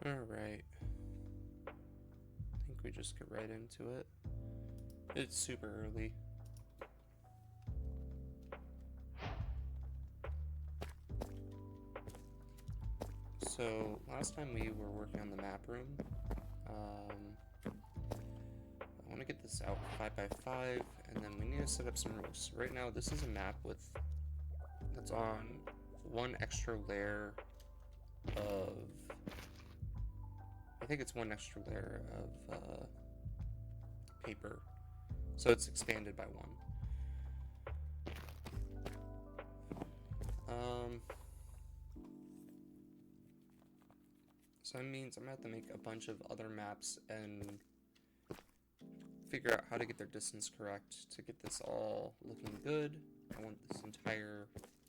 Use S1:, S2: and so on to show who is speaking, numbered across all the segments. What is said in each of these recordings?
S1: Alright. I think we just get right into it. It's super early. So, last time we were working on the map room. I want to get this out 5x5, and then we need to set up some rules. So right now, this is a map that's on one extra layer of... I think it's one extra layer of paper. So it's expanded by one. So that means I'm going to have to make a bunch of other maps and figure out how to get their distance correct to get this all looking good. I want this entire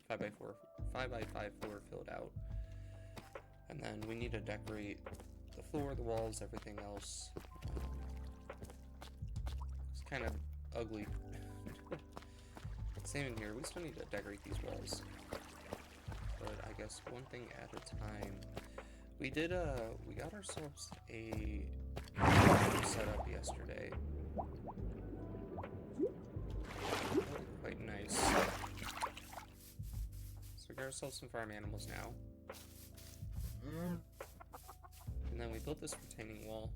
S1: 5x5 floor filled out. And then we need to decorate the floor, the walls, everything else. It's kind of ugly. Same in here, we still need to decorate these walls. But I guess one thing at a time. We got ourselves a setup yesterday. Quite nice. So we got ourselves some farm animals now. And then we built this retaining wall.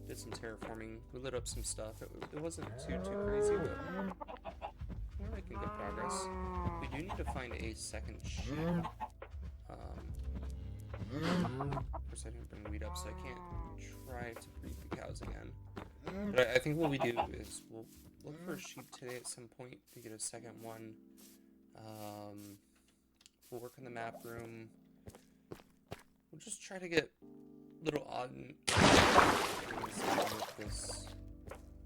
S1: Did some terraforming. We lit up some stuff. It wasn't too crazy, but we're making good progress. We do need to find a second shed. Of course I didn't bring weed up, so I can't try to breed the cows again. But I think what we do is we'll look for a sheep today at some point to get a second one. We'll work in the map room. We'll just try to get little odd things with this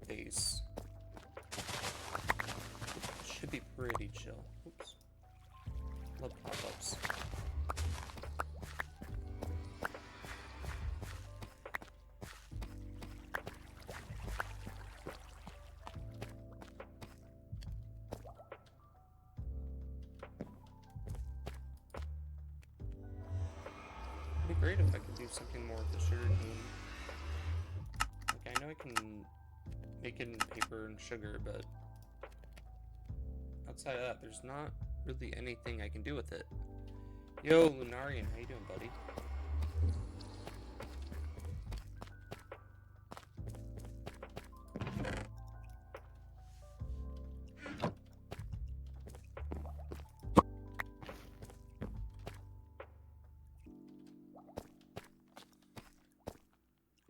S1: base. Should be pretty chill. Oops. Love pop-ups. It'd be great if I could do something more with the sugar cane. Like, I know I can make it in paper and sugar, but outside of that, there's not really anything I can do with it. Yo, Lunarian, how you doing, buddy?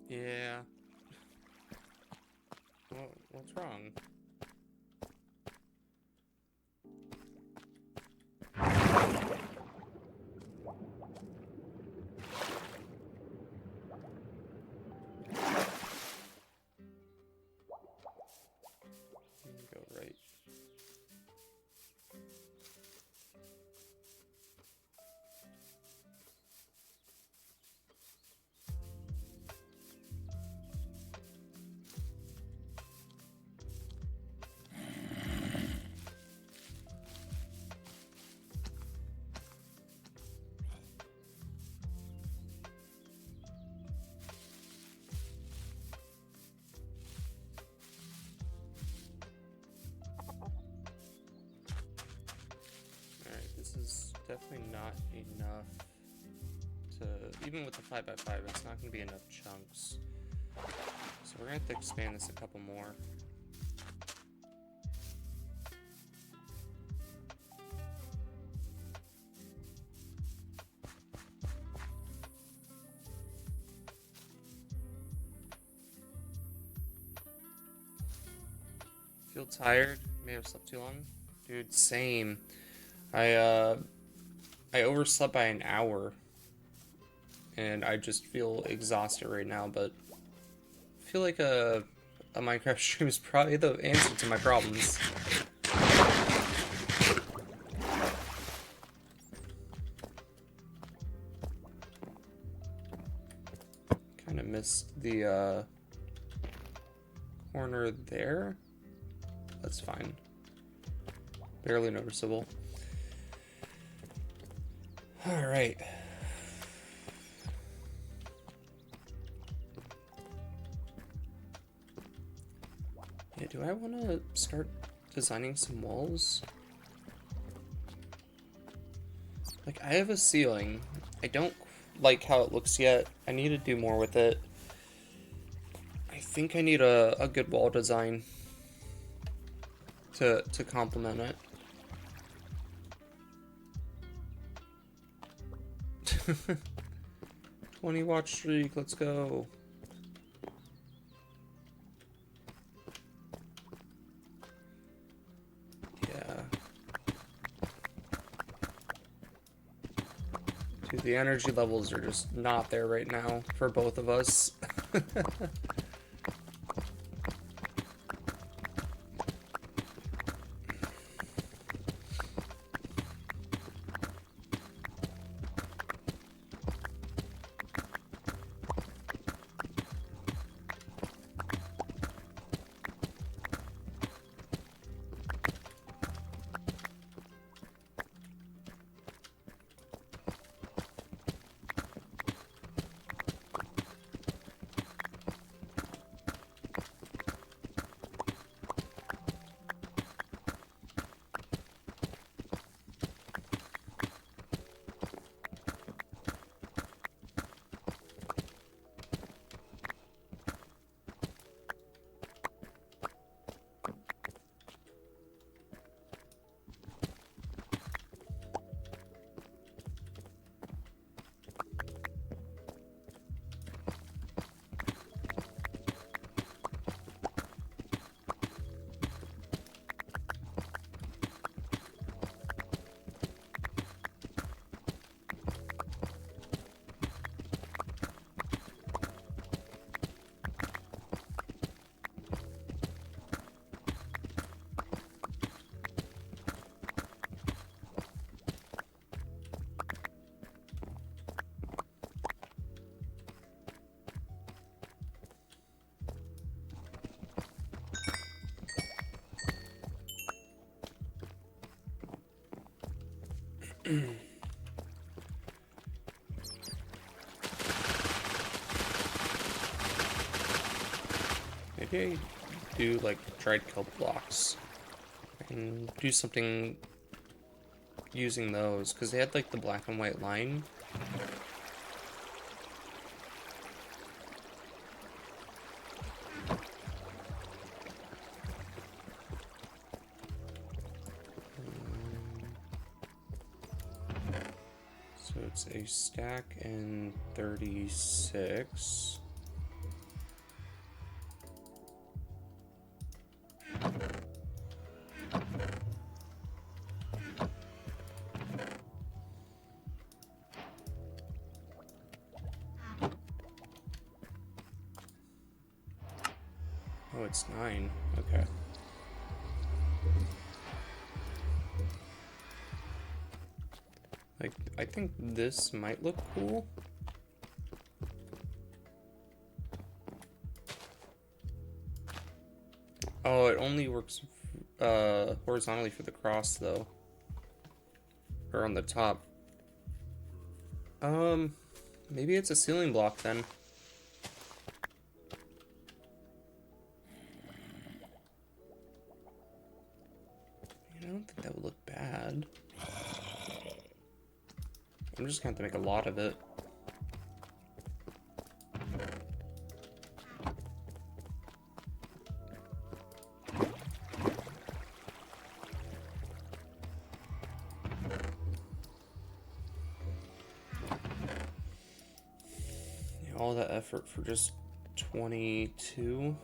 S1: Yeah. Well, what's wrong? Go right. This is definitely not enough to, even with the 5x5, it's not going to be enough chunks. So we're going to have to expand this a couple more. Feel tired? May have slept too long? Dude, same. I overslept by an hour, and I just feel exhausted right now, but I feel like a Minecraft stream is probably the answer to my problems. Kind of missed the corner there. That's fine. Barely noticeable. Alright. Yeah, do I want to start designing some walls? Like, I have a ceiling. I don't like how it looks yet. I need to do more with it. I think I need a good wall design to complement it. 20 watch streak, let's go. Yeah. Dude, the energy levels are just not there right now for both of us. Maybe I do like dried kelp blocks. I can do something using those because they had like the black and white line. So it's a stack and 36. Oh, it's 9. Okay. Like, I think this might look cool. Oh, it only works horizontally for the cross, though. Or on the top. Maybe it's a ceiling block, then. I don't think that would look bad. I'm just gonna have to make a lot of it. Yeah, all that effort for just 22.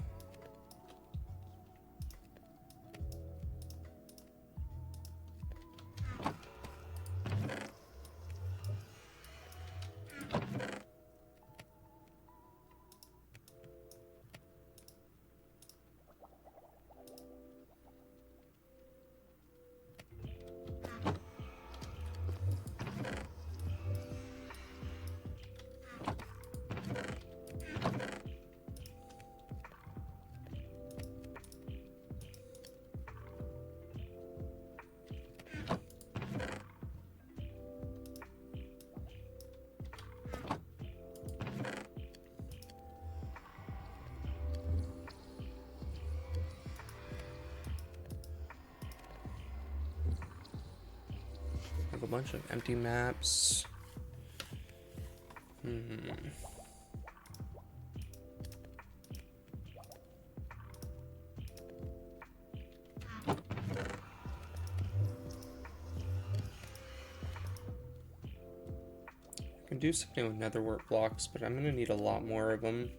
S1: have a bunch of empty maps. I can do something with netherwort blocks, but I'm gonna need a lot more of them.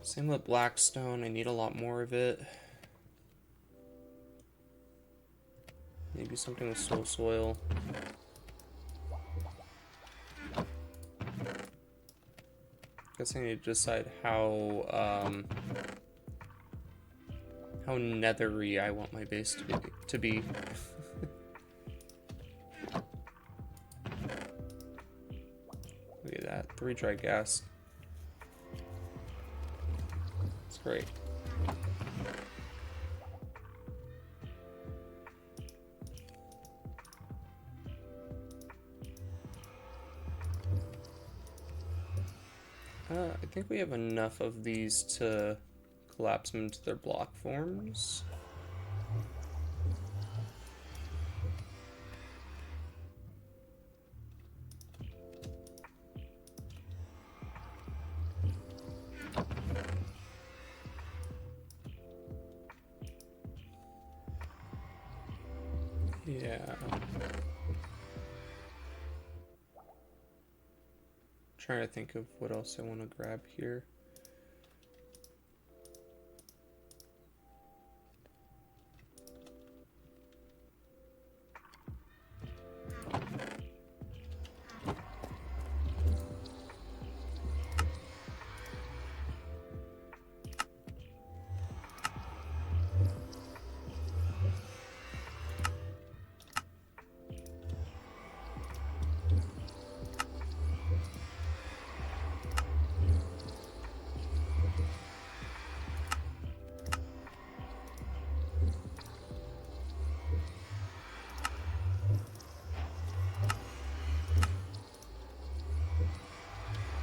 S1: Same with blackstone, I need a lot more of it. Maybe something with soul soil. Guess I need to decide how nethery I want my base to be. Look at that, 3 dry gas. It's great. I think we have enough of these to collapse them into their block forms. Yeah. Trying to think of what else I want to grab here.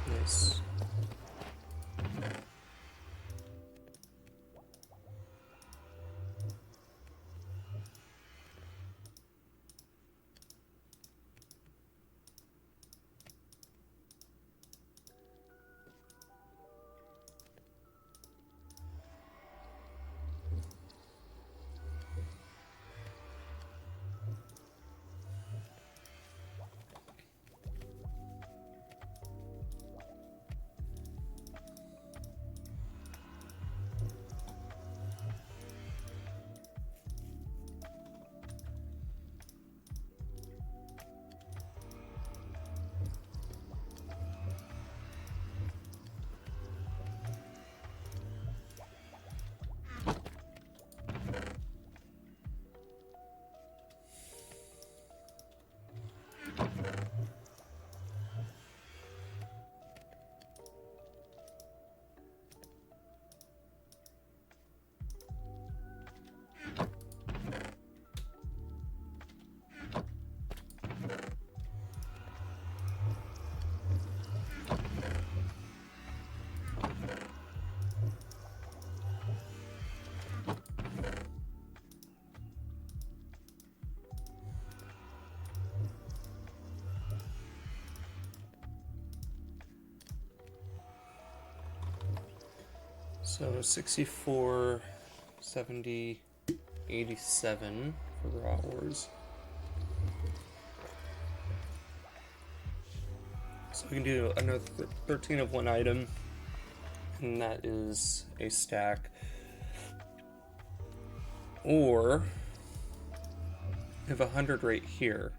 S1: Nice. So 64, 70, 87 for raw ores. So we can do another 13 of one item, and that is a stack. Or we have 100 right here,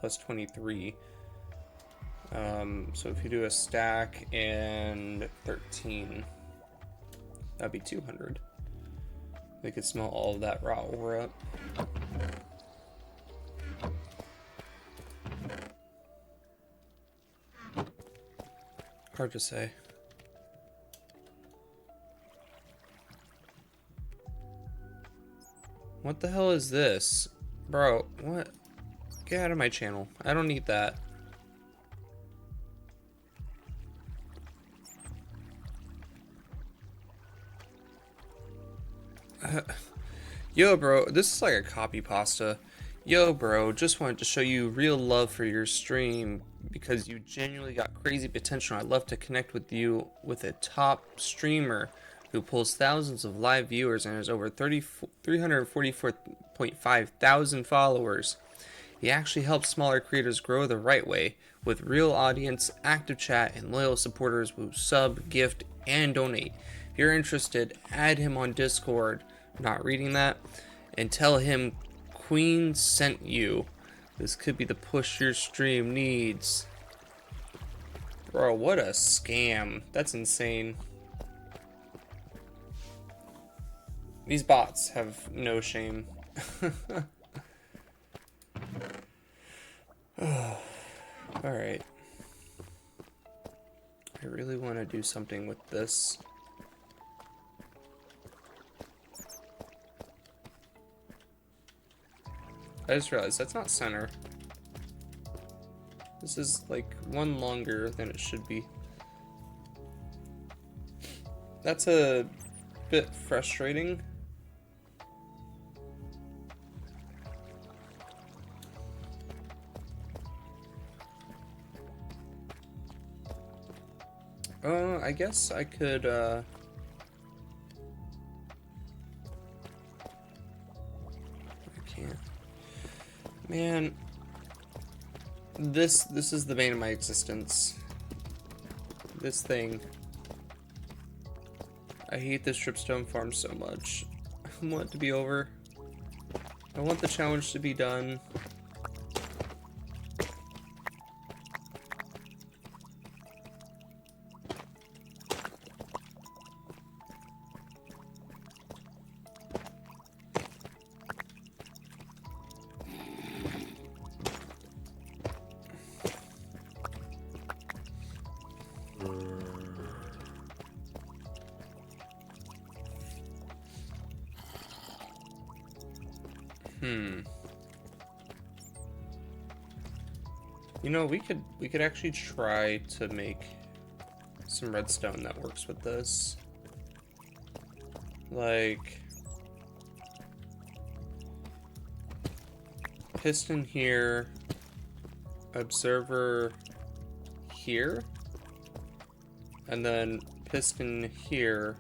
S1: plus 23. So if you do a stack and 13, that'd be 200. We could smell all of that raw ore up. Hard to say. What the hell is this? Bro, what? Get out of my channel. I don't need that. Yo, bro, this is like a copy pasta. Yo, bro, just wanted to show you real love for your stream because you genuinely got crazy potential. I'd love to connect with you with a top streamer who pulls thousands of live viewers and has over 344.5 thousand followers. He actually helps smaller creators grow the right way with real audience, active chat, and loyal supporters who sub, gift, and donate. If you're interested, add him on Discord. I'm not reading that. And tell him Queen sent you. This could be the push your stream needs. Bro, what a scam. That's insane. These bots have no shame. Alright. I really want to do something with this. I just realized that's not center. This is like one longer than it should be. That's a bit frustrating. I guess I could, I can't. Man, this is the bane of my existence. This thing. I hate this Dripstone farm so much. I want it to be over. I want the challenge to be done. You know, we could actually try to make some redstone that works with this. Like piston here, observer here, and then piston here.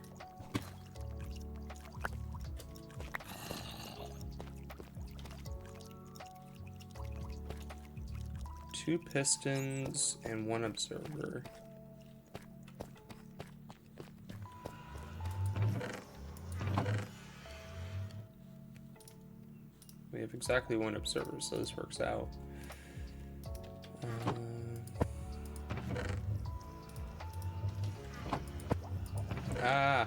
S1: Two pistons and one observer. We have exactly one observer, so this works out. Ah.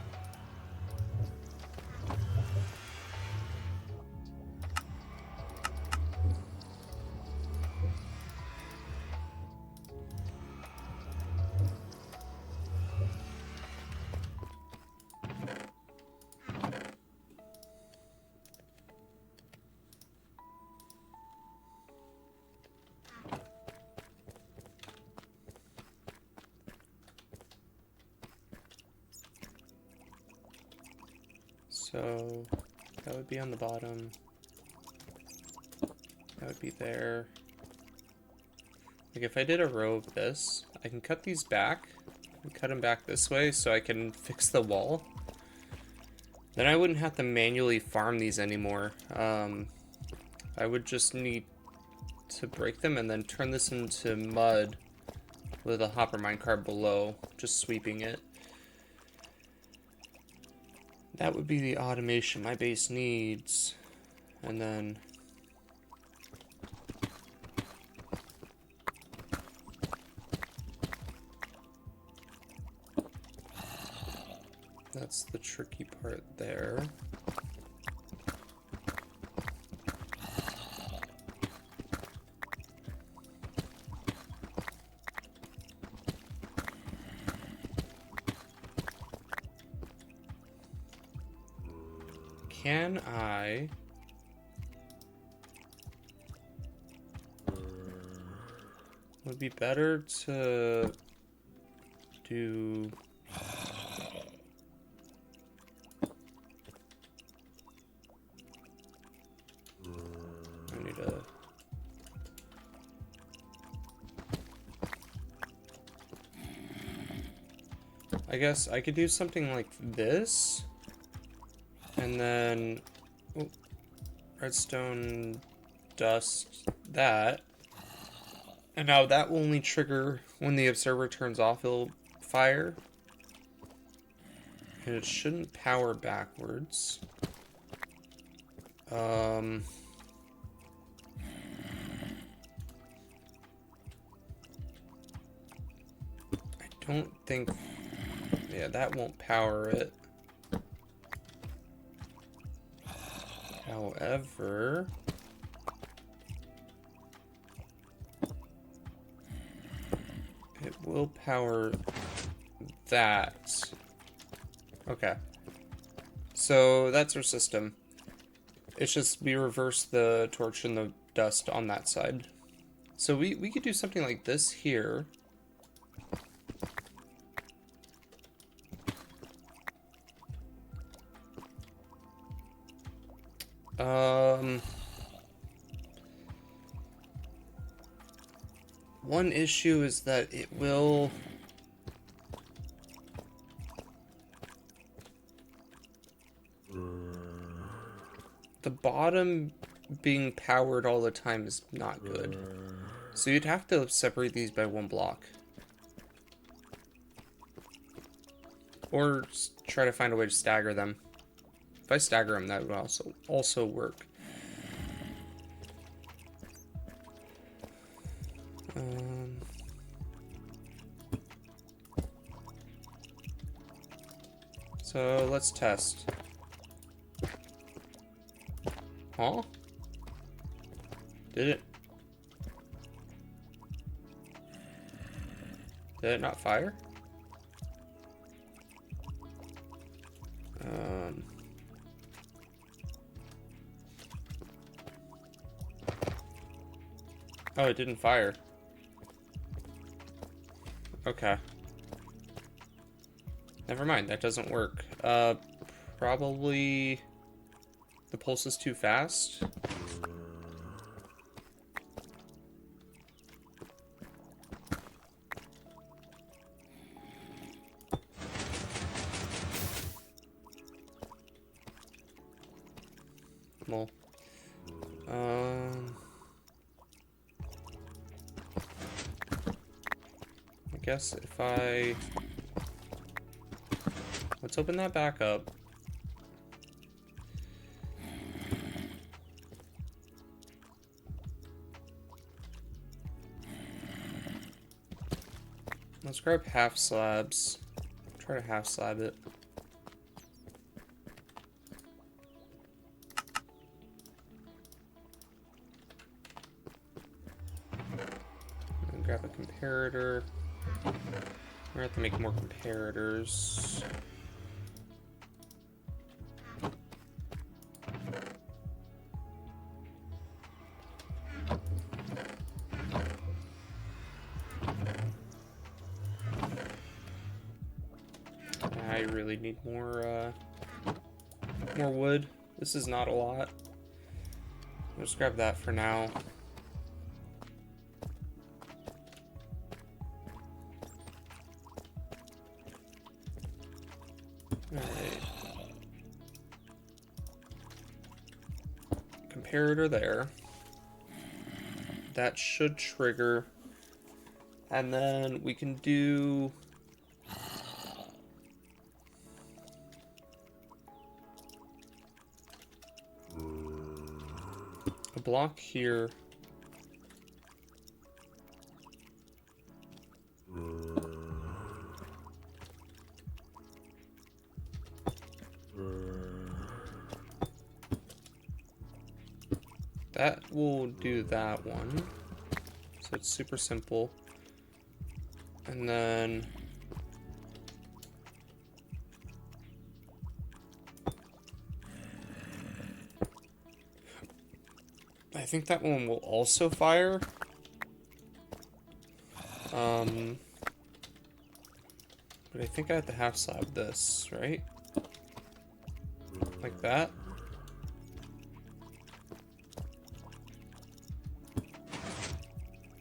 S1: So that would be on the bottom. That would be there. Like if I did a row of this, I can cut these back and cut them back this way so I can fix the wall. Then I wouldn't have to manually farm these anymore. I would just need to break them and then turn this into mud with a hopper minecart below, just sweeping it. That would be the automation my base needs. And then that's the tricky part there. Can I would be better to do I need a I guess I could do something like this. And then redstone dust that. And now that will only trigger when the observer turns off, it'll fire. And it shouldn't power backwards. I don't think... Yeah, that won't power it. However... it will power that. Okay. So that's our system. It's just we reverse the torch and the dust on that side. So we could do something like this here. One issue is that it will... The bottom being powered all the time is not good. So you'd have to separate these by 1 block. Or try to find a way to stagger them. If I stagger them, that would also work. So let's test. Huh? Did it not fire? Oh, it didn't fire. Okay. Never mind, that doesn't work. Probably the pulse is too fast. Well, I guess if let's open that back up. Let's grab half slabs. Try to half slab it. And grab a comparator. We're gonna have to make more comparators. I really need more wood. This is not a lot. I'll just grab that for now. Alright. Comparator there. That should trigger. And then we can do... a block here. That will do that one. So it's super simple. And then I think that one will also fire. But I think I have to half slab this, right? Like that.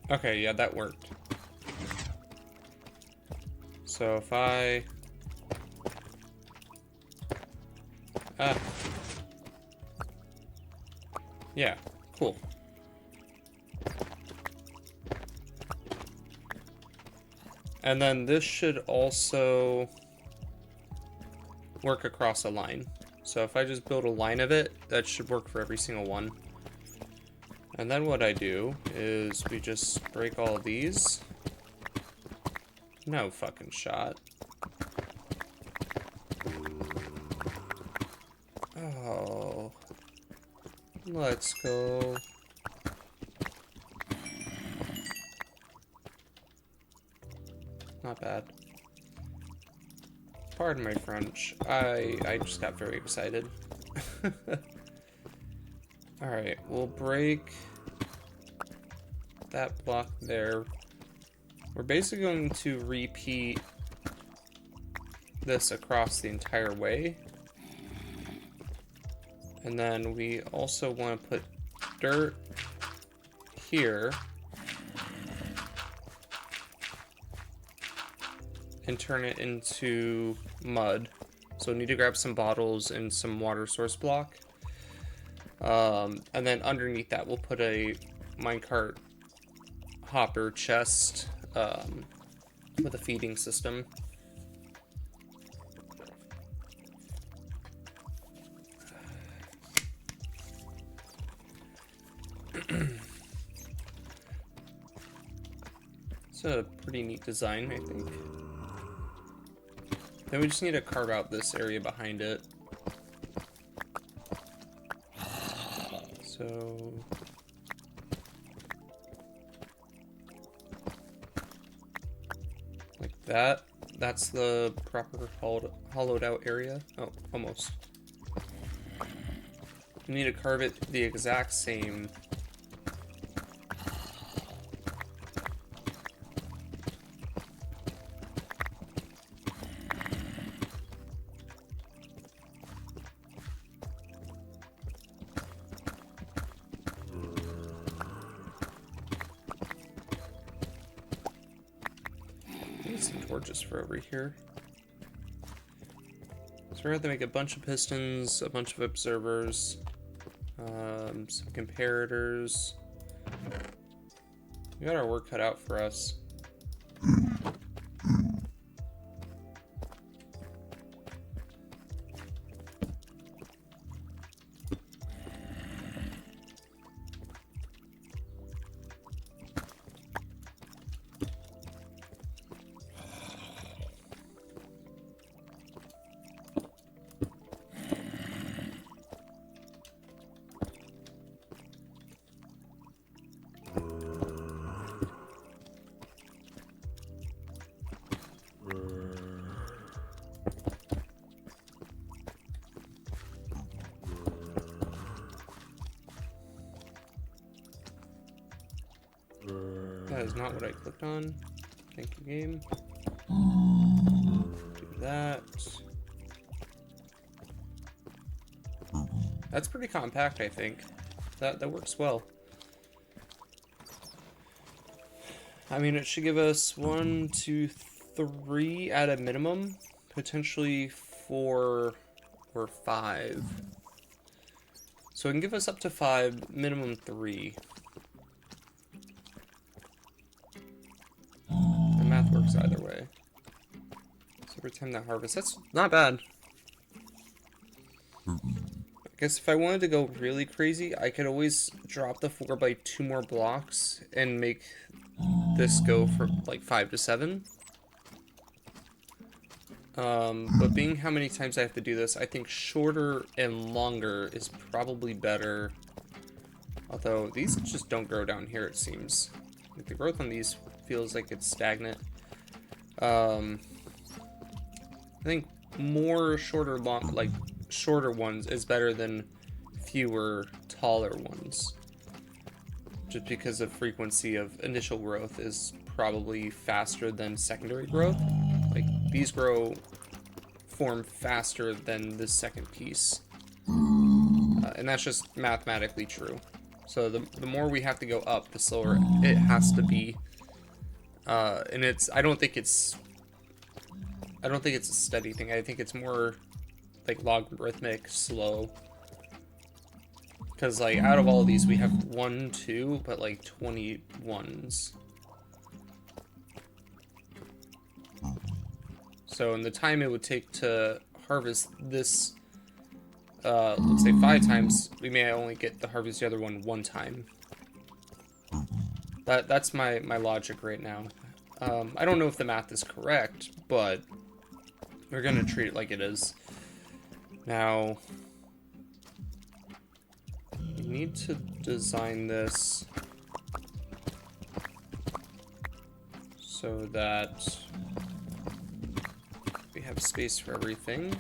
S1: Okay, yeah, that worked. So if I Ah. Yeah, cool. And then this should also work across a line. So if I just build a line of it, that should work for every single one. And then what I do is we just break all of these. No fucking shot. Oh. Let's go. Not bad. Pardon my French. I just got very excited. Alright, we'll break that block there. We're basically going to repeat this across the entire way. And then we also want to put dirt here and turn it into mud. So we need to grab some bottles and some water source block. And then underneath that we'll put a minecart hopper chest with a feeding system. It's a pretty neat design, I think. Then we just need to carve out this area behind it. So... like that. That's the proper hollowed out area. Oh, almost. We need to carve it the exact same. Some torches for over here. So we're going to have to make a bunch of pistons, a bunch of observers, some comparators. We got our work cut out for us. That is not what I clicked on. Thank you, game. Do that. That's pretty compact, I think. That works well. I mean, it should give us 1, 2, 3 at a minimum, potentially 4 or 5. So it can give us up to 5, minimum 3. The math works either way. So every time that harvest, that's not bad. I guess if I wanted to go really crazy, I could always drop the 4 by 2 more blocks and make this go from like 5 to 7. But being how many times I have to do this, I think shorter and longer is probably better. Although these just don't grow down here, it seems. Like the growth on these feels like it's stagnant. I think more shorter ones is better than fewer taller ones. Just because the frequency of initial growth is probably faster than secondary growth. Like these form faster than the second piece. And that's just mathematically true. So the more we have to go up, the slower it has to be. And I don't think it's a steady thing. I think it's more like logarithmic slow. Because like out of all of these we have 1, 2, but like 21s. So in the time it would take to harvest this, let's say 5 times, we may only get to harvest the other one time. That's my logic right now. I don't know if the math is correct, but we're gonna treat it like it is. Now, we need to design this so that we have space for everything.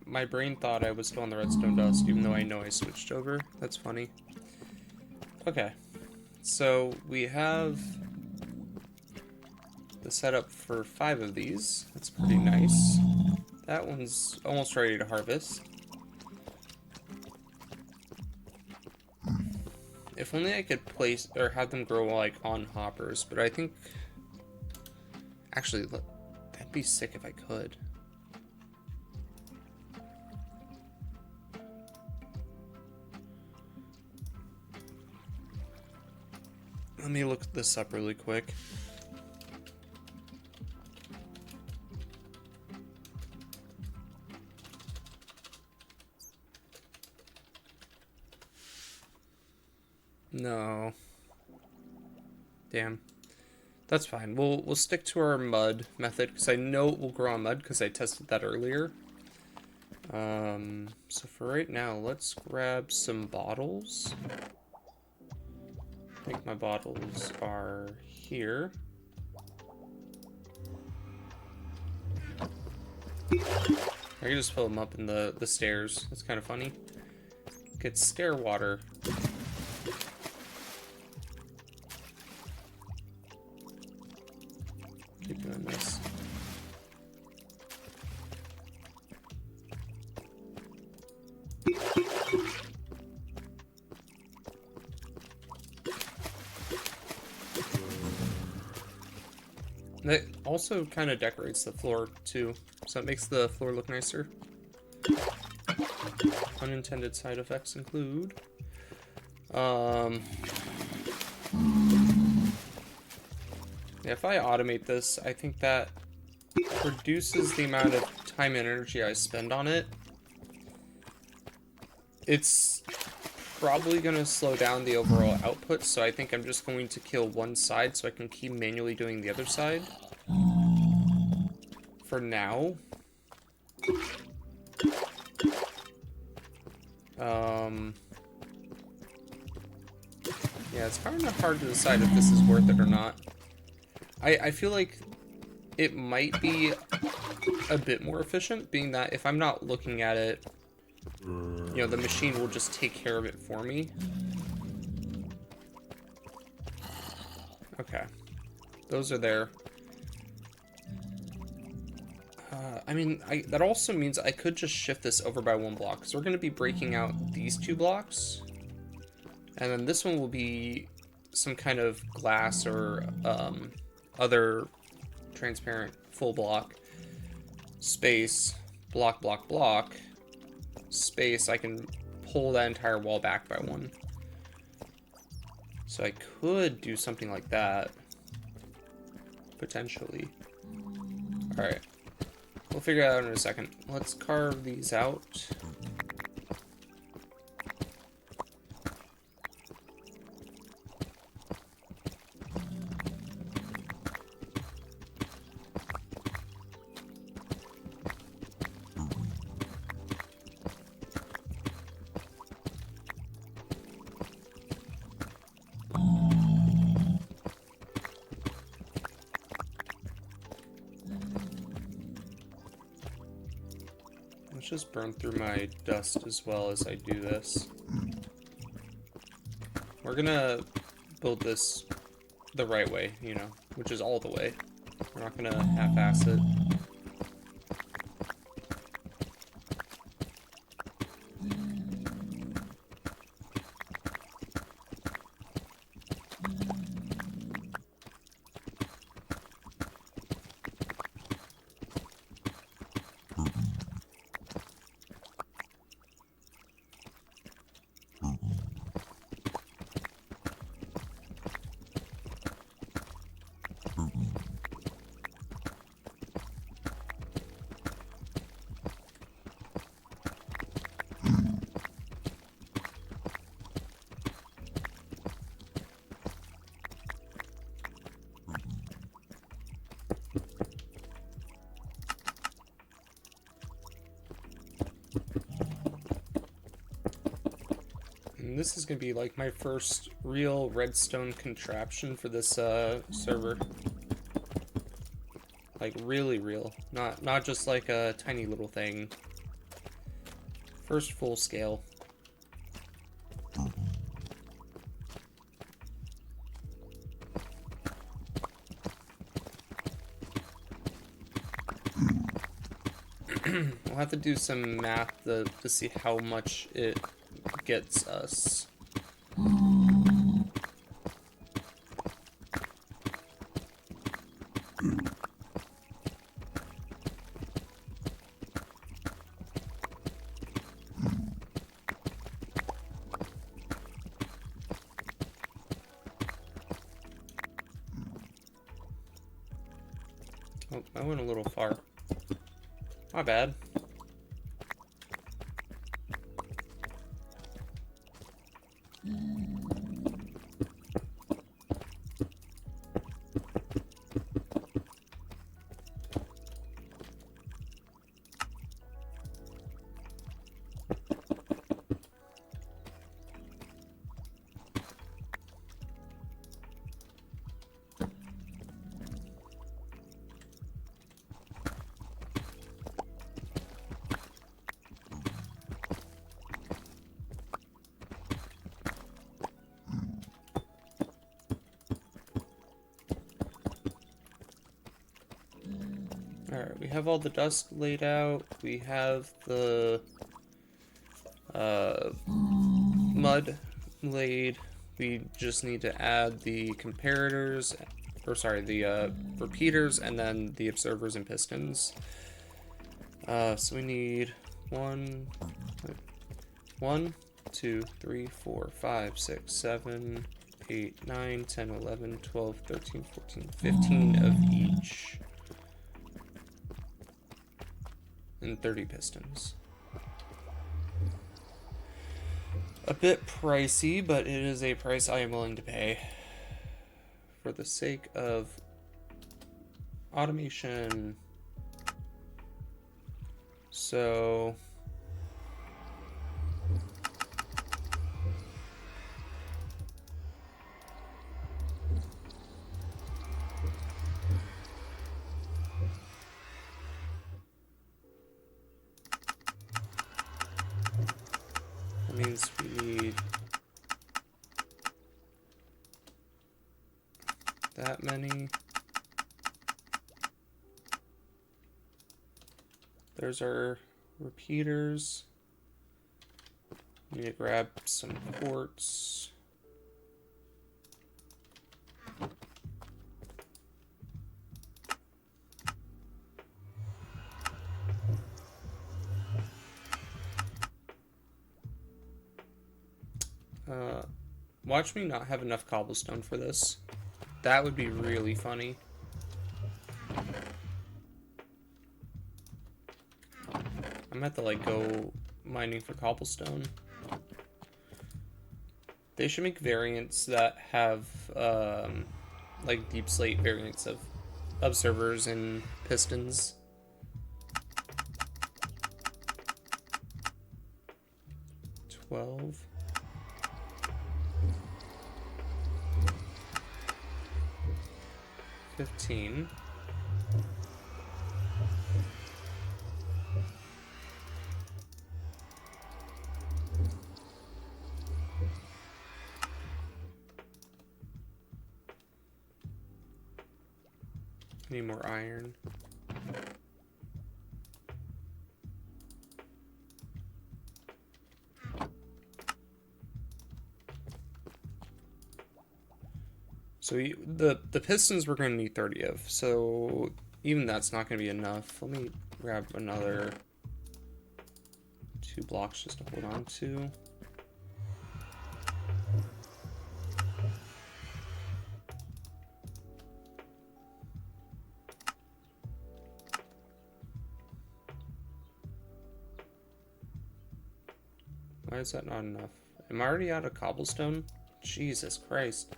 S1: My brain thought I was still on the redstone dust, even though I know I switched over. That's funny. Okay, so we have the setup for 5 of these. That's pretty nice. That one's almost ready to harvest. If only I could place or have them grow like on hoppers, but I think actually that'd be sick if I could. Let me look this up really quick. No. Damn. That's fine. We'll stick to our mud method because I know it will grow on mud because I tested that earlier. So for right now, let's grab some bottles. I think my bottles are here. I can just fill them up in the stairs. That's kind of funny. Get stair water. Keep doing this. That also kind of decorates the floor too, so it makes the floor look nicer. Unintended side effects include yeah, if I automate this, I think that reduces the amount of time and energy I spend on it. It's probably going to slow down the overall output, so I think I'm just going to kill one side so I can keep manually doing the other side for now. Yeah, it's kind of hard to decide if this is worth it or not. I feel like it might be a bit more efficient, being that if I'm not looking at it, you know, the machine will just take care of it for me. Okay. Those are there. I mean, that also means I could just shift this over by 1 block. So we're going to be breaking out these 2 blocks. And then this one will be some kind of glass or other transparent full block. Space, block, block, block. Space, I can pull that entire wall back by 1. So I could do something like that. Potentially. Alright. We'll figure it out in a second. Let's carve these out. Let's just burn through my dust as well as I do this. We're gonna build this the right way, you know, which is all the way. We're not gonna half-ass it. And this is gonna be like my first real redstone contraption for this server. Like really real, not just like a tiny little thing. First full scale. We'll have to do some math to see how much it gets us. Oh, I went a little far. My bad. Alright, we have all the dust laid out. We have the mud laid. We just need to add the comparators, or sorry, the repeaters, and then the observers and pistons. So we need 1, 2, 3, 4, 5, 6, 7, 8, 9, 10, 11, 12, 13, 14, 15 of each. And 30 pistons. A bit pricey, but it is a price I am willing to pay for the sake of automation. So means we need that many. There's our repeaters. We need to grab some quartz. Watch me not have enough cobblestone for this. That would be really funny. I'm gonna have to like go mining for cobblestone. They should make variants that have like deep slate variants of servers and pistons. $12. 15. Need more iron. So the pistons we're going to need 30 of, so even that's not going to be enough. Let me grab another 2 blocks just to hold on to. Why is that not enough? Am I already out of cobblestone? Jesus Christ.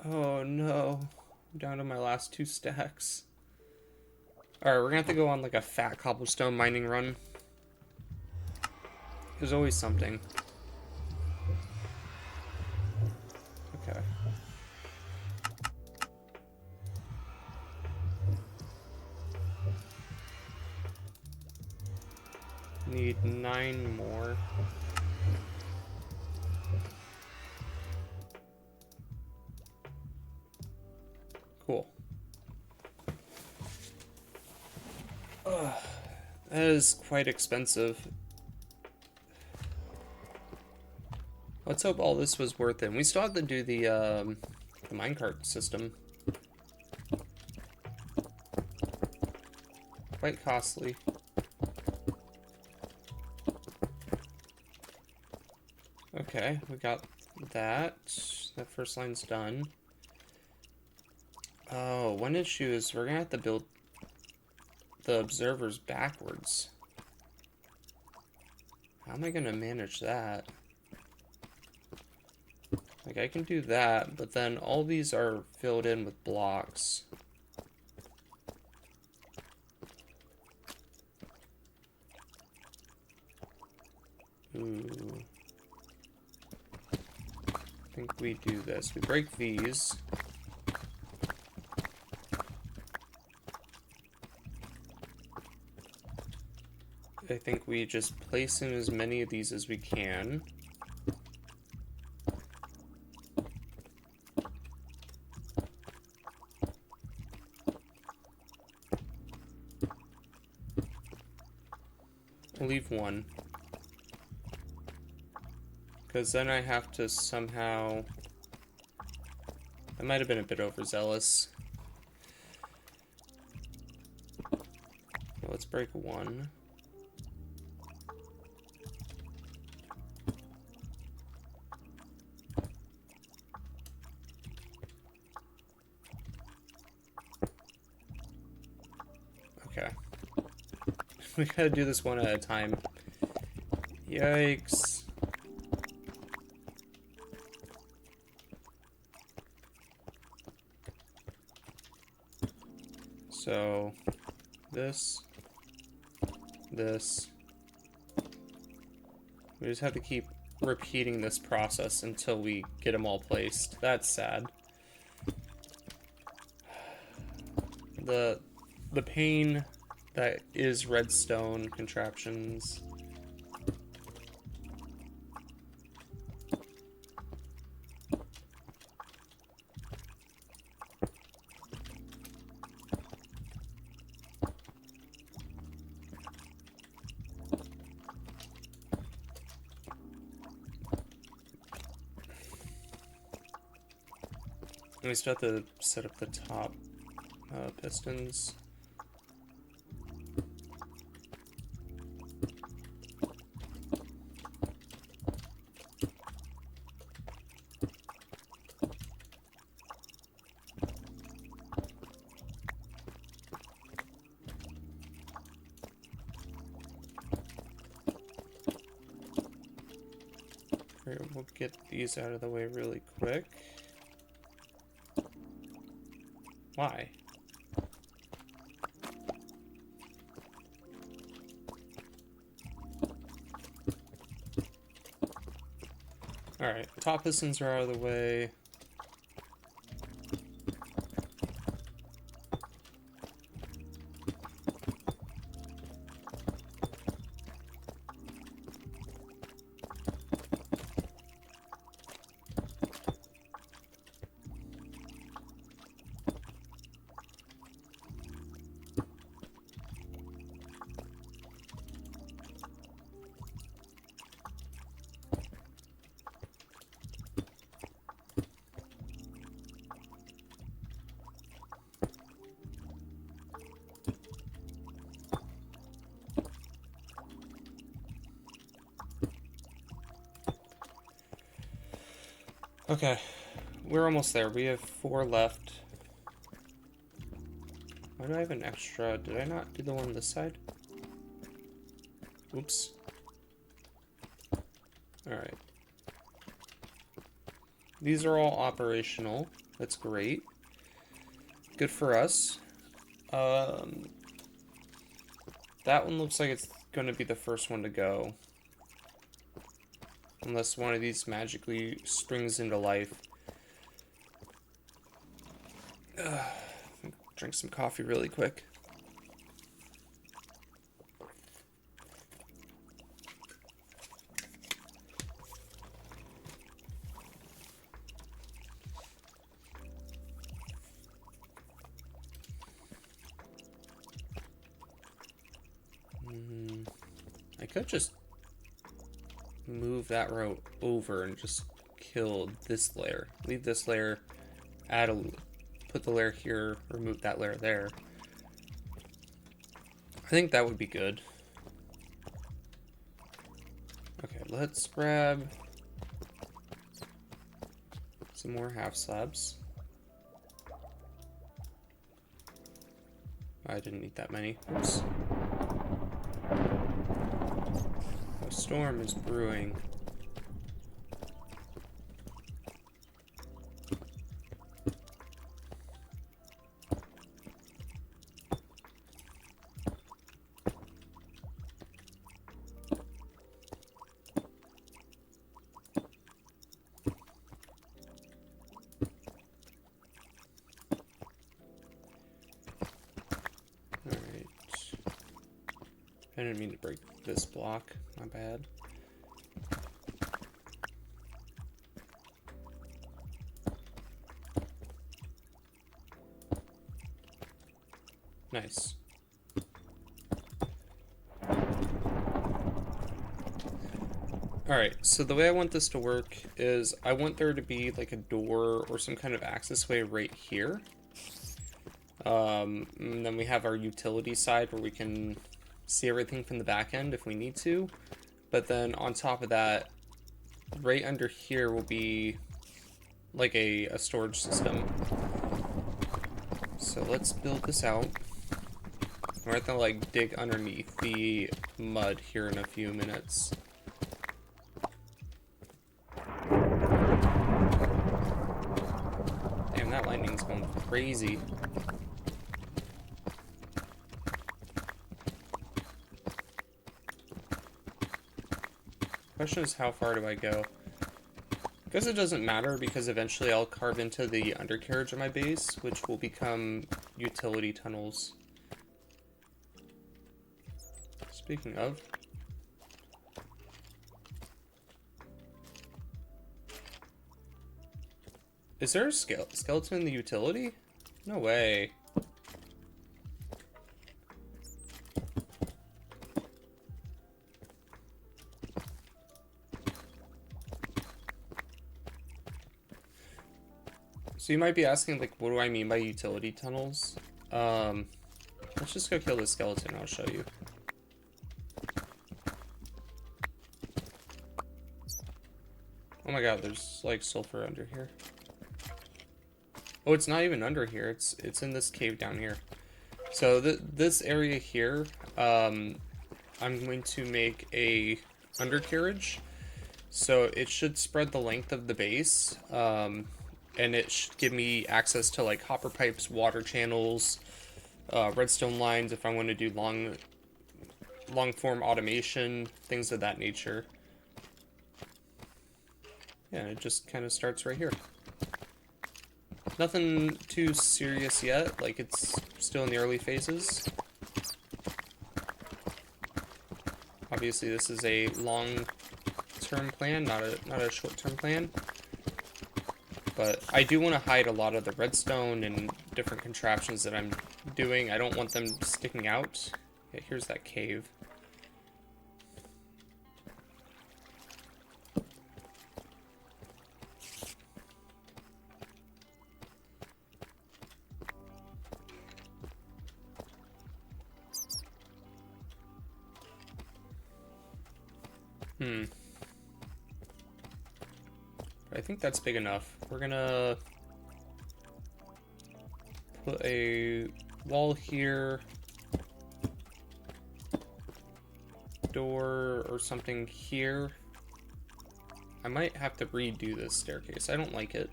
S1: Oh no. I'm down to my last 2 stacks. Alright, we're gonna have to go on like a fat cobblestone mining run. There's always something. Okay. Need 9 more. Cool. That is quite expensive. Let's hope all this was worth it. We still have to do the minecart system. Quite costly. Okay, we got that. That first line's done. Oh, one issue is we're gonna have to build the observers backwards. How am I gonna manage that? Like, I can do that, but then all these are filled in with blocks. Ooh. I think we do this. We break these. I think we just place in as many of these as we can. I'll leave one. Because then I have to somehow... I might have been a bit overzealous. Let's break one. Okay. We gotta do this one at a time. Yikes. So, this. We just have to keep repeating this process until we get them all placed. That's sad. The pain that is redstone contraptions. And we still have to set up the top pistons. Great, we'll get these out of the way really quick. Why? Alright, top pistons are out of the way. Okay, we're almost there. We have 4 left. Why do I have an extra? Did I not do the one on this side? Oops. Alright. These are all operational. That's great. Good for us. That one looks like it's going to be the first one to go. Unless one of these magically springs into life. Drink some coffee really quick. I could just move that row over and just kill this layer. Leave this layer, put the layer here, remove that layer there. I think that would be good. Okay, let's grab some more half slabs. I didn't need that many. Oops. A storm is brewing. I didn't mean to break this block, my bad. Nice. Alright, so the way I want this to work is I want there to be like a door or some kind of access way right here. And then we have our utility side where we can see everything from the back end if we need to. But then on top of that, right under here will be like a storage system. So let's build this out. We're going to like dig underneath the mud here in a few minutes. Damn, that lightning's going crazy. Question is, how far do I go? I guess it doesn't matter because eventually I'll carve into the undercarriage of my base, which will become utility tunnels. Speaking of, is there a skeleton in the utility? No way. So you might be asking, like, what do I mean by utility tunnels? Let's just go kill this skeleton, I'll show you. Oh my god, there's, like, sulfur under here. Oh, it's not even under here, it's in this cave down here. So this area here, I'm going to make a undercarriage. So it should spread the length of the base, and it should give me access to like hopper pipes, water channels, redstone lines if I want to do long form automation, things of that nature. Yeah, it just kind of starts right here. Nothing too serious yet, like it's still in the early phases. Obviously this is a long-term plan, not a short-term plan. But I do want to hide a lot of the redstone and different contraptions that I'm doing. I don't want them sticking out. Yeah, here's that cave. I think that's big enough. We're gonna put a wall here, door or something here. I might have to redo this staircase. I don't like it.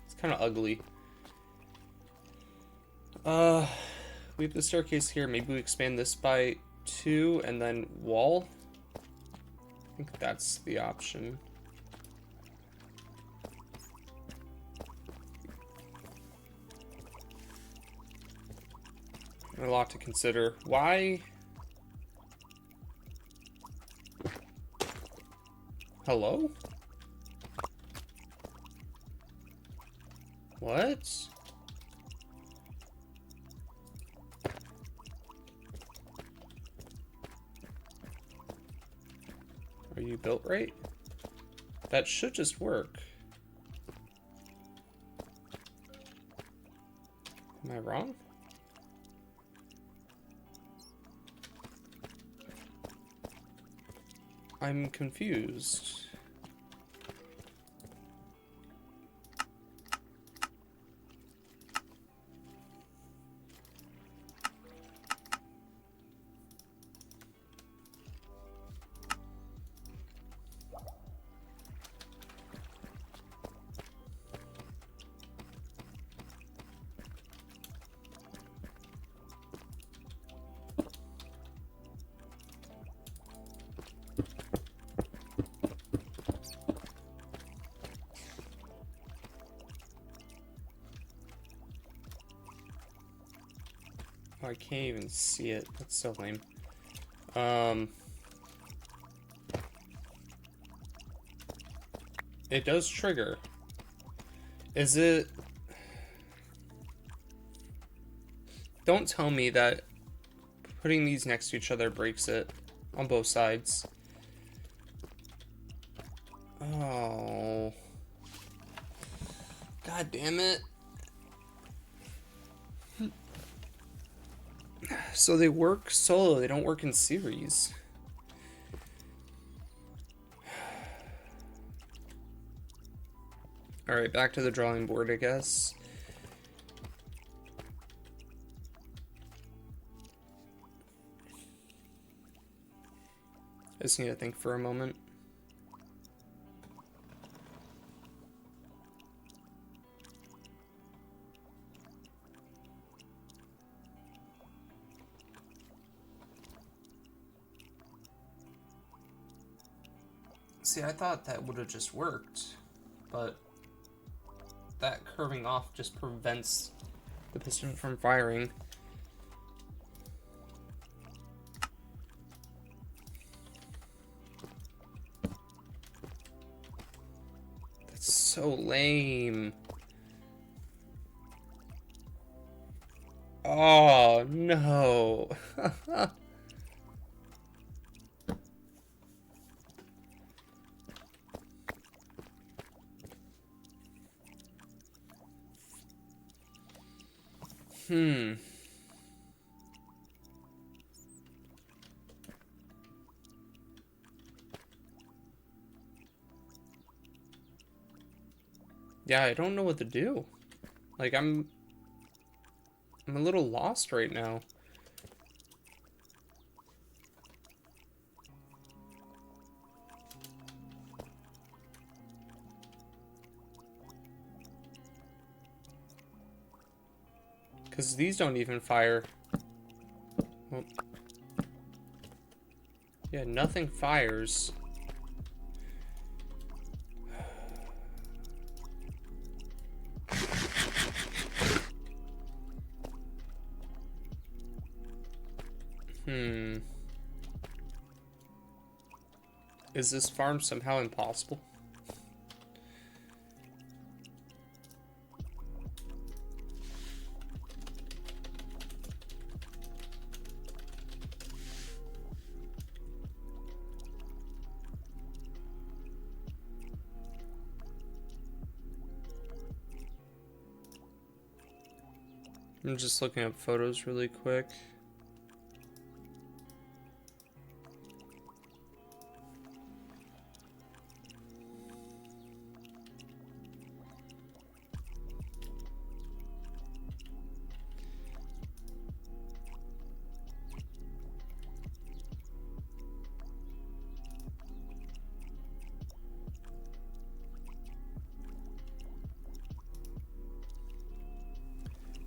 S1: It's kind of ugly. We have the staircase here. Maybe we expand this by 2 and then wall. I think that's the option. A lot to consider. Why? Hello? What? Are you built right? That should just work. Am I wrong? I'm confused. I can't even see it. That's so lame. It does trigger. Is it... Don't tell me that putting these next to each other breaks it on both sides. Oh. God damn it. So they work solo, they don't work in series. Alright, back to the drawing board, I guess. I just need to think for a moment. See, I thought that would have just worked, but that curving off just prevents the piston from firing. That's so lame. Oh, no. Yeah, I don't know what to do. Like, I'm a little lost right now. Because these don't even fire. Well, yeah, nothing fires. Is this farm somehow impossible? I'm just looking up photos really quick.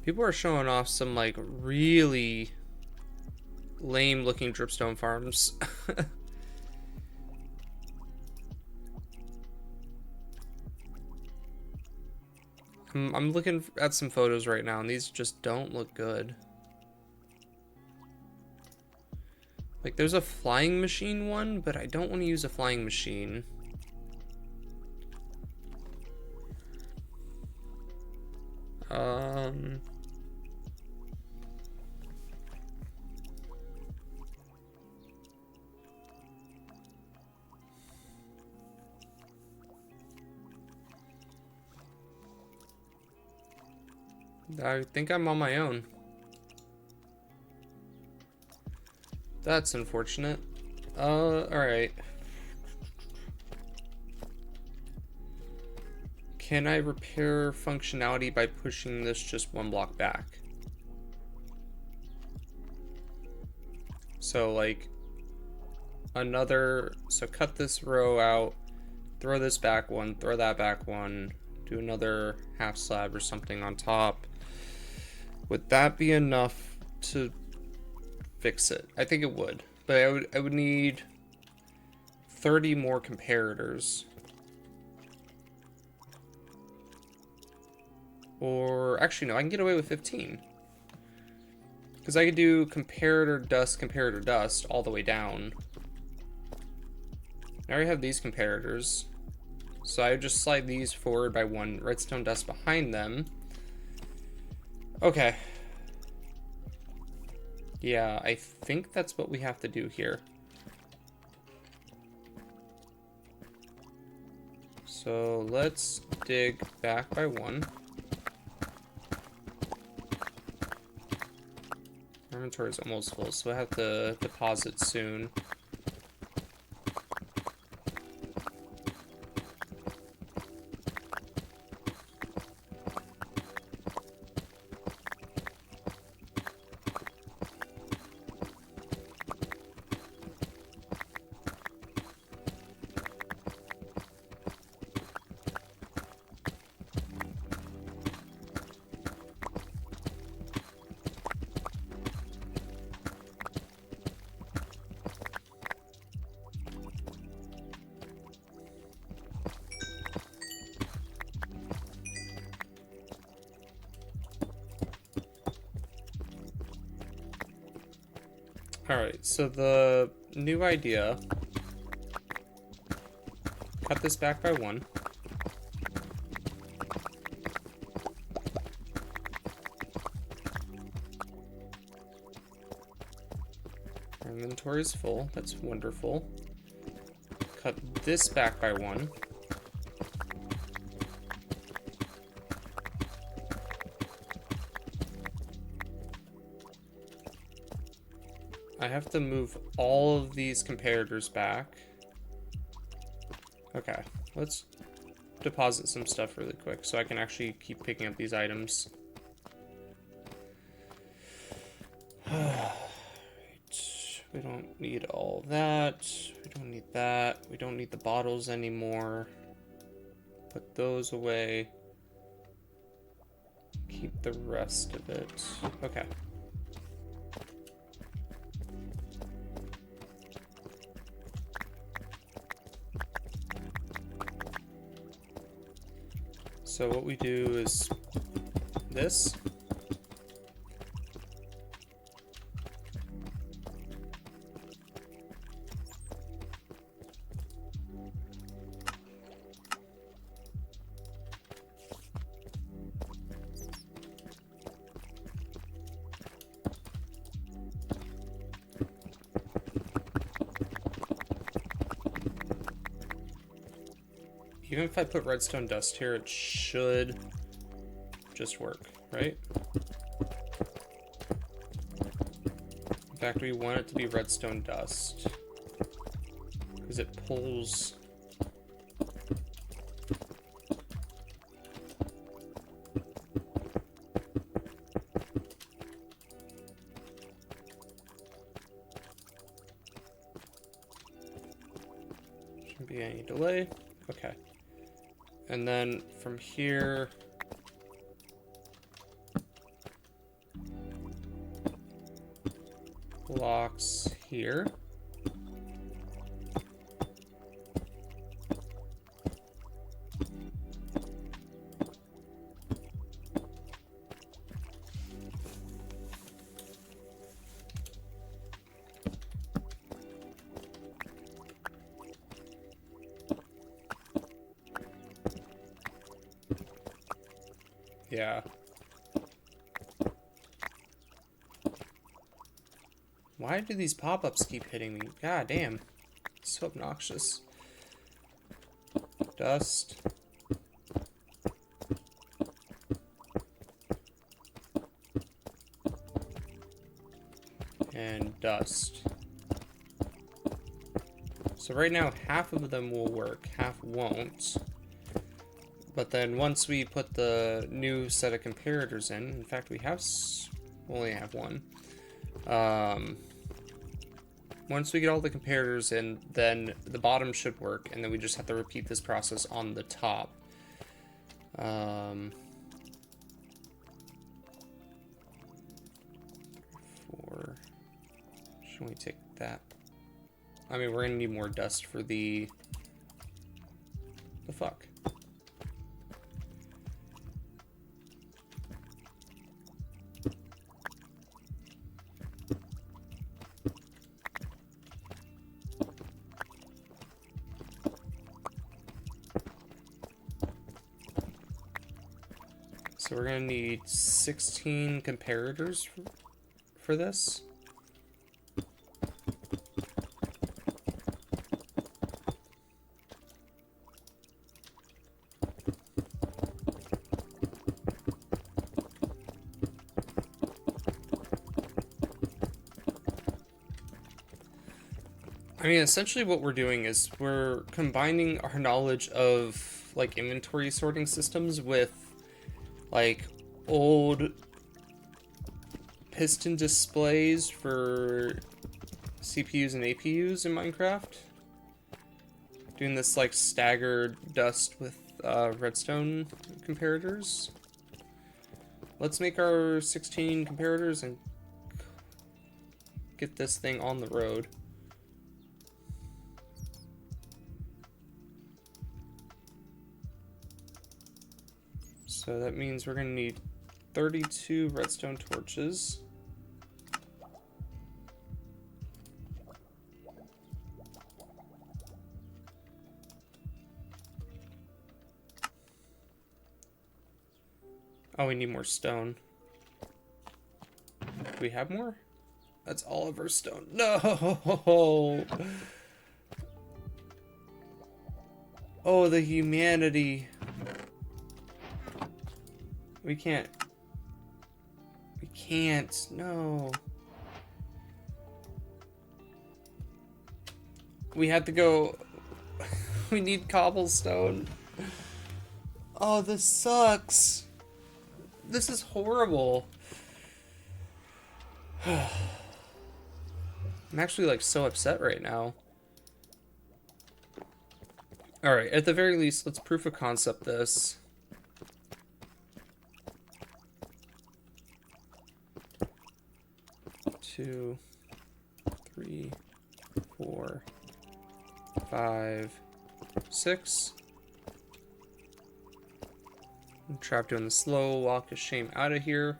S1: People are showing off some like really lame looking dripstone farms. I'm looking at some photos right now and these just don't look good. Like there's a flying machine one, but I don't want to use a flying machine. I think I'm on my own. That's unfortunate. Alright. Can I repair functionality by pushing this just one block back? So like so cut this row out, throw this back one, throw that back one, do another half slab or something on top. Would that be enough to fix it? I think it would, but I would need 30 more comparators. Or actually no, I can get away with 15. Because I could do comparator dust all the way down. I already have these comparators. So I would just slide these forward by one, redstone dust behind them. Okay. Yeah, I think that's what we have to do here. So let's dig back by one. Our inventory is almost full, so I have to deposit soon. Alright, so the new idea, cut this back by one. Our inventory is full, that's wonderful. Cut this back by one. I have to move all of these comparators back. Okay, let's deposit some stuff really quick so I can actually keep picking up these items. We don't need all that. We don't need that. We don't need the bottles anymore. Put those away. Keep the rest of it. Okay. So what we do is this. Even if I put redstone dust here, it should just work, right? In fact, we want it to be redstone dust because it pulls. Shouldn't be any delay. Okay. And then from here, blocks here. Yeah. Why do these pop-ups keep hitting me? God damn. It's so obnoxious. Dust. And dust. So right now, half of them will work, half won't. But then once we put the new set of comparators in fact, we only have one. Once we get all the comparators in, then the bottom should work, and then we just have to repeat this process on the top. Should we take that? I mean, we're gonna need more dust for the fuck. So we're gonna need 16 comparators for this. I mean, essentially what we're doing is we're combining our knowledge of, like, inventory sorting systems with, like, old piston displays for CPUs and APUs in Minecraft. Doing this, like, staggered dust with redstone comparators. Let's make our 16 comparators and get this thing on the road. So that means we're going to need 32 redstone torches. Oh, we need more stone. Do we have more? That's all of our stone. No! Oh, the humanity. We can't. We can't. No. We have to go. We need cobblestone. Oh, this sucks. This is horrible. I'm actually, like, so upset right now. Alright, at the very least, let's proof of concept this. Two, 3, 4, 5, 6. I'm trapped doing the slow walk of shame out of here.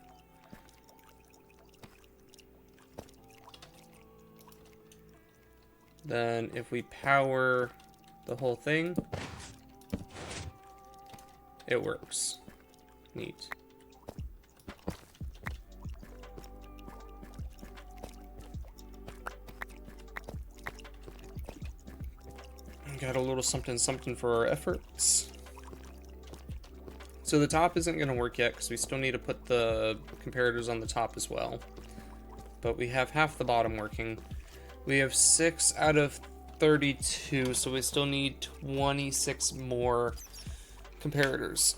S1: Then if we power the whole thing, it works. Neat. Got a little something something for our efforts. So the top isn't going to work yet because we still need to put the comparators on the top as well. But we have half the bottom working. We have 6 out of 32, so we still need 26 more comparators.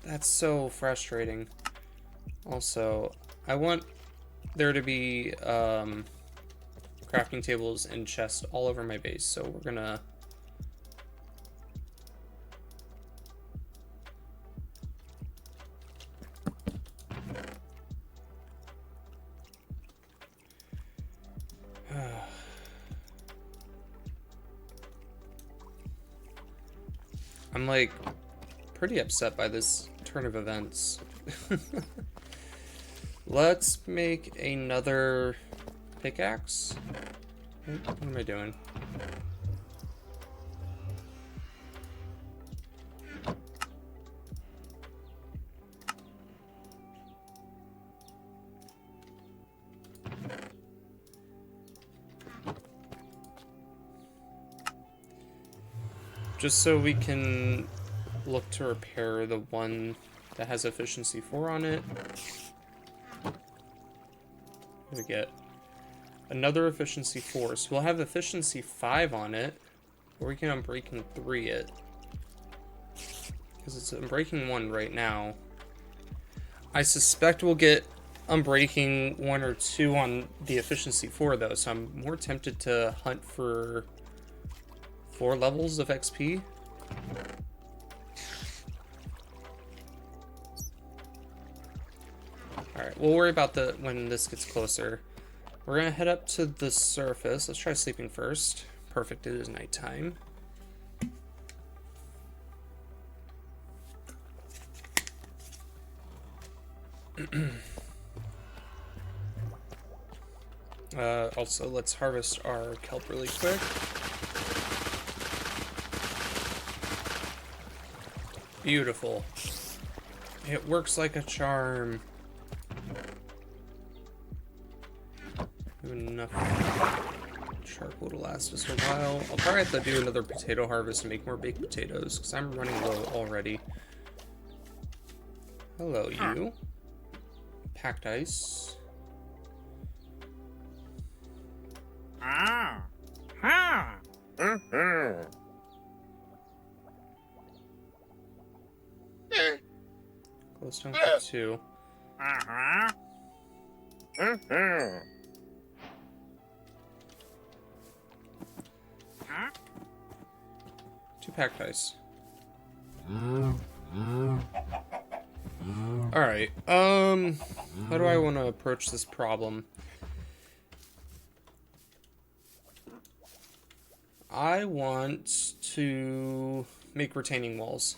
S1: That's so frustrating. Also, I want there to be crafting tables and chests all over my base, so we're gonna I'm like pretty upset by this turn of events. Let's make another pickaxe. What am I doing? Just so we can look to repair the one that has efficiency 4 on it. We get another efficiency 4, so we'll have efficiency 5 on it, or we can unbreaking 3 it. Because it's unbreaking 1 right now. I suspect we'll get unbreaking 1 or 2 on the efficiency 4 though, so I'm more tempted to hunt for 4 levels of XP. Alright, we'll worry about the when this gets closer. We're gonna head up to the surface. Let's try sleeping first. Perfect, it is nighttime. Also, let's harvest our kelp really quick. Beautiful. It works like a charm. We have enough charcoal to last us a while. I'll probably have to do another potato harvest and make more baked potatoes because I'm running low already. Hello, you. Packed ice. Close down for 2. 2 packed ice. Alright, how do I want to approach this problem? I want to make retaining walls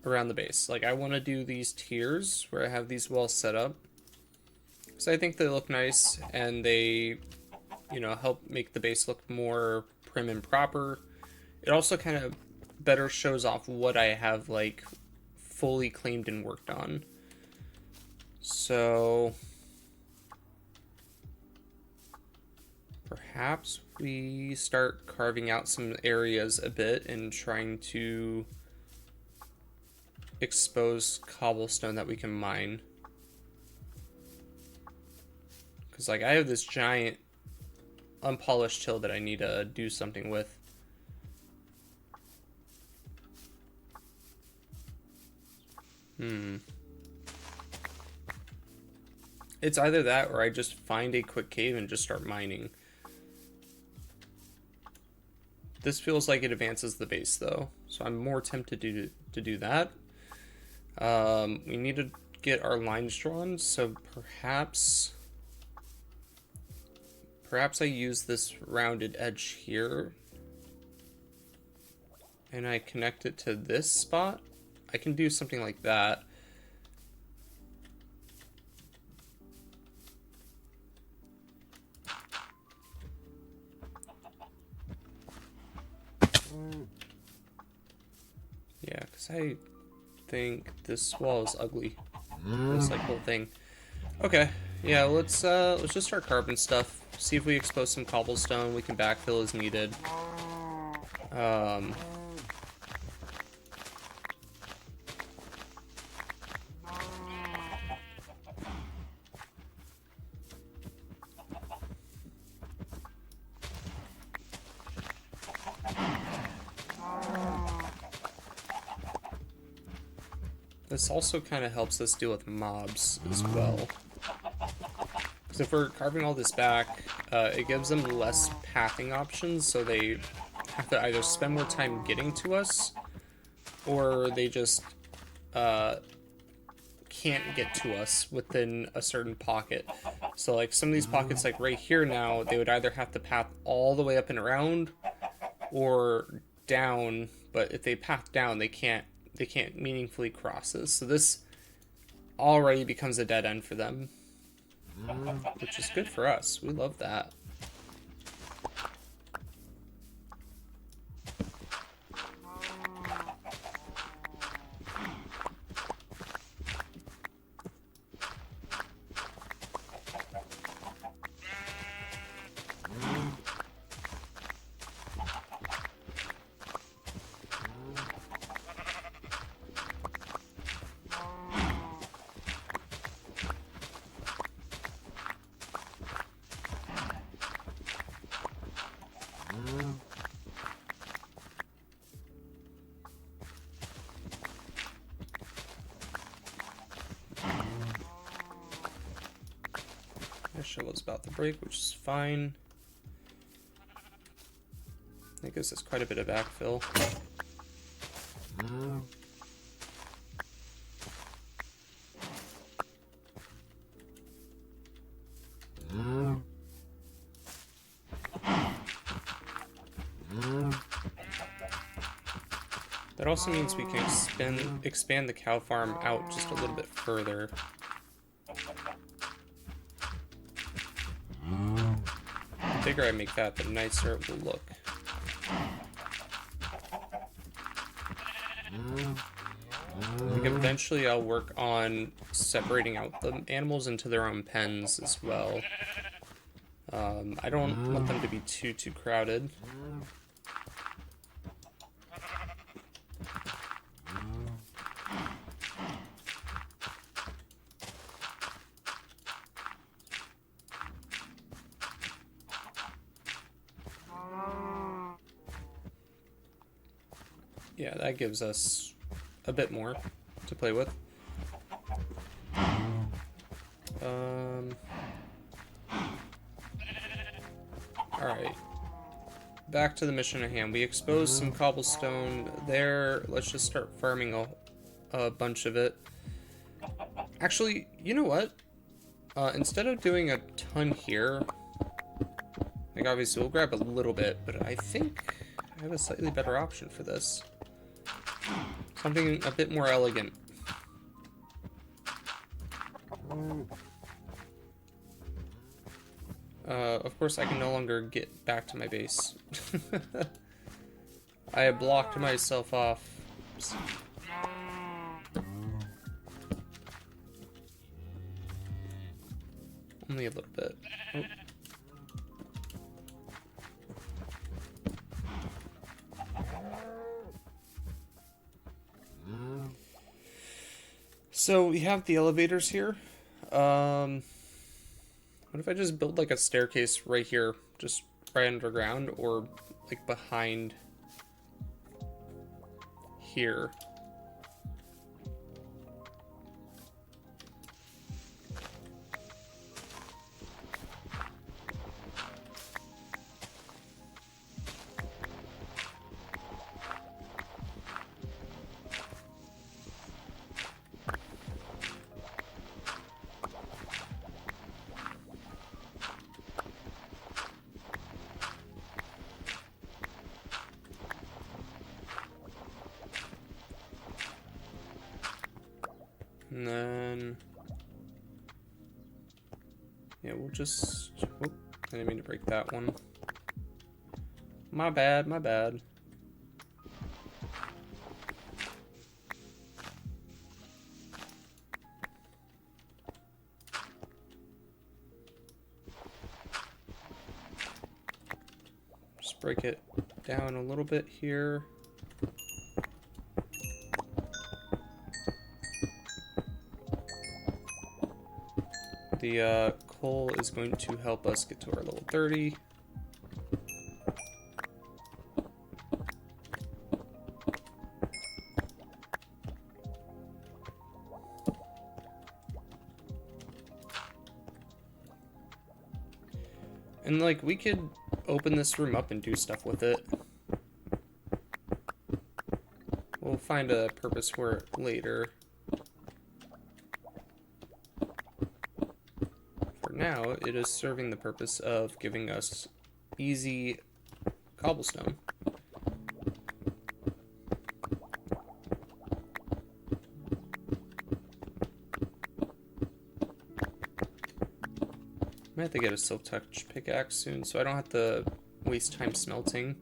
S1: around the base. Like, I want to do these tiers where I have these walls set up. So I think they look nice, and they, you know, help make the base look more prim and proper. It also kind of better shows off what I have, like, fully claimed and worked on. So perhaps we start carving out some areas a bit and trying to expose cobblestone that we can mine. Because, like, I have this giant unpolished hill that I need to do something with. It's either that or I just find a quick cave and just start mining. This feels like it advances the base though, so I'm more tempted to do that. We need to get our lines drawn, so perhaps I use this rounded edge here and I connect it to this spot. I can do something like that. Yeah, because I think this wall is ugly. This like whole thing. Okay, yeah, let's just start carving stuff. See if we expose some cobblestone. We can backfill as needed. This also kind of helps us deal with mobs as well. Because if we're carving all this back, it gives them less pathing options, so they have to either spend more time getting to us, or they just can't get to us within a certain pocket. So like some of these pockets, like right here now, they would either have to path all the way up and around, or down, but if they path down, they can't meaningfully cross this. So this already becomes a dead end for them, which is good for us. We love that. My shovel's about to break, which is fine. That gives us quite a bit of backfill. That also means we can expand the cow farm out just a little bit further. The bigger I make that, the nicer it will look. I think eventually I'll work on separating out the animals into their own pens as well. I don't want them to be too crowded. Yeah, that gives us a bit more to play with. Alright. Back to the mission at hand. We exposed some cobblestone there. Let's just start farming a bunch of it. Actually, you know what? Instead of doing a ton here, like obviously we'll grab a little bit, but I think I have a slightly better option for this. Something a bit more elegant. Of course, I can no longer get back to my base. I have blocked myself off. Only a little bit. Oh. So we have the elevators here. What if I just build like a staircase right here, just right underground, or like behind here? And then, yeah, we'll just, whoop, I didn't mean to break that one. My bad, my bad. Just break it down a little bit here. The coal is going to help us get to our level 30. And like, we could open this room up and do stuff with it. We'll find a purpose for it later. Now it is serving the purpose of giving us easy cobblestone. I might have to get a silk touch pickaxe soon so I don't have to waste time smelting.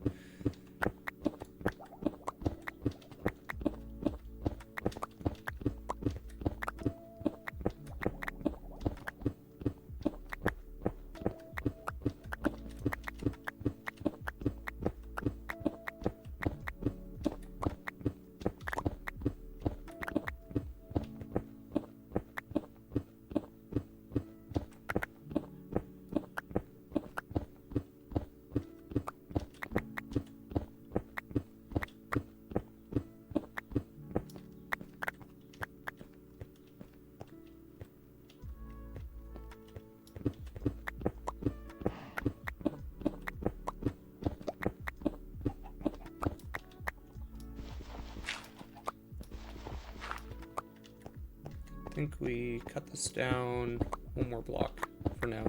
S1: I think we cut this down one more block for now.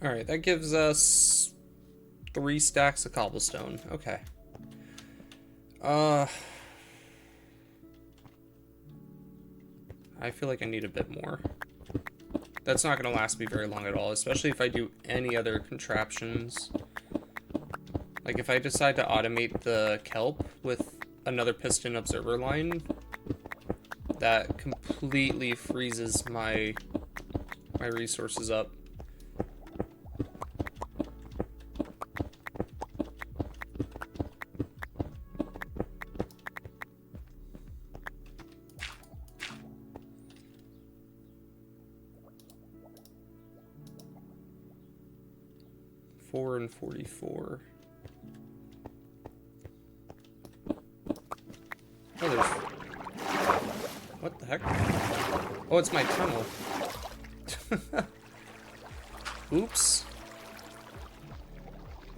S1: Alright, that gives us 3 stacks of cobblestone. Okay. I feel like I need a bit more. That's not going to last me very long at all, especially if I do any other contraptions. Like if I decide to automate the kelp with another piston observer line, that completely freezes my resources up. And 44. Oh, there's... What the heck? Oh, it's my tunnel. Oops.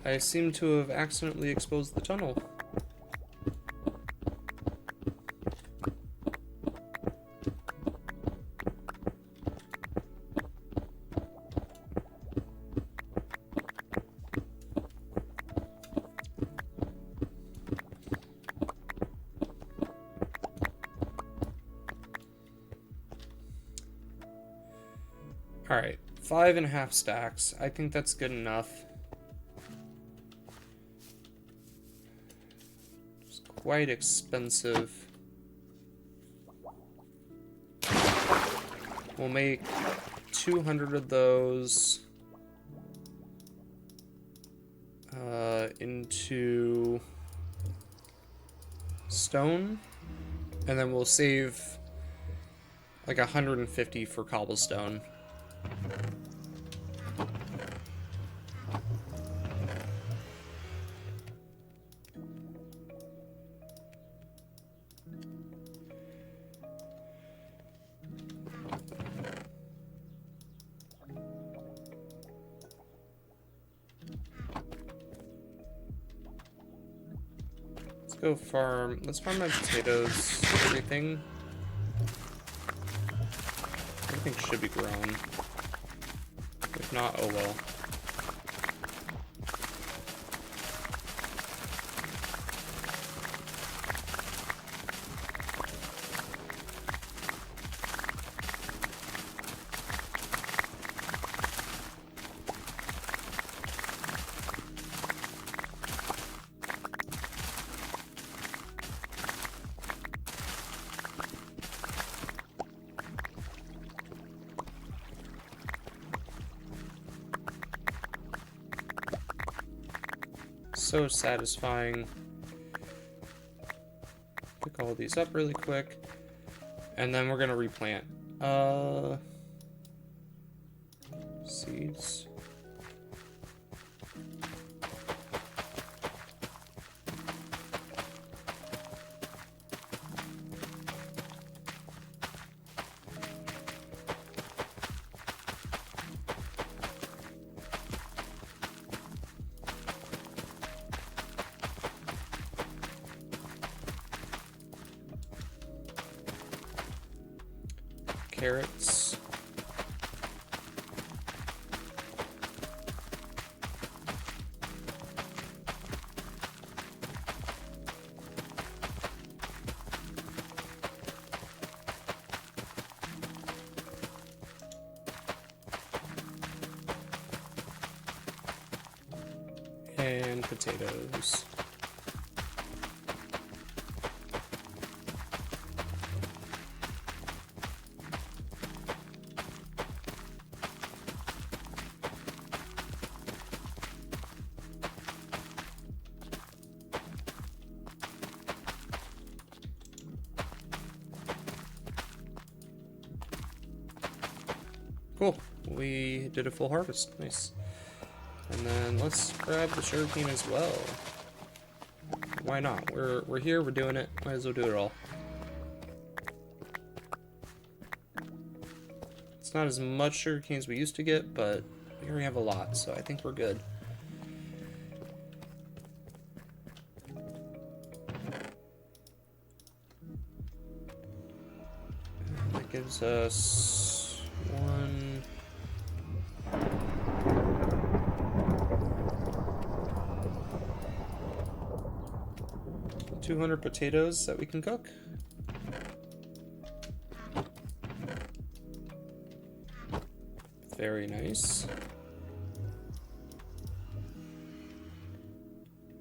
S1: I seem to have accidentally exposed the tunnel. Alright, 5.5 stacks. I think that's good enough. It's quite expensive. We'll make 200 of those into stone, and then we'll save like 150 for cobblestone. Let's go farm. Let's farm my potatoes. Everything should be grown. If not, oh well. So satisfying. Pick all these up really quick, and then we're gonna replant seeds. carrots. And potatoes. Cool. We did a full harvest. Nice. And then let's grab the sugarcane as well. Why not? We're here, we're doing it. Might as well do it all. It's not as much sugarcane as we used to get, but we already have a lot, so I think we're good. And that gives us 200 potatoes that we can cook. Very nice.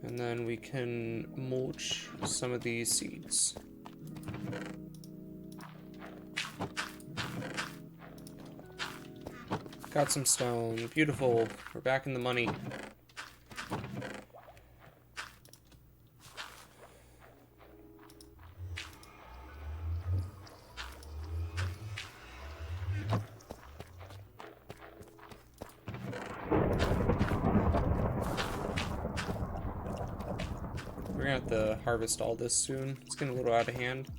S1: And then we can mulch some of these seeds. Got some stone. Beautiful. We're back in the money. We're gonna have to harvest all this soon. It's getting a little out of hand.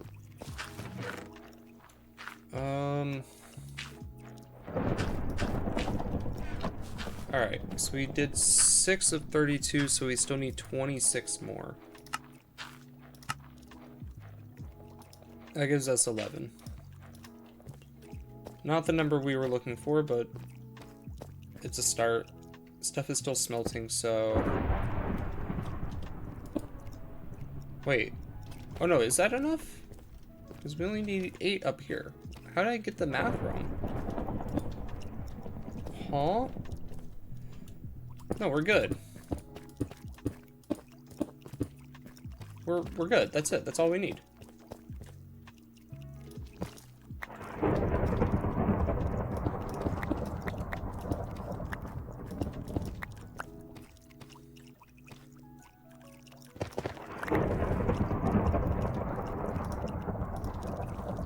S1: Alright, so we did 6 of 32, so we still need 26 more. That gives us 11. Not the number we were looking for, but it's a start. Stuff is still smelting, so... Wait. Oh no, is that enough? Because we only need 8 up here. How did I get the math wrong? Huh? No, we're good. We're good. That's it. That's all we need.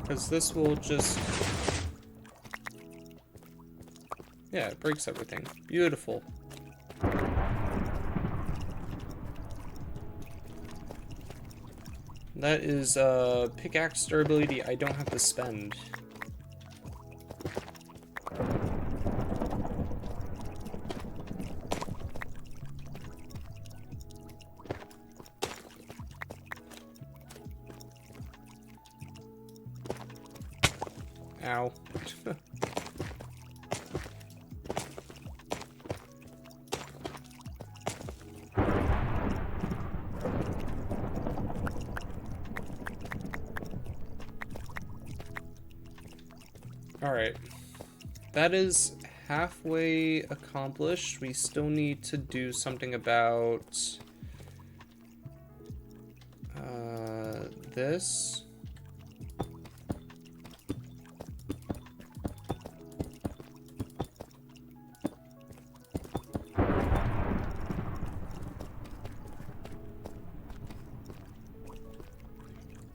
S1: Because this will just... Yeah, it breaks everything. Beautiful. That is pickaxe durability I don't have to spend. Ow. Alright, that is halfway accomplished. We still need to do something about this.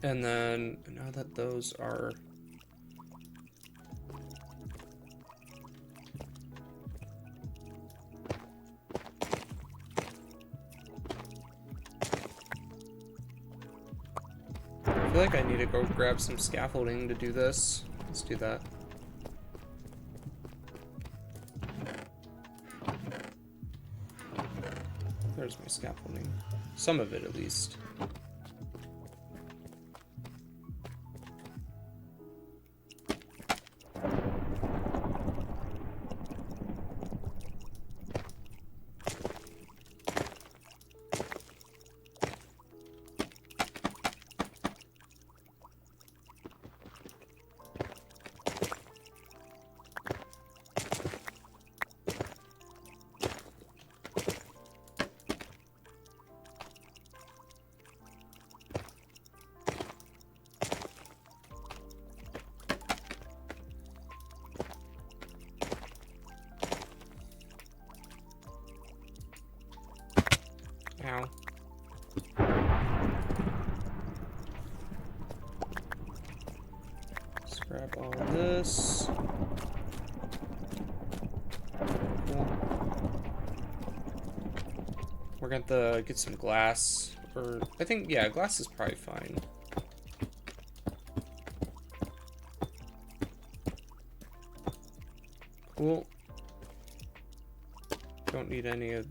S1: And then, now that those are... I feel like I need to go grab some scaffolding to do this. Let's do that. There's my scaffolding. Some of it, at least. We're going to have to get some glass. Or, I think, yeah, glass is probably fine. Cool. Don't need any of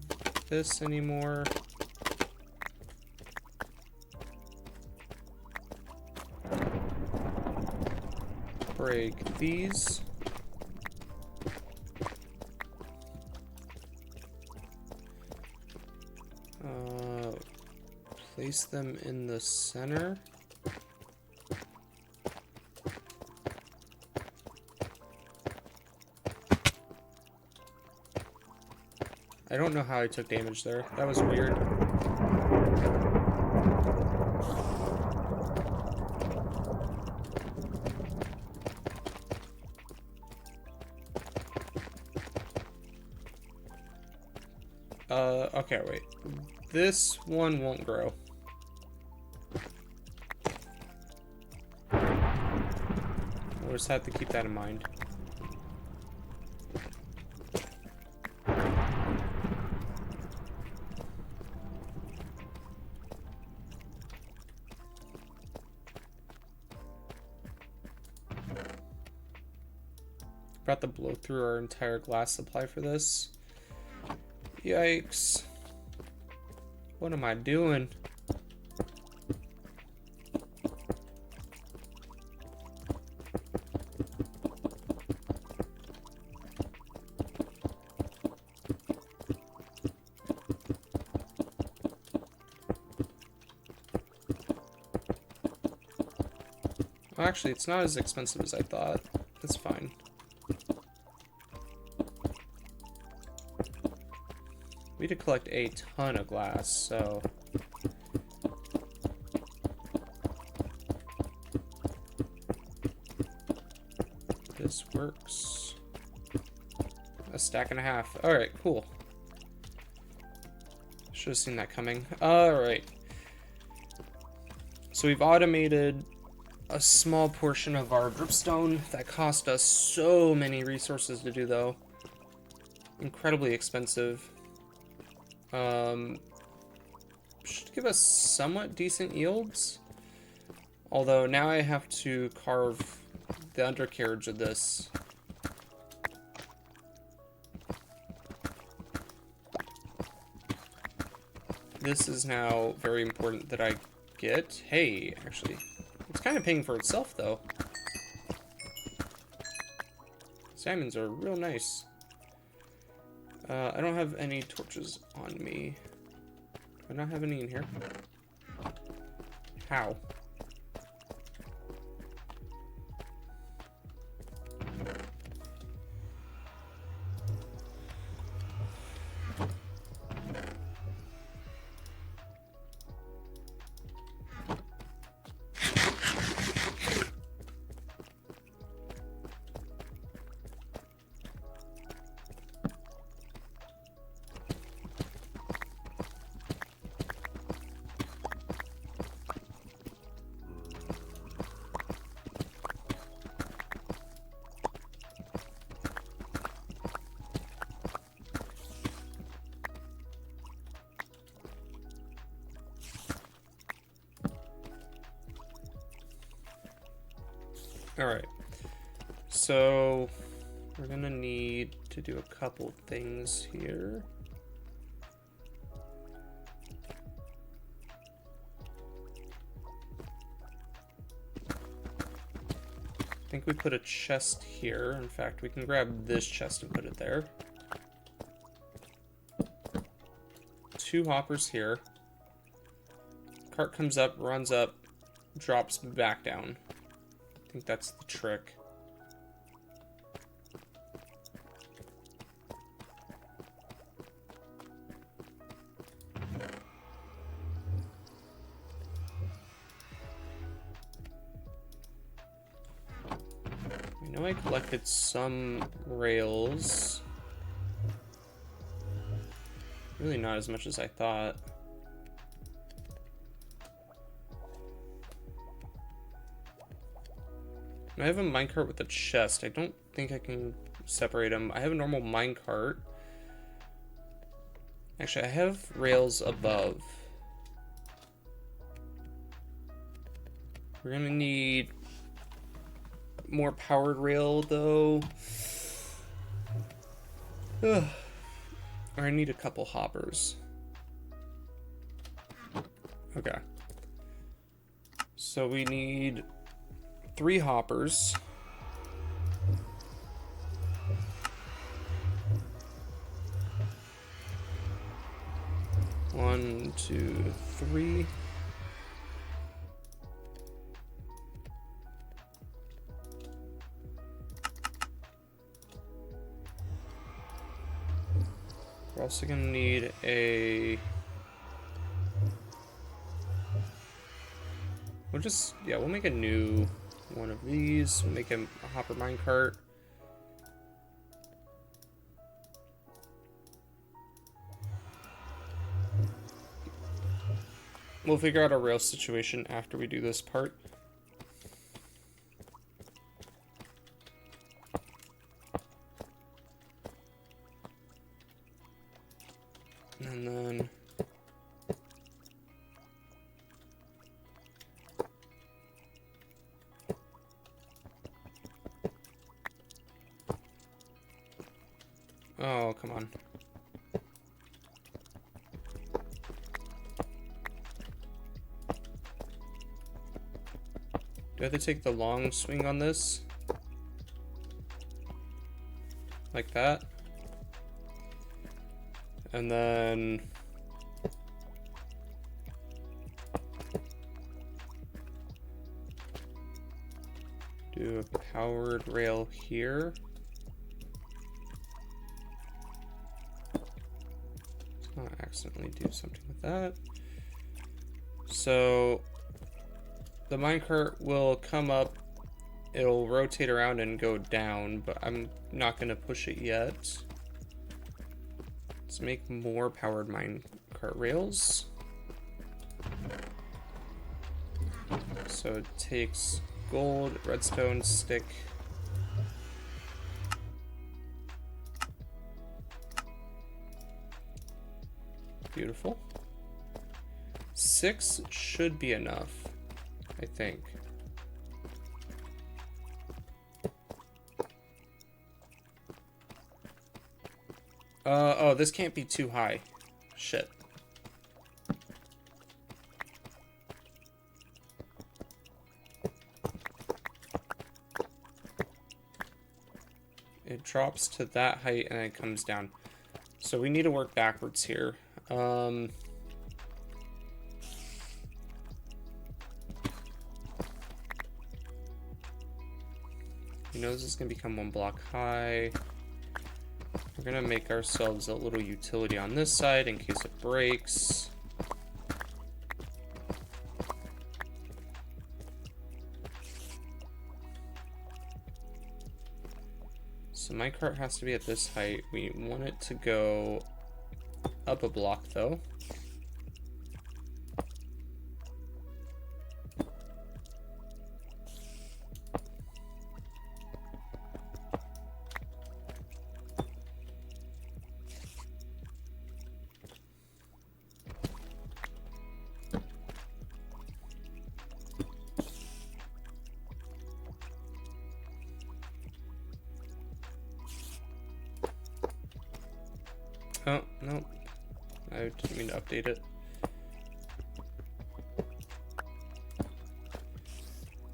S1: this anymore. Break these. Place them in the center. I don't know how I took damage there. That was weird. Okay, wait. This one won't grow. We'll just have to keep that in mind. About to blow through our entire glass supply for this. Yikes. What am I doing? Well, actually, it's not as expensive as I thought. That's fine. We need to collect a ton of glass, so... This works. A stack and a half. Alright, cool. Should have seen that coming. Alright. So we've automated a small portion of our dripstone that cost us so many resources to do, though. Incredibly expensive. Should give us somewhat decent yields. Although now I have to carve the undercarriage of this. This is now very important that I get. Hey, actually, it's kind of paying for itself, though. Salmons are real nice. I don't have any torches on me. Do I not have any in here? How? Alright, so we're gonna need to do a couple things here. I think we put a chest here. In fact, we can grab this chest and put it there. 2 hoppers here. Cart comes up, runs up, drops back down. I think that's the trick. I know I collected some rails. Really not as much as I thought. I have a minecart with a chest. I don't think I can separate them. I have a normal minecart. Actually, I have rails above. We're gonna need more powered rail though. Ugh. Or I need a couple hoppers. Okay. So we need 3 hoppers. One, two, three. We're also gonna need a... we'll make a new one of these. We'll make a hopper minecart. We'll figure out our rail situation after we do this part. And then... oh, come on. Do I have to take the long swing on this? Like that? And then... do a powered rail here. Let's not accidentally do something with that. So the minecart will come up, it'll rotate around and go down, but I'm not gonna push it yet. Let's make more powered minecart rails. So it takes gold, redstone, stick. Beautiful. 6 should be enough, I think. Oh, this can't be too high. Shit. It drops to that height and it comes down. So we need to work backwards here. You know this is going to become 1 block high. We're going to make ourselves a little utility on this side in case it breaks. So my cart has to be at this height. We want it to go up a block though. Oh, no. I didn't mean to update it.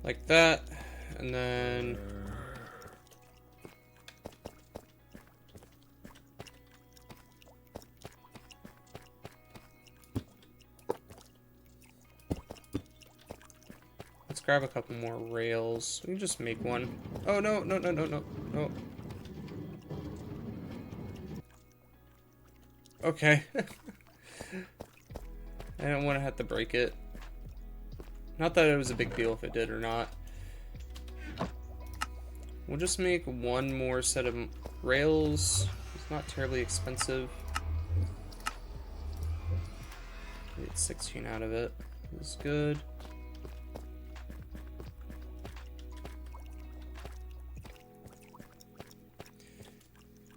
S1: Like that, and then... let's grab a couple more rails. We can just make one. Oh, no, no, no, no, no, no. Okay. I don't want to have to break it. Not that it was a big deal if it did or not. We'll just make one more set of rails. It's not terribly expensive. Get 16 out of it. It's good.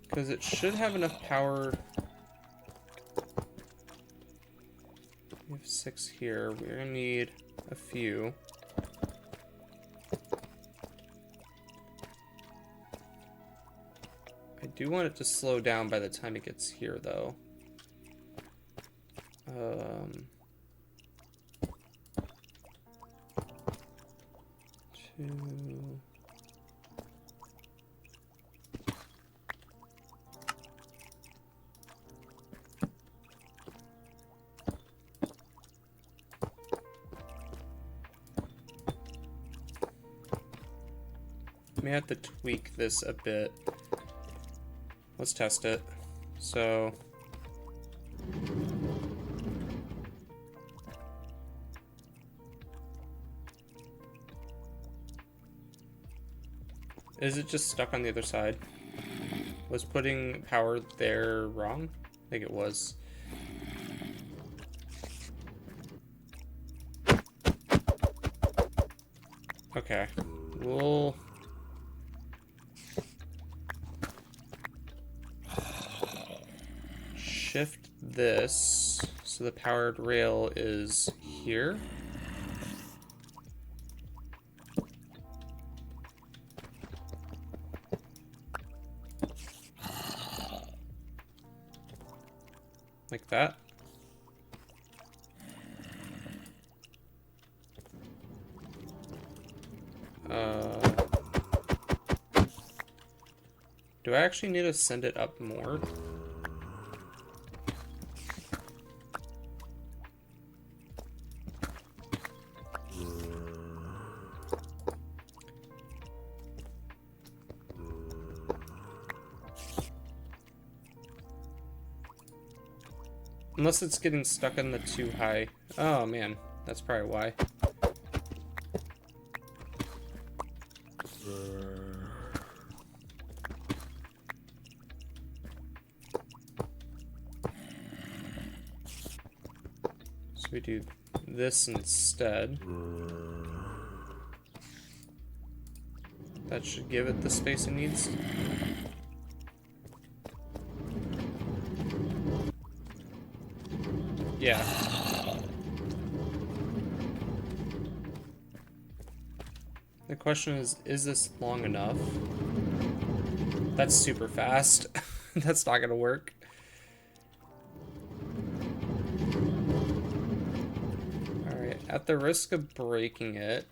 S1: Because it should have enough power 6 here. We're gonna need a few. I do want it to slow down by the time it gets here, though. 2. May have to tweak this a bit. Let's test it. So is it just stuck on the other side? Was putting power there wrong? I think it was. Okay, we'll shift this so the powered rail is here. Like that. Do I actually need to send it up more? Unless it's getting stuck in the too high. Oh man, that's probably why. So we do this instead. That should give it the space it needs. Yeah. The question is this long enough? That's super fast. That's not gonna work. Alright, at the risk of breaking it,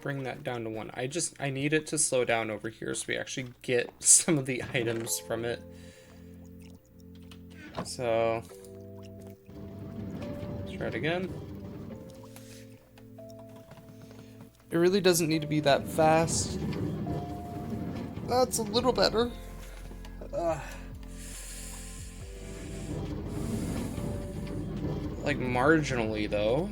S1: bring that down to 1. I need it to slow down over here so we actually get some of the items from it. So let's try it again. It really doesn't need to be that fast. That's a little better. Like marginally though.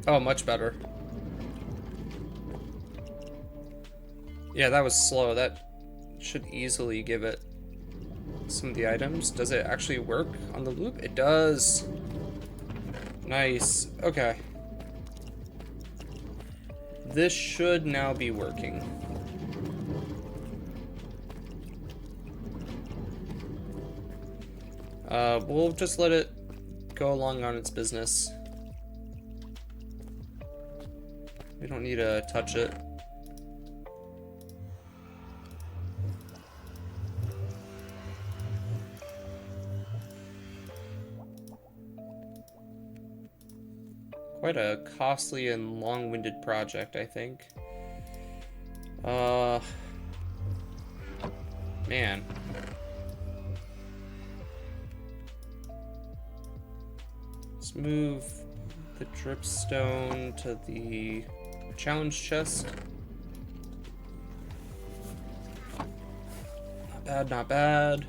S1: Oh, much better. Yeah, that was slow. That should easily give it some of the items. Does it actually work on the loop? It does. Nice. Okay. This should now be working. We'll just let it go along on its business. We don't need to touch it. Quite a costly and long-winded project, I think. Man. Let's move the dripstone to the challenge chest. Not bad, not bad.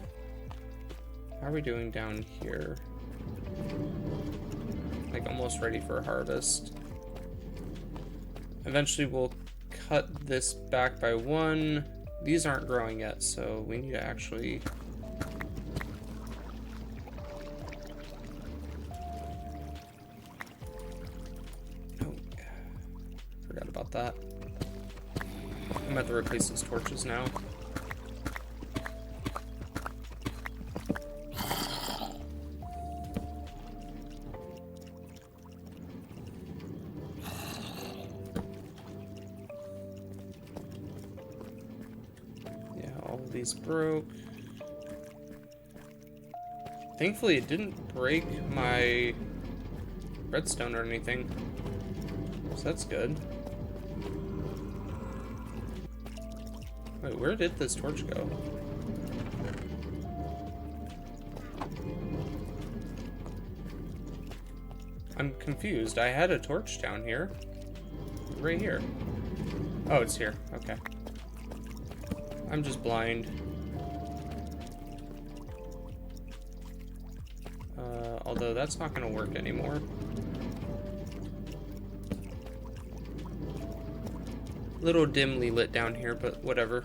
S1: How are we doing down here? Like almost ready for a harvest. Eventually we'll cut this back by 1. These aren't growing yet, so we need to actually... Oh, forgot about that. I'm gonna have to replace these torches now. These broke. Thankfully it didn't break my redstone or anything, so that's good. Wait, where did this torch go? I'm confused. I had a torch down here. Right here. Oh, it's here. Okay. I'm just blind. Although that's not gonna work anymore. Little dimly lit down here, but whatever.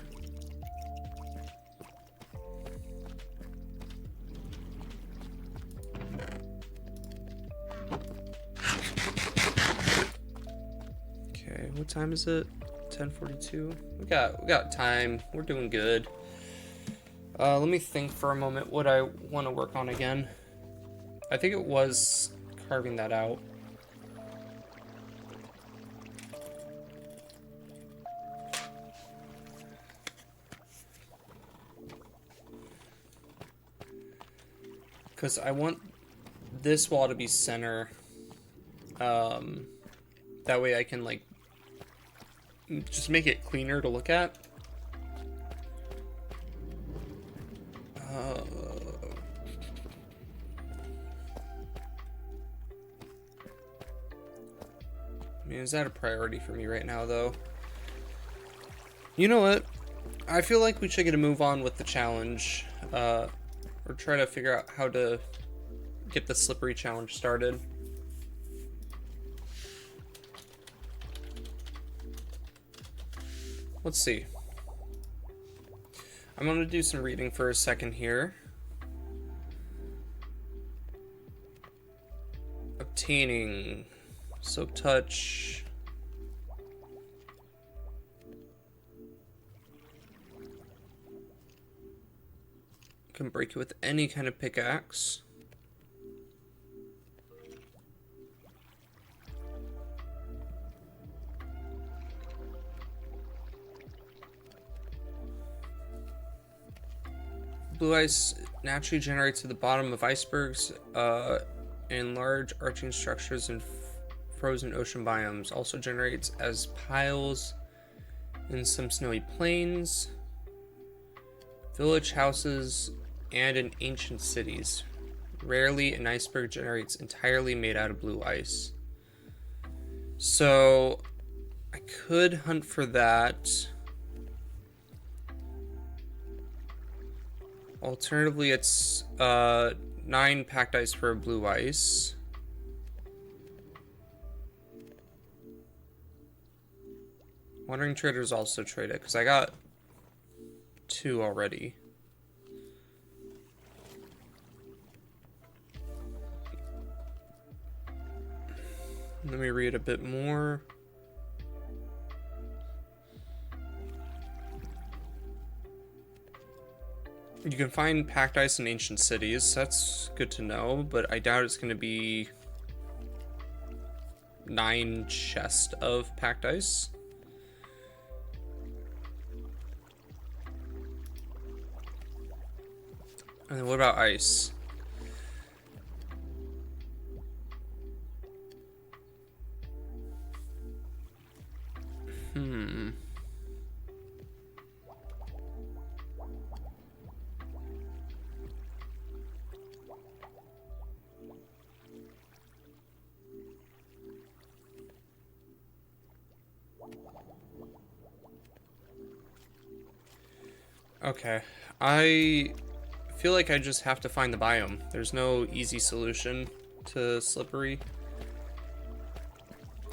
S1: Okay, what time is it? 10:42. We got time. We're doing good. Let me think for a moment what I want to work on again. I think it was carving that out. Because I want this wall to be center. That way I can like just make it cleaner to look at. I mean, is that a priority for me right now, though? You know what? I feel like we should get a move on with the challenge, or try to figure out how to get the slippery challenge started. Let's see. I'm going to do some reading for a second here. Obtaining soap touch. Can break it with any kind of pickaxe. Blue ice naturally generates at the bottom of icebergs and large arching structures in frozen ocean biomes. Also generates as piles in some snowy plains, village houses, and in ancient cities. Rarely an iceberg generates entirely made out of blue ice. So I could hunt for that. Alternatively, it's 9 packed ice for blue ice. Wandering traders also trade it, because I got 2 already. Let me read a bit more. You can find packed ice in ancient cities. That's good to know, but I doubt it's going to be 9 chests of packed ice. And then what about ice? Okay. I feel like I just have to find the biome. There's no easy solution to slippery.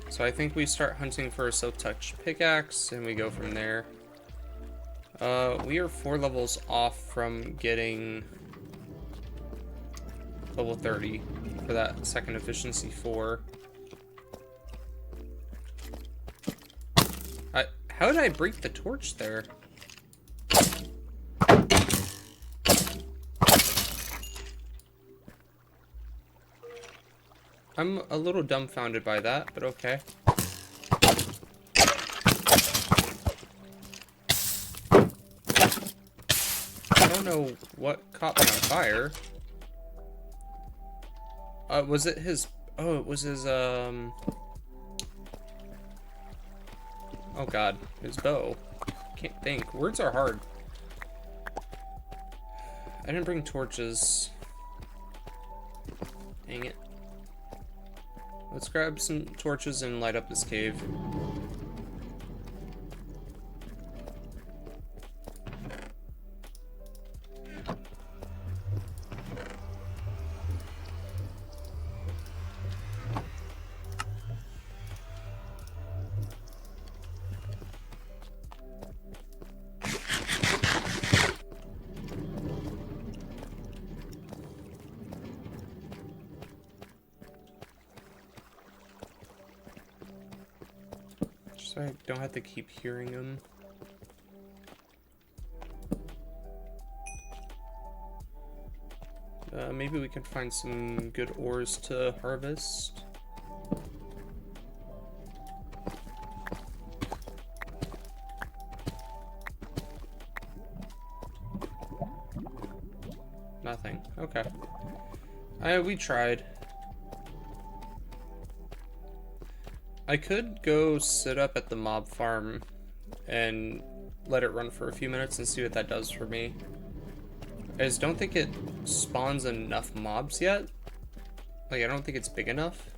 S1: So I think we start hunting for a silk touch pickaxe and we go from there. We are 4 levels off from getting level 30 for that second efficiency 4. How did I break the torch there? I'm a little dumbfounded by that, but okay. I don't know what caught me on fire. Was it his... Oh, it was his, Oh god, his bow. Can't think. Words are hard. I didn't bring torches. Dang it. Let's grab some torches and light up this cave. So I don't have to keep hearing them. Maybe we can find some good ores to harvest. Nothing. Okay. We tried. I could go sit up at the mob farm and let it run for a few minutes and see what that does for me. I just don't think it spawns enough mobs yet. Like, I don't think it's big enough.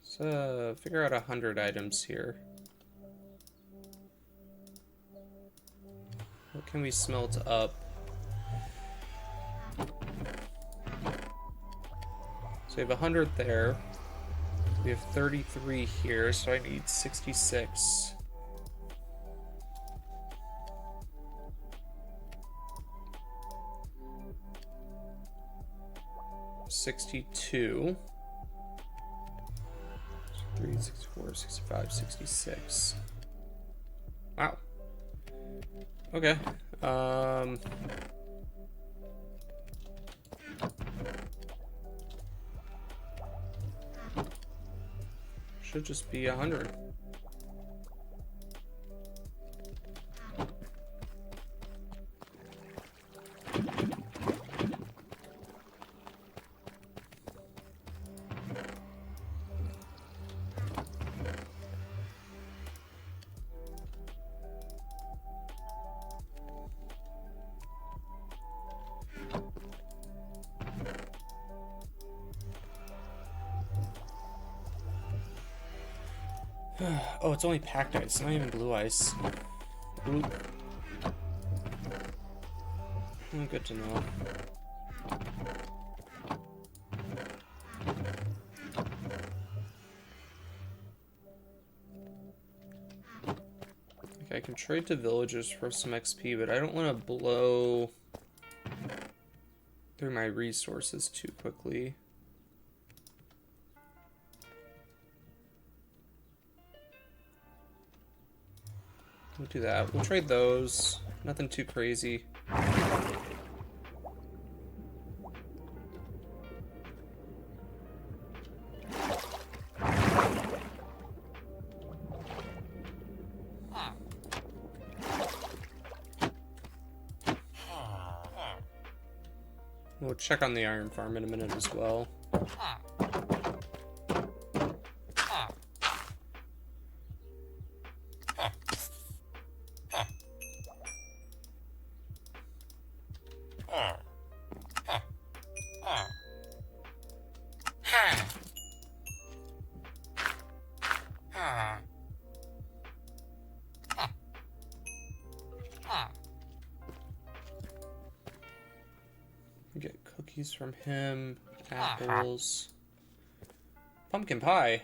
S1: So, figure out 100 items here. What can we smelt up? So we have 100 there. We have 33 here, so I need 66. $62. 3, 64, 65, 66. Wow. Okay. Should just be 100. Oh, it's only packed ice, not even blue ice. Blue. Oh, good to know. Okay, I can trade to villagers for some XP, but I don't want to blow through my resources too quickly. We'll do that. We'll trade those. Nothing too crazy. We'll check on the iron farm in a minute as well. We get cookies from him, apples, pumpkin pie.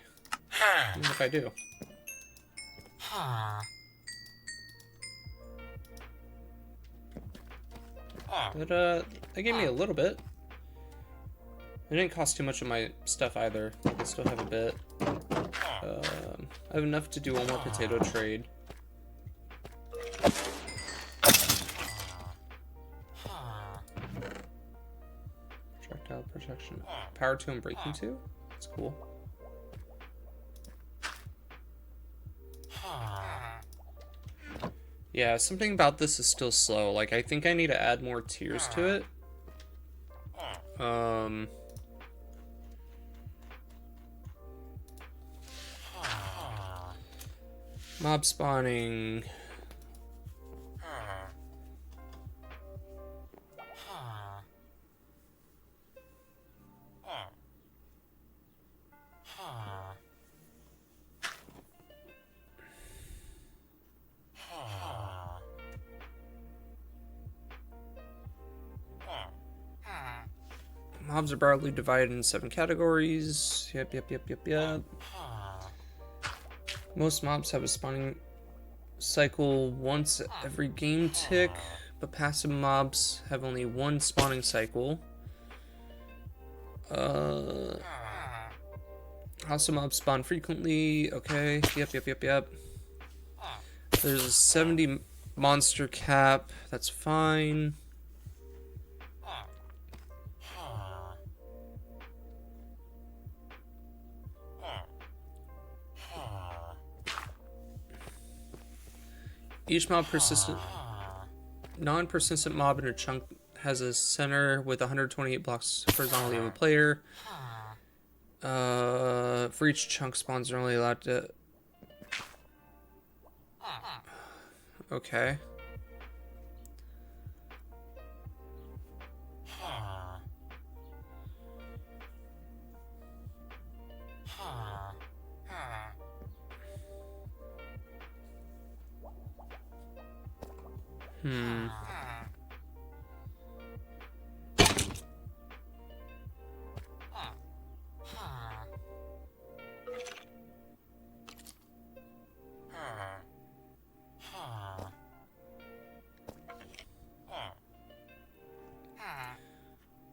S1: I wonder if I do. But, that gave me a little bit. It didn't cost too much of my stuff either. I still have a bit. I have enough to do one more potato trade. Projectile protection. Power 2 and braking 2? That's cool. Yeah, something about this is still slow. Like, I think I need to add more tiers to it. Mob spawning. Mobs are broadly divided in 7 categories. Yep. Most mobs have a spawning cycle once every game tick, but passive mobs have only one spawning cycle. Also, mobs spawn frequently. Okay. Yep. There's a 70 monster cap. That's fine. Each mob non-persistent mob in a chunk has a center with 128 blocks horizontally of a player. For each chunk, spawns are only allowed to... Okay.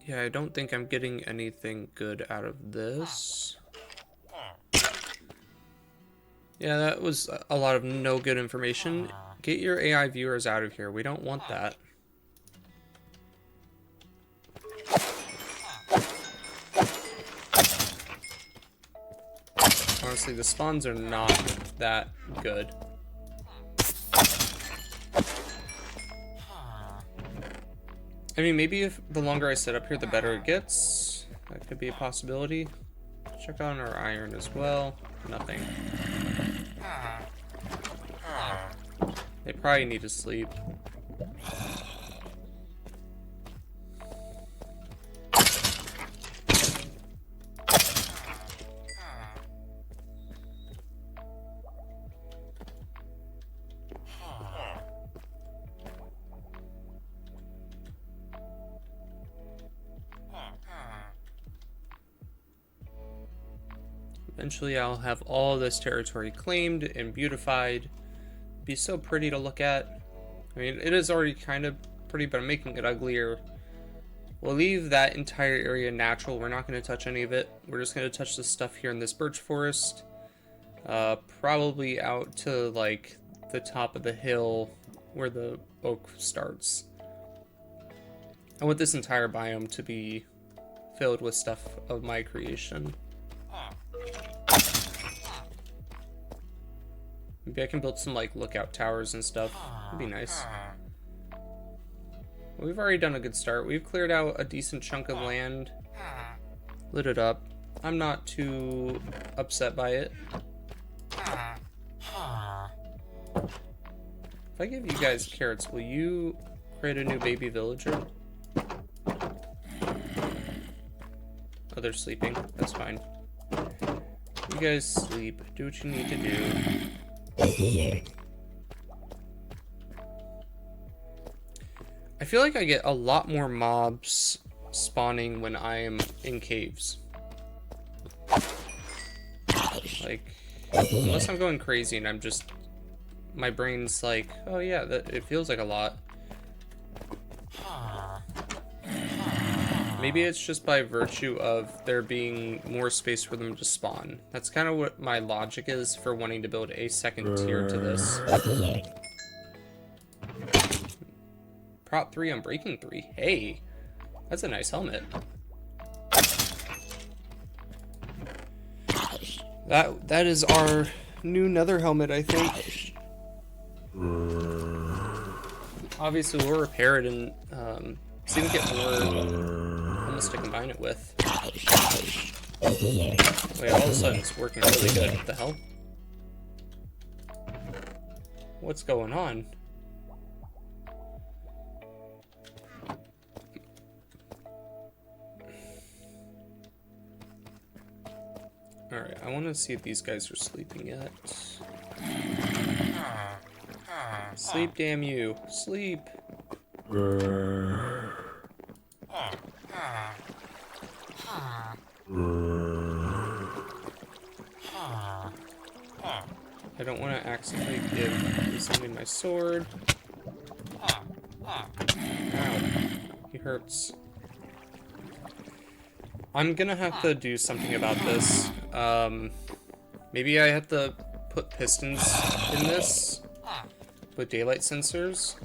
S1: Yeah, I don't think I'm getting anything good out of this. Yeah, that was a lot of no good information. Get your AI viewers out of here. We don't want that. Honestly, the spawns are not that good. I mean, maybe if the longer I sit up here, the better it gets. That could be a possibility. Check on our iron as well. Nothing. They probably need to sleep. Eventually I'll have all this territory claimed and beautified. Be so pretty to look at. I mean, it is already kind of pretty, but I'm making it uglier. We'll leave that entire area natural. We're not going to touch any of it. We're just going to touch the stuff here in this birch forest. Probably out to like the top of the hill where the oak starts. I want this entire biome to be filled with stuff of my creation. Maybe I can build some like lookout towers and stuff. That'd be nice. Well, we've already done a good start. We've cleared out a decent chunk of land. Lit it up. I'm not too upset by it. If I give you guys carrots, will you create a new baby villager? Oh, they're sleeping. That's fine. You guys sleep. Do what you need to do. I feel like I get a lot more mobs spawning when I am in caves. Like, unless I'm going crazy and I'm just, my brain's like, oh yeah, it feels like a lot. Maybe it's just by virtue of there being more space for them to spawn. That's kind of what my logic is for wanting to build a second tier to this. Prop 3 on Breaking 3. Hey, that's a nice helmet. That is our new nether helmet, I think. Obviously, we'll repair it and see if we get more helmets to combine it with. Wait, all of a sudden it's working really good. What the hell? What's going on? Alright, I want to see if these guys are sleeping yet. Sleep, damn you. Sleep. I don't want to accidentally give somebody my sword. Ow. He hurts. I'm gonna have to do something about this. Maybe I have to put pistons in this with daylight sensors.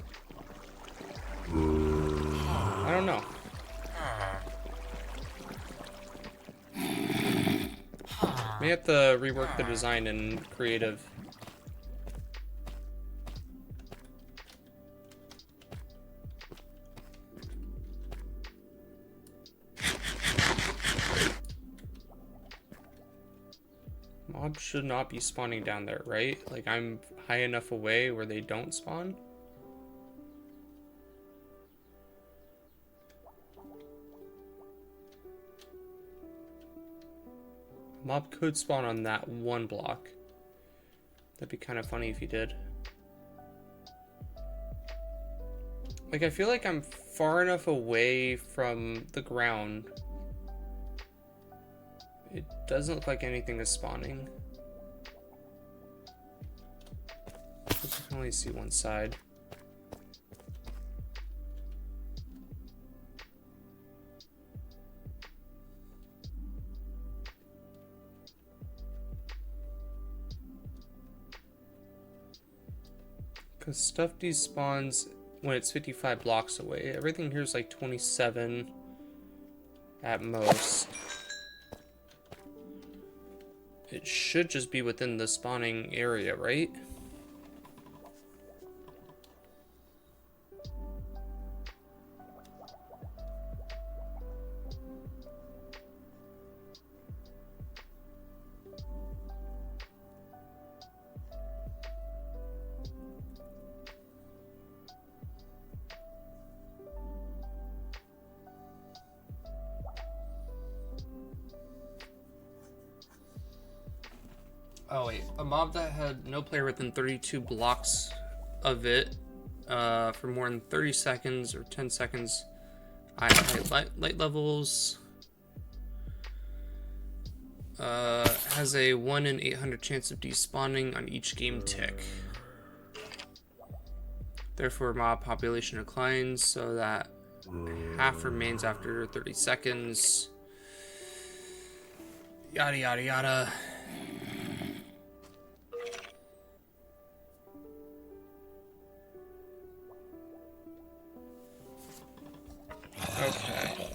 S1: I don't know. May have to rework the design in creative. Mobs should not be spawning down there, right? Like, I'm high enough away where they don't spawn? Mob could spawn on that one block. That'd be kind of funny if he did. Like, I feel like I'm far enough away from the ground. It doesn't look like anything is spawning. I can only see one side. Because stuff despawns when it's 55 blocks away. Everything here is like 27 at most. It should just be within the spawning area, right? Oh wait, a mob that had no player within 32 blocks of it for more than 30 seconds or 10 seconds. Light levels has a 1 in 800 chance of despawning on each game tick. Therefore, mob population declines so that half remains after 30 seconds. Yada yada yada. Okay.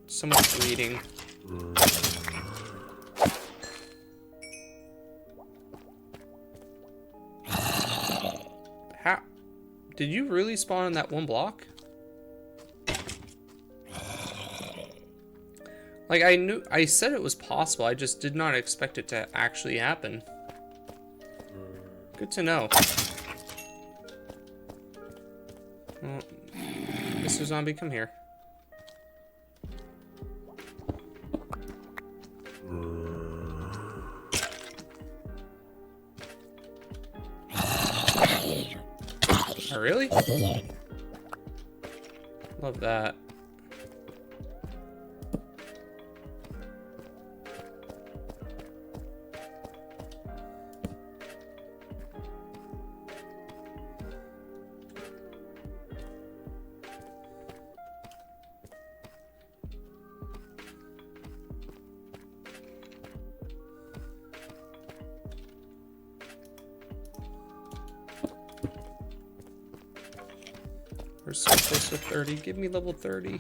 S1: Someone's bleeding. How? Did you really spawn in that one block? Like, I said it was possible, I just did not expect it to actually happen. Good to know. Well, Mr. Zombie, come here. Oh, really? Love that. We're so close to 30. Give me level 30.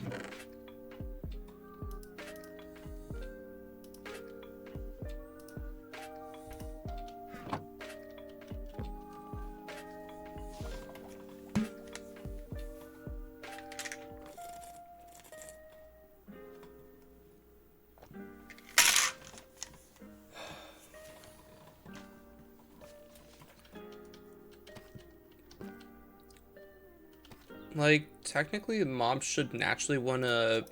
S1: Like, technically, the mob should naturally want to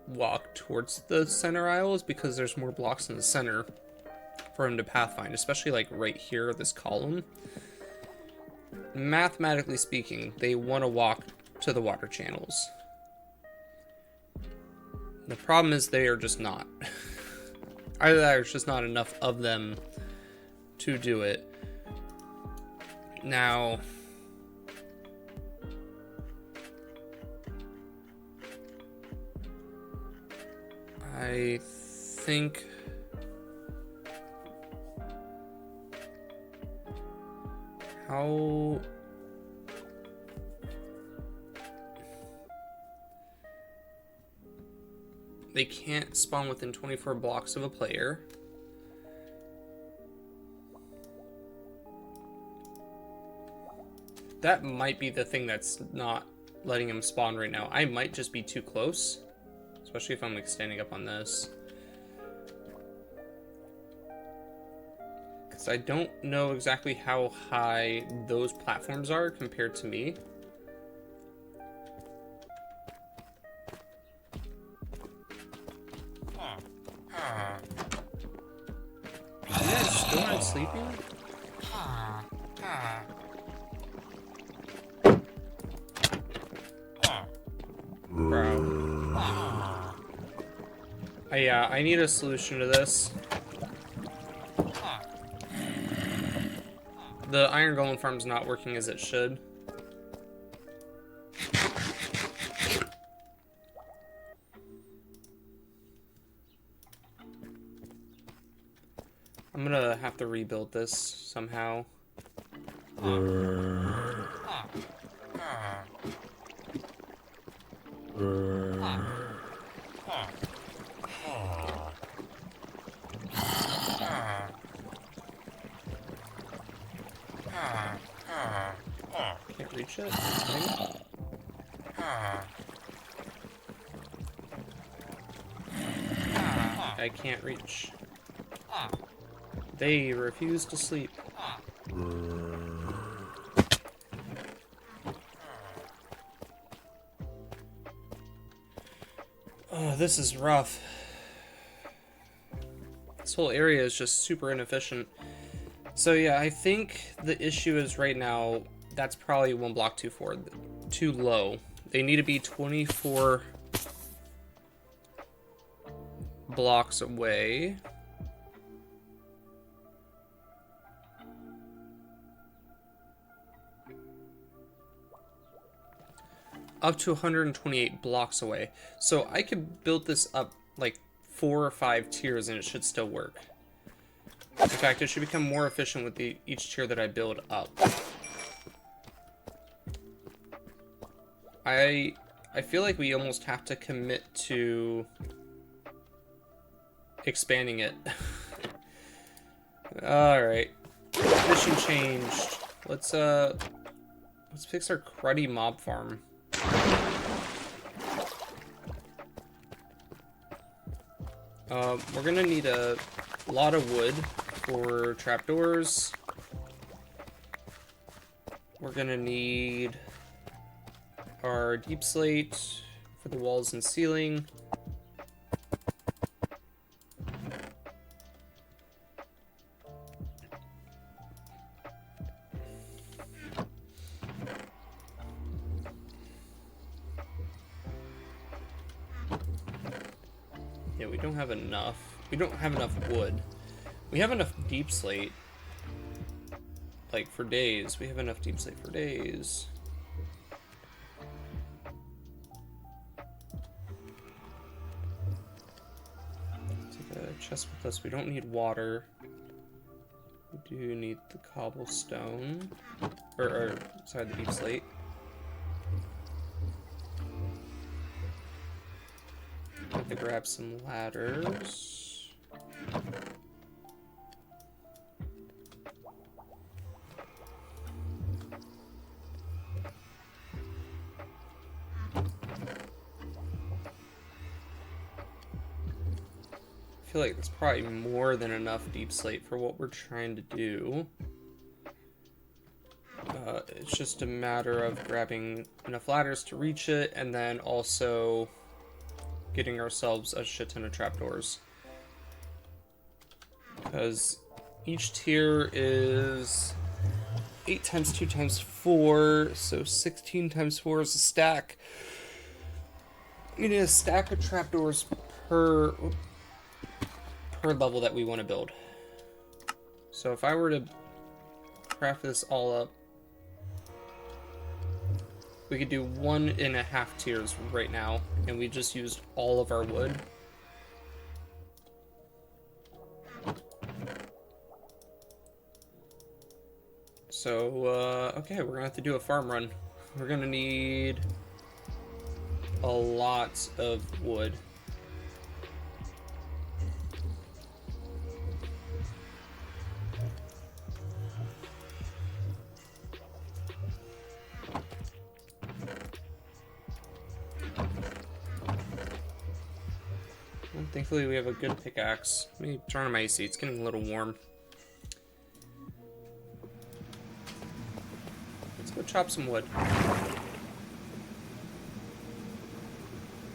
S1: walk towards the center aisles because there's more blocks in the center for him to pathfind, especially like right here, this column. Mathematically speaking, they want to walk to the water channels. The problem is they are just not. Either there's just not enough of them to do it. Now, I think how they can't spawn within 24 blocks of a player. That might be the thing that's not letting him spawn right now. I might just be too close. Especially if I'm like standing up on this. Because I don't know exactly how high those platforms are compared to me. Are you guys still not sleeping? Bro. Yeah, I need a solution to this. The iron golem farm's not working as it should. I'm gonna have to rebuild this somehow. Can't reach it. I can't reach. They refuse to sleep. Oh, this is rough. This whole area is just super inefficient. So yeah, I think the issue is right now, that's probably one block too low. They need to be 24 blocks away. Up to 128 blocks away. So I could build this up like 4 or 5 tiers and it should still work. In fact, it should become more efficient with each tier that I build up. I feel like we almost have to commit to expanding it. Alright. Mission changed. Let's fix our cruddy mob farm. We're gonna need a lot of wood for trapdoors. We're gonna need our deep slate for the walls and ceiling. Yeah, we don't have enough. We don't have enough wood. We have enough deep slate. Like, for days. We have enough deep slate for days. Take a chest with us. We don't need water. We do need the cobblestone. Or sorry, the deep slate. Have to grab some ladders. I feel like it's probably more than enough deep slate for what we're trying to do. It's just a matter of grabbing enough ladders to reach it, and then also getting ourselves a shit ton of trapdoors. Because each tier is 8 times 2 times 4, so 16 times 4 is a stack. We need a stack of trapdoors per level that we want to build. So if I were to craft this all up, we could do 1.5 tiers right now, and we just used all of our wood. So, okay, we're gonna have to do a farm run. We're gonna need a lot of wood. Thankfully, we have a good pickaxe. Let me turn on my AC. It's getting a little warm. Let's go chop some wood.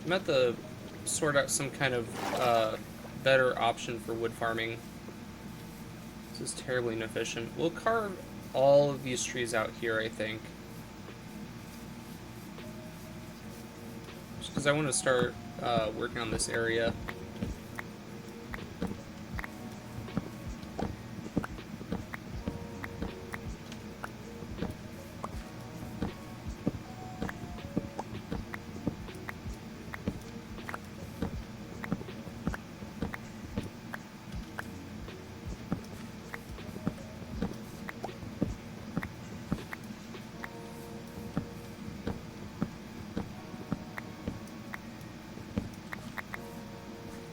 S1: I'm at to sort out some kind of better option for wood farming. This is terribly inefficient. We'll carve all of these trees out here, I think. Just because I want to start working on this area.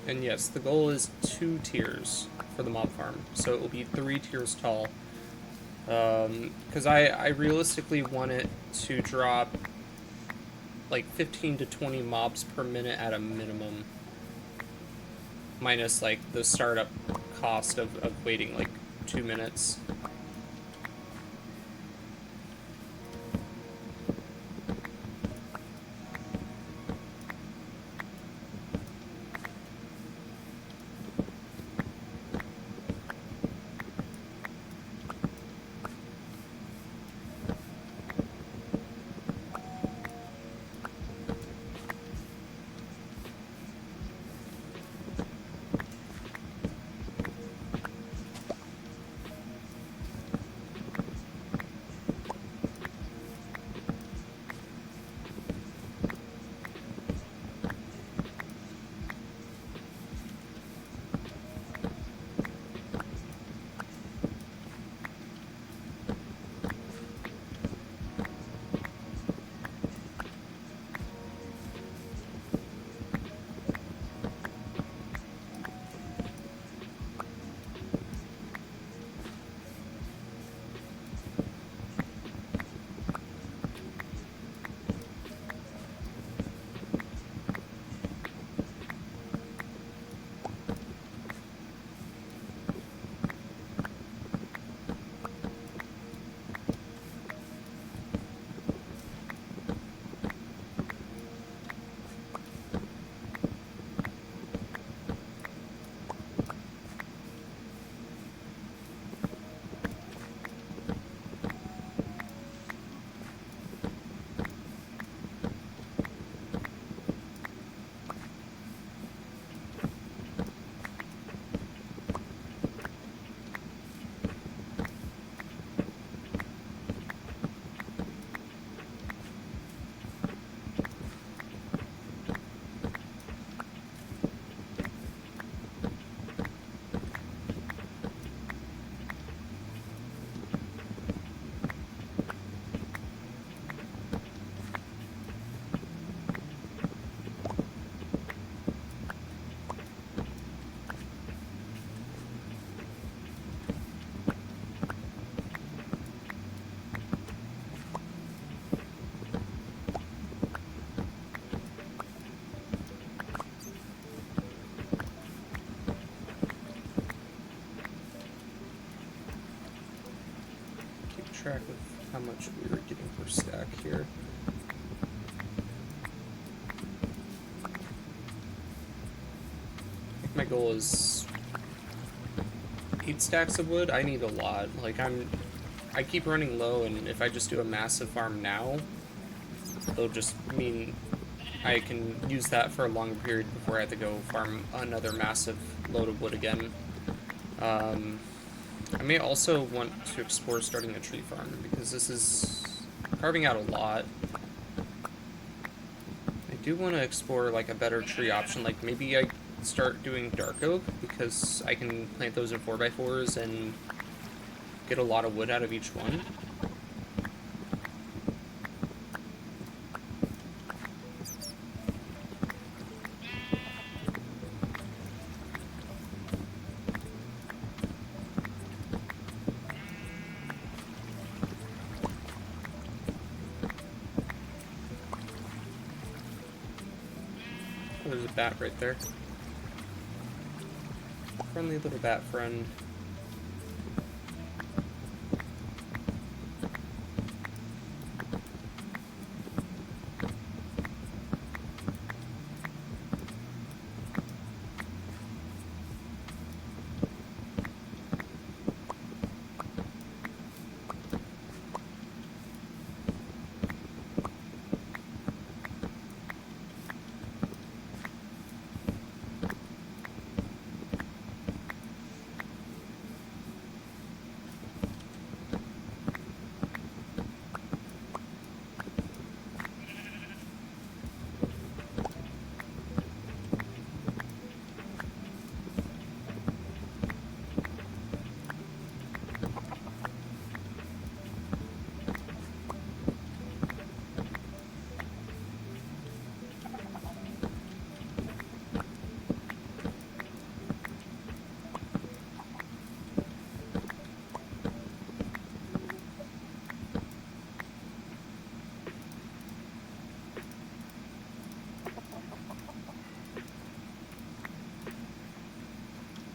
S1: And yes, the goal is 2 tiers for the mob farm, so it will be 3 tiers tall. Because I realistically want it to drop like 15 to 20 mobs per minute at a minimum, minus like the startup cost of waiting like 2 minutes. much we were getting per stack here. I think my goal is 8 stacks of wood. I need a lot. Like I keep running low, and if I just do a massive farm now, it'll just mean I can use that for a longer period before I have to go farm another massive load of wood again. I may also want to explore starting a tree farm, because this is carving out a lot. I do want to explore like a better tree option, like maybe I start doing dark oak, because I can plant those in 4x4s and get a lot of wood out of each one. Oh, there's a bat right there. Friendly little bat friend.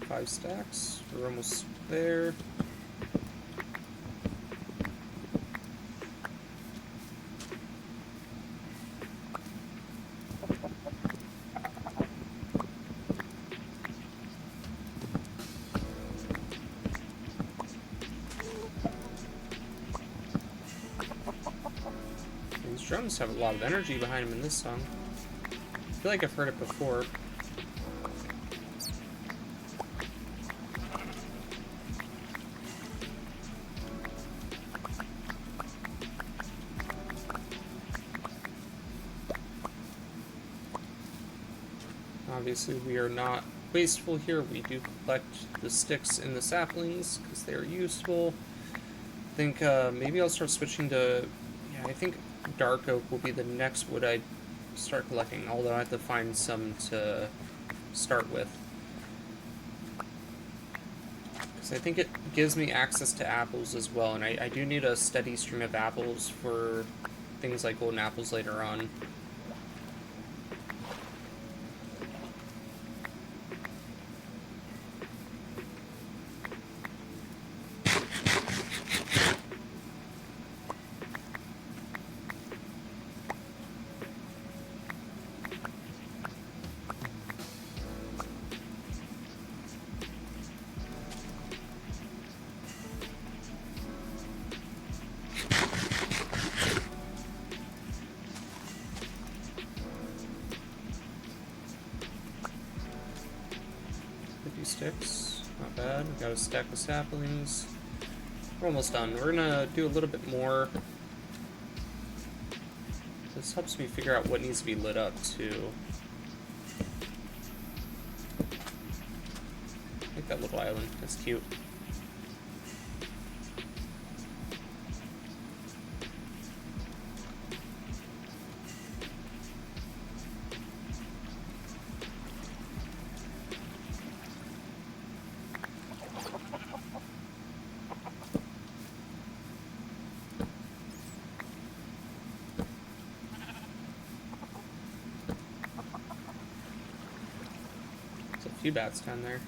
S1: Five stacks. We're almost there. These drums have a lot of energy behind them in this song. I feel like I've heard it before. Obviously, we are not wasteful here. We do collect the sticks and the saplings because they are useful. I think maybe I'll start switching to, yeah, I think dark oak will be the next wood I start collecting, although I have to find some to start with. Because I think it gives me access to apples as well, and I do need a steady stream of apples for things like golden apples later on. Sticks, not bad. We got a stack of saplings. We're almost done. We're gonna do a little bit more. This helps me figure out what needs to be lit up too. I like that little island. That's cute. Few bats down there.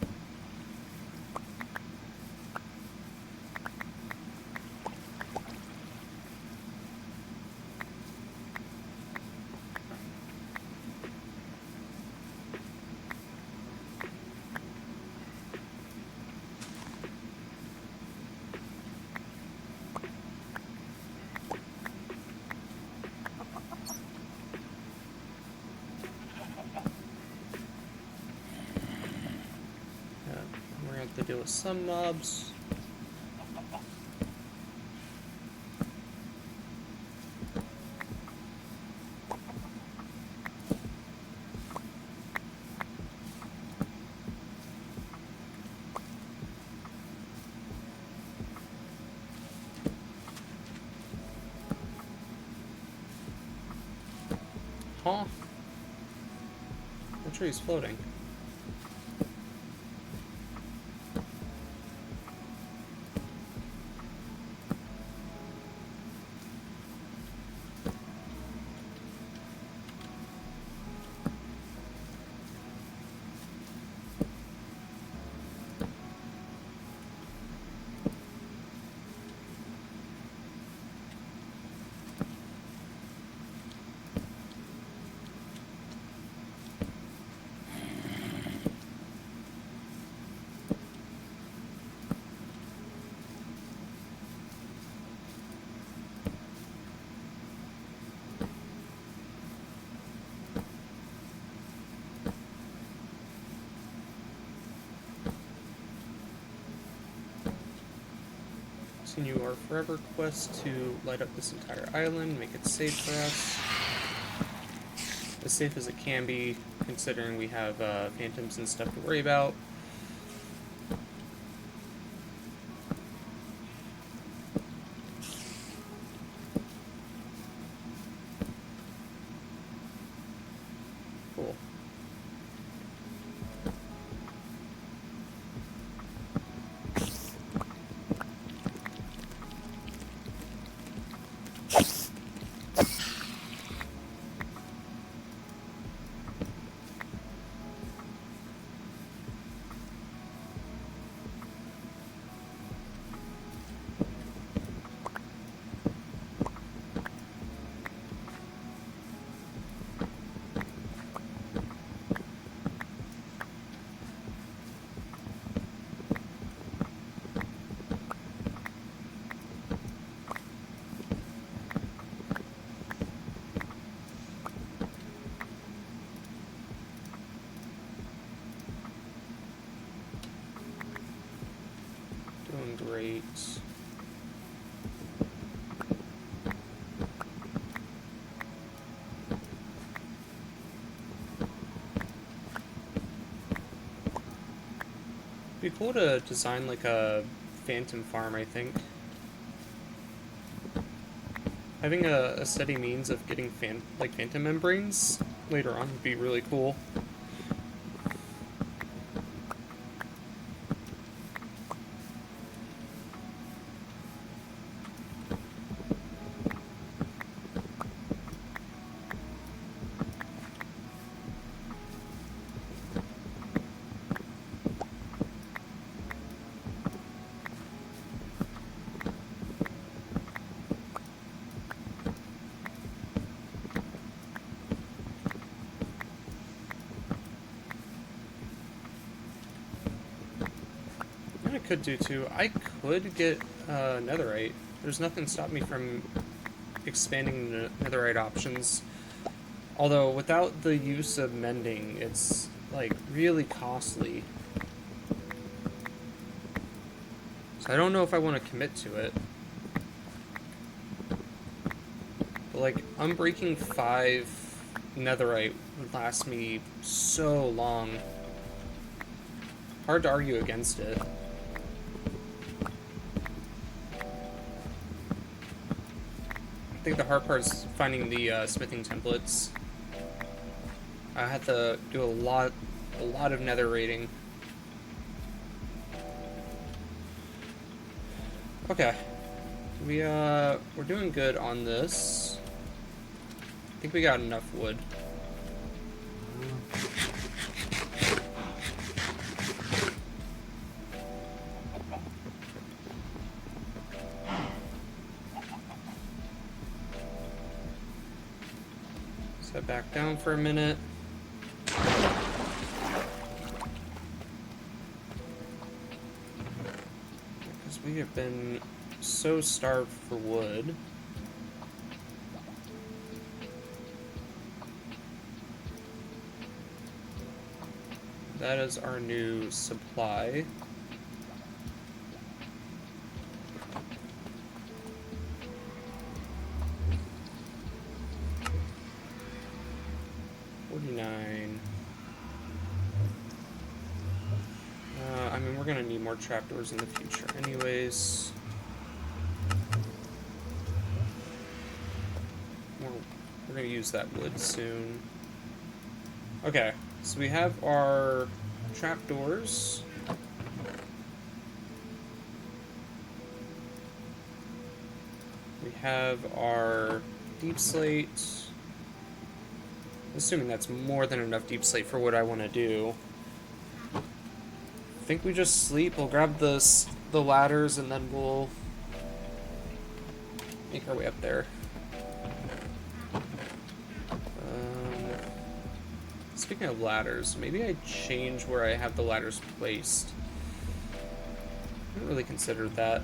S1: deal with some mobs. Huh? The tree's floating. Continue our forever quest to light up this entire island, make it safe for us. As safe as it can be, considering we have phantoms and stuff to worry about. Cool. Great. It'd be cool to design like a phantom farm, I think. Having a steady means of getting phantom membranes later on would be really cool. Could do too. I could get netherite. There's nothing stopping me from expanding the netherite options. Although without the use of mending, it's like really costly. So I don't know if I want to commit to it. But like unbreaking 5 netherite would last me so long. Hard to argue against it. I think the hard part is finding the smithing templates. I had to do a lot of nether raiding. Okay, we're doing good on this. I think we got enough wood. Set back down for a minute. Because we have been so starved for wood. That is our new supply. 39. I mean, we're gonna need more trapdoors in the future anyways. We're gonna use that wood soon. Okay, so we have our trapdoors. We have our deep slate. Assuming that's more than enough deep slate for what I want to do. I think we just sleep. We'll grab the ladders and then we'll make our way up there. Speaking of ladders, maybe I change where I have the ladders placed. I haven't really considered that.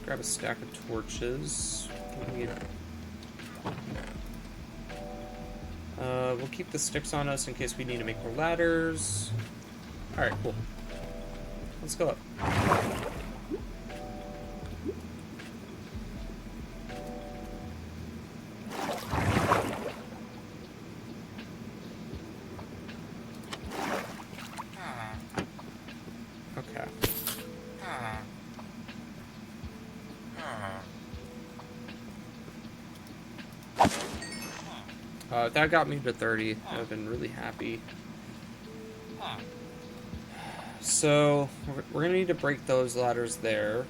S1: Grab a stack of torches. We'll keep the sticks on us in case we need to make more ladders. Alright, cool. Let's go up. That got me to 30. I've been really happy. So, we're gonna need to break those ladders there.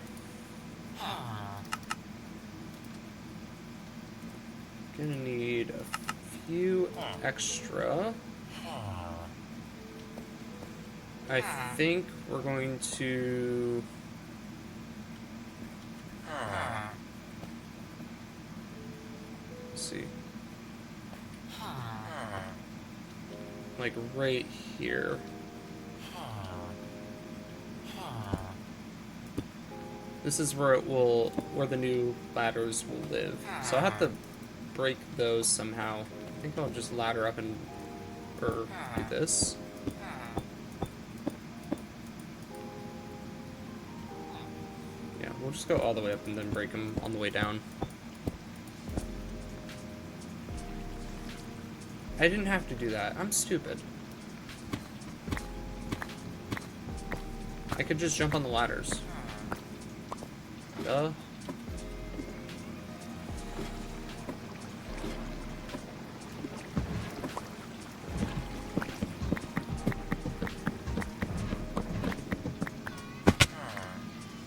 S1: Gonna need a few extra. I think we're going to... Let's see. Like right here. This is where where the new ladders will live. So I'll have to break those somehow. I think I'll just ladder up and do this. Yeah, we'll just go all the way up and then break them on the way down. I didn't have to do that. I'm stupid. I could just jump on the ladders. Duh.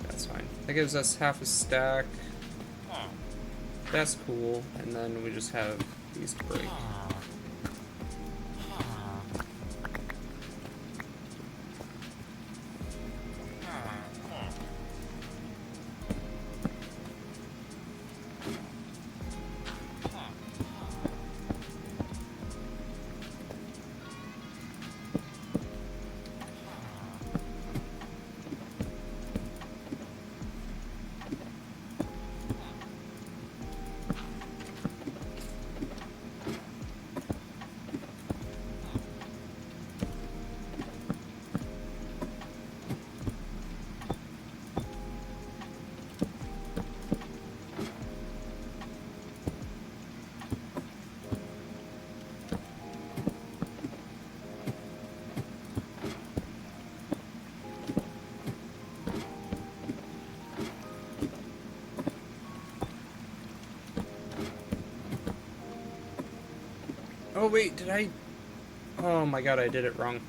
S1: That's fine. That gives us half a stack. That's cool. And then we just have these to break. Oh wait, did I... Oh my god, I did it wrong.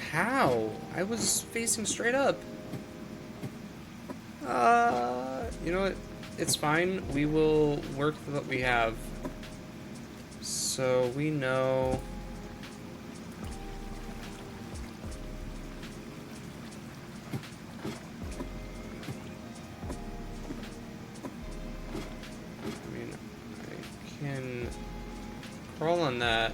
S1: How? I was facing straight up. You know what? It's fine. We will work with what we have. So we know... Crawl on that.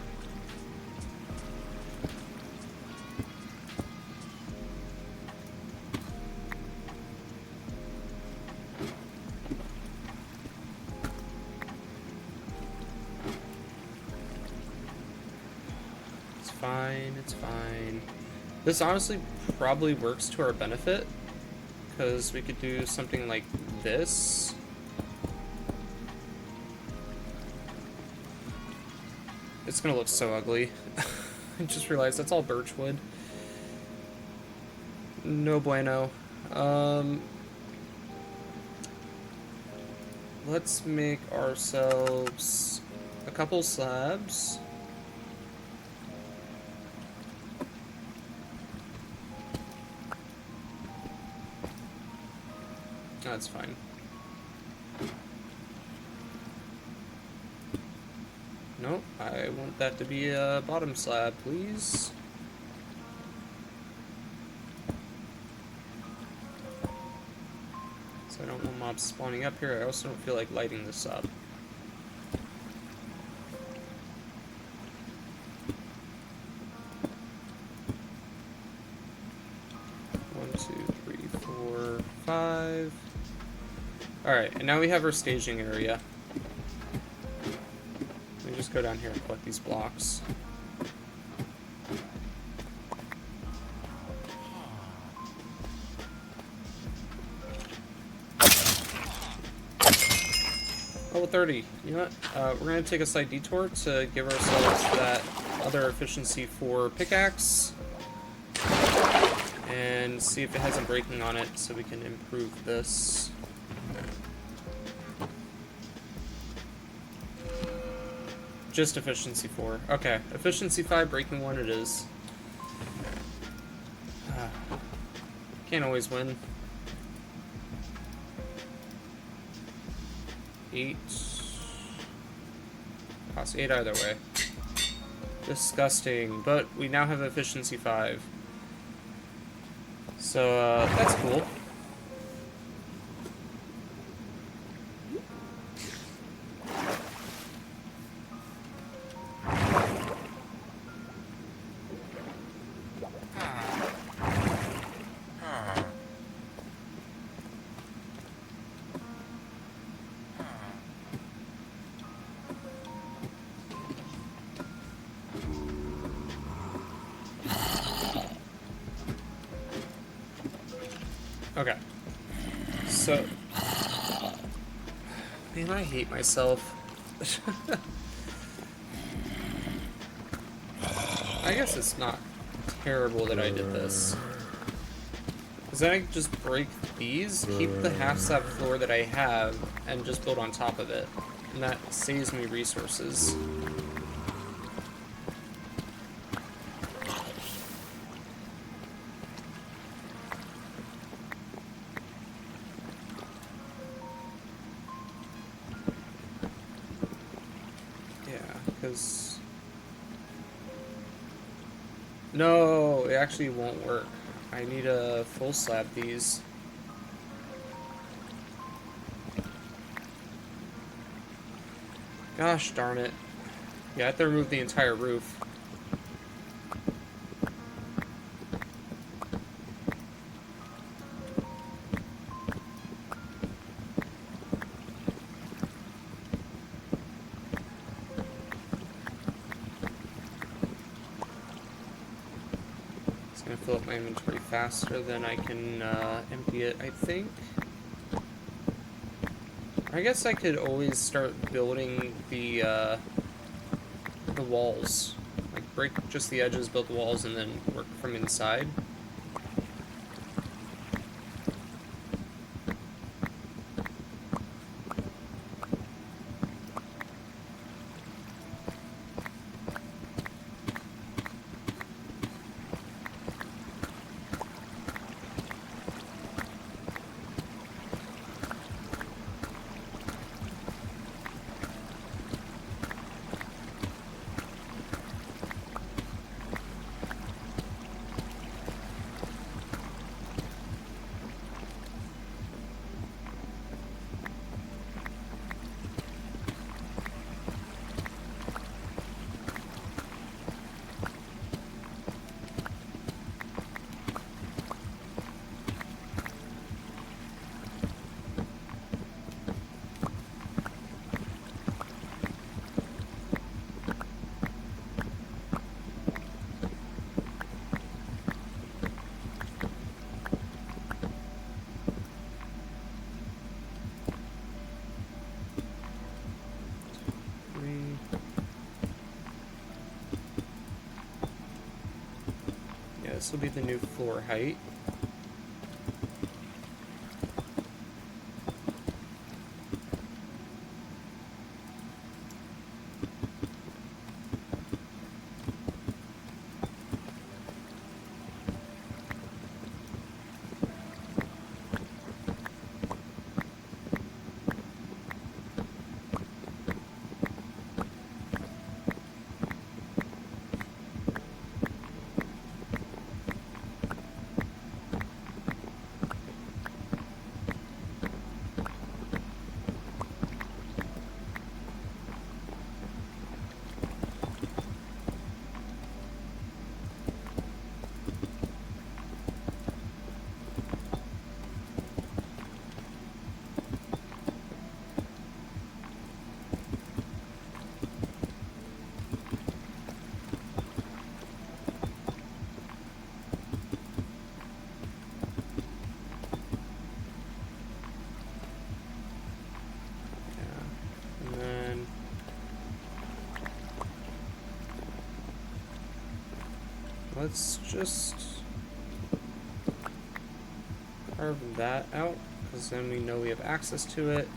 S1: It's fine, it's fine. This honestly probably works to our benefit, because we could do something like this. It's gonna look so ugly. I just realized that's all birch wood. No bueno. Let's make ourselves a couple slabs. That's fine. Nope, I want that to be a bottom slab, please. So I don't want mobs spawning up here. I also don't feel like lighting this up. One, two, three, four, five. Alright, and now we have our staging area. Let me just go down here and collect these blocks. Level 30. You know what? We're going to take a slight detour to give ourselves that other efficiency for pickaxe. And see if it has a breaking on it so we can improve this. Just efficiency 4. Okay, efficiency 5, breaking 1 it is. Can't always win. 8. Cost 8 either way. Disgusting, but we now have efficiency 5. So, that's cool. Okay, so, man, I hate myself. I guess it's not terrible that I did this. Because then I can just break these, keep the half slab floor that I have, and just build on top of it. And that saves me resources. No, it actually won't work. I need a full slab these. Gosh darn it. Yeah, I have to remove the entire roof. Fill up my inventory faster than I can empty it, I think. I guess I could always start building the walls. Like, break just the edges, build the walls, and then work from inside. this will be the new floor height. Let's just carve that out, because then we know we have access to it.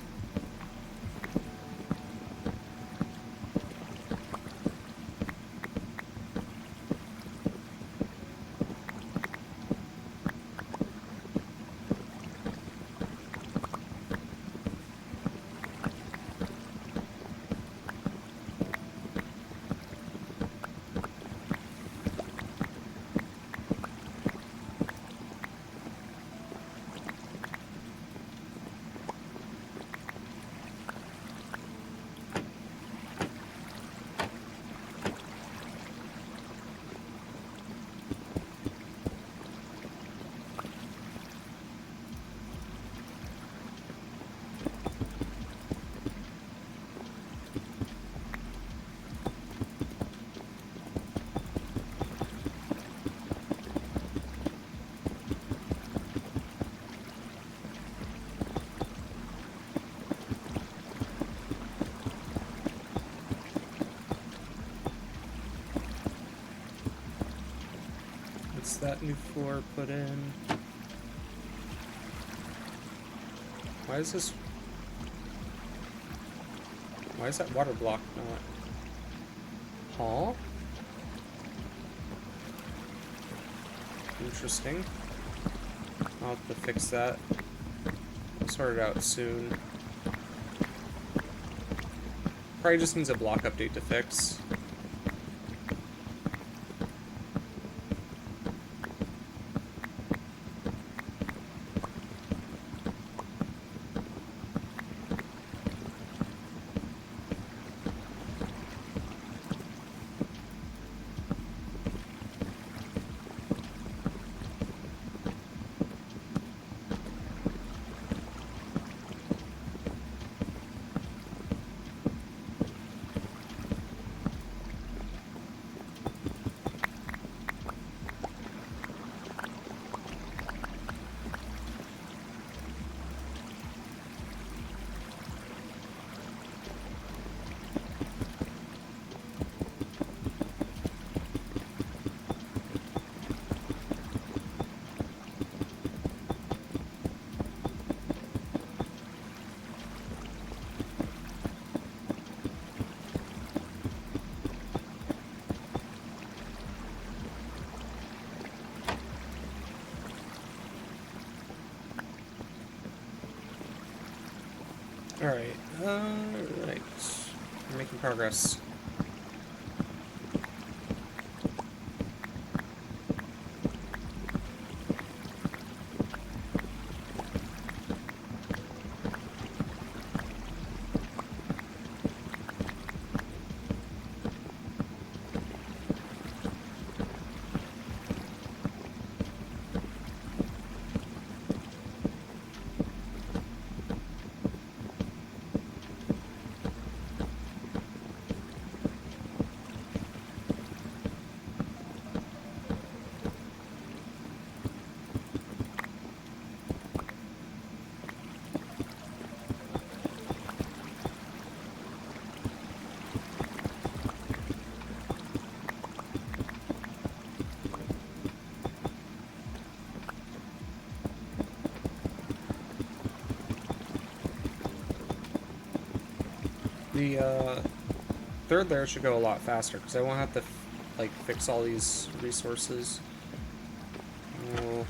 S1: That new floor put in. Why is that water block not? Huh? Interesting. I'll have to fix that. I'll sort it out soon. Probably just needs a block update to fix. Alright, right. We're making progress. The third layer should go a lot faster because I won't have to like fix all these resources. Oh.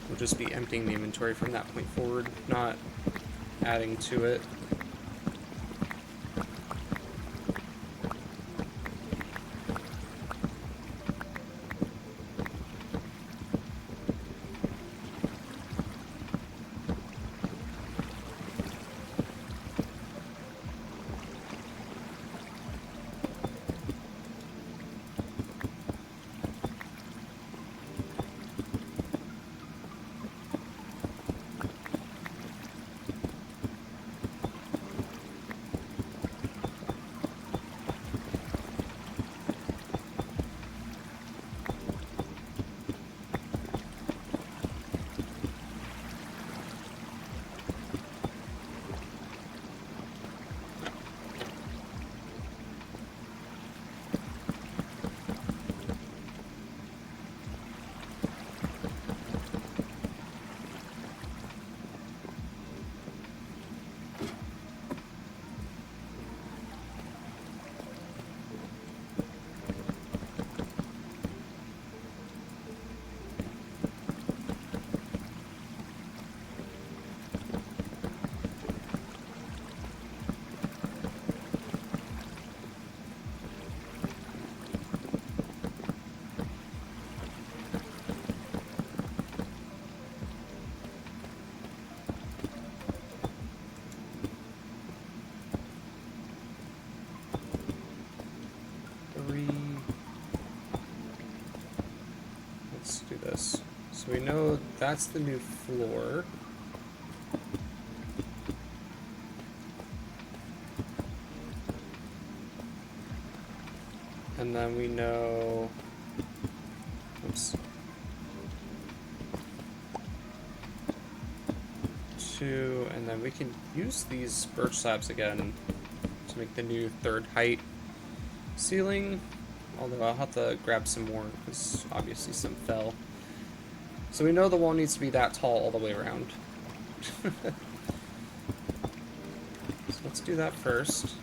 S1: We'll just be emptying the inventory from that point forward, not adding to it. Let's do this. So we know that's the new floor. And then we know, oops, 2, and then we can use these birch slabs again to make the new third height ceiling. Although I'll have to grab some more because obviously some fell. So we know the wall needs to be that tall all the way around. So let's do that first.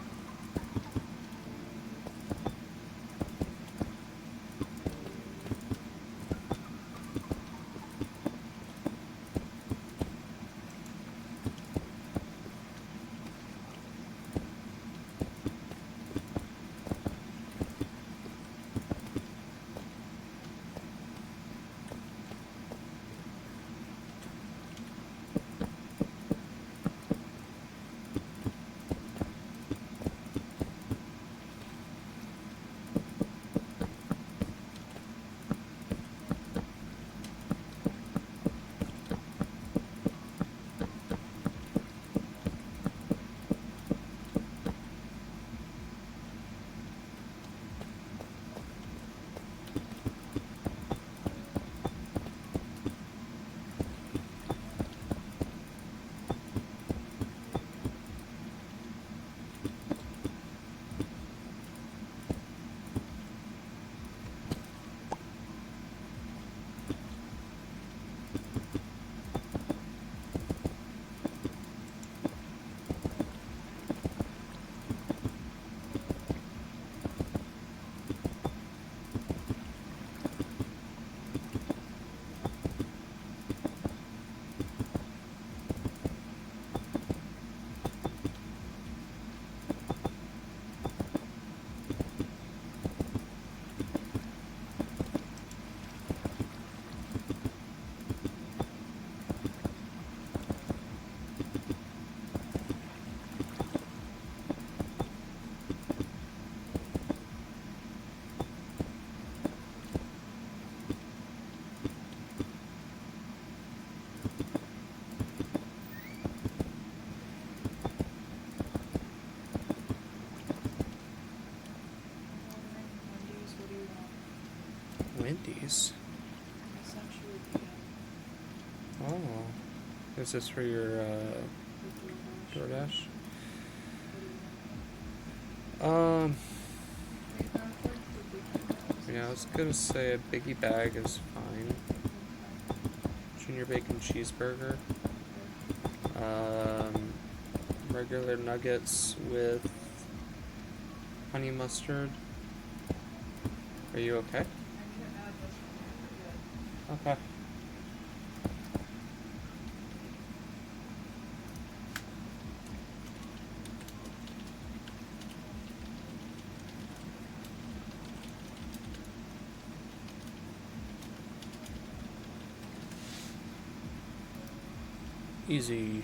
S1: Wendy's. Oh, is this for your DoorDash? Yeah, I was gonna say a biggie bag is fine. Junior bacon cheeseburger. Regular nuggets with honey mustard. Are you okay? Okay. Easy.